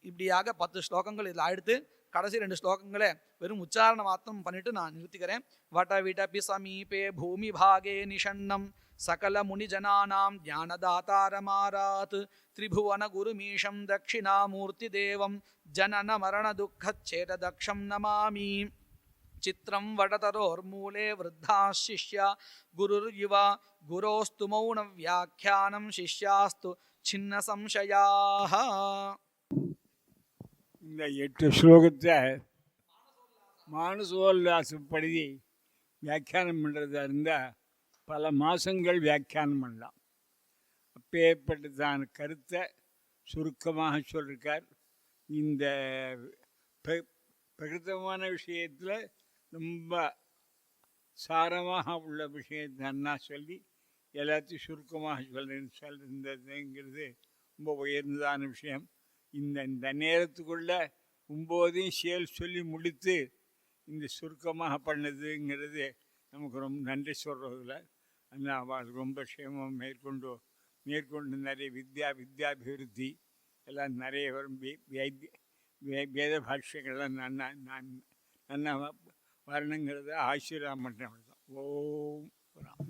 Speaker 2: இப்படியாக 10 ஸ்லோகங்கள் இதில் அடுத்து கடைசி 2 ஸ்லோகங்களை வெறும் உச்சாரண மாத்திரம் பண்ணிட்டு நான் நிறுத்திக்கிறேன். வட விடபி சமீபே பூமி பாகே நிஷன்னம் சகல முனிஜனானாம் ஞானதாதாரமாராத் திரிபுவன குருமீஷம் தட்சிணாமூர்த்தி தேவம் ஜனன மரண துக்கச்சேத தக்ஷம் நமாமி. சித்திரம் வடதரோர்மூலே விருத்தா சிஷ்யா குருர்யுவ குரோஸ்து மௌன வியாக்கியானம் சிஷ்யாஸ்து சின்ன சம்சயாஹ.
Speaker 1: இந்த 8 ஸ்லோகத்தை மானசோல்லாசப்படி வியாக்கியானம் பண்ணுறதா இருந்தால் பல மாதங்கள் வியாக்கியானம் பண்ணலாம். அப்பேற்பட்டதான கருத்தை சுருக்கமாக சொல்லியிருக்கார். இந்த பிரகிருத்தமான விஷயத்தில் ரொம்ப சாரமாக உள்ள விஷயத்தை அண்ணா சொல்லி எல்லாத்தையும் சுருக்கமாக சொல்லுங்கிறது ரொம்ப உயர்ந்ததான விஷயம். இந்த நேரத்துக்குள்ள 9 செயல் சொல்லி முடித்து இந்த சுருக்கமாக பண்ணதுங்கிறது நமக்கு ரொம்ப நன்றி சொல்கிறதில்ல. அண்ணா அவளுக்கு ரொம்ப க்ஷேமம் மேற்கொண்டு நிறைய வித்யாபிவிருத்தி எல்லாம் நிறைய வரும். வேத பாஷ்யங்கள்லாம் நன்னா வரணுங்கிறத ஆசீர்வாதம் பண்ணுறேன். ஓம் ராம்.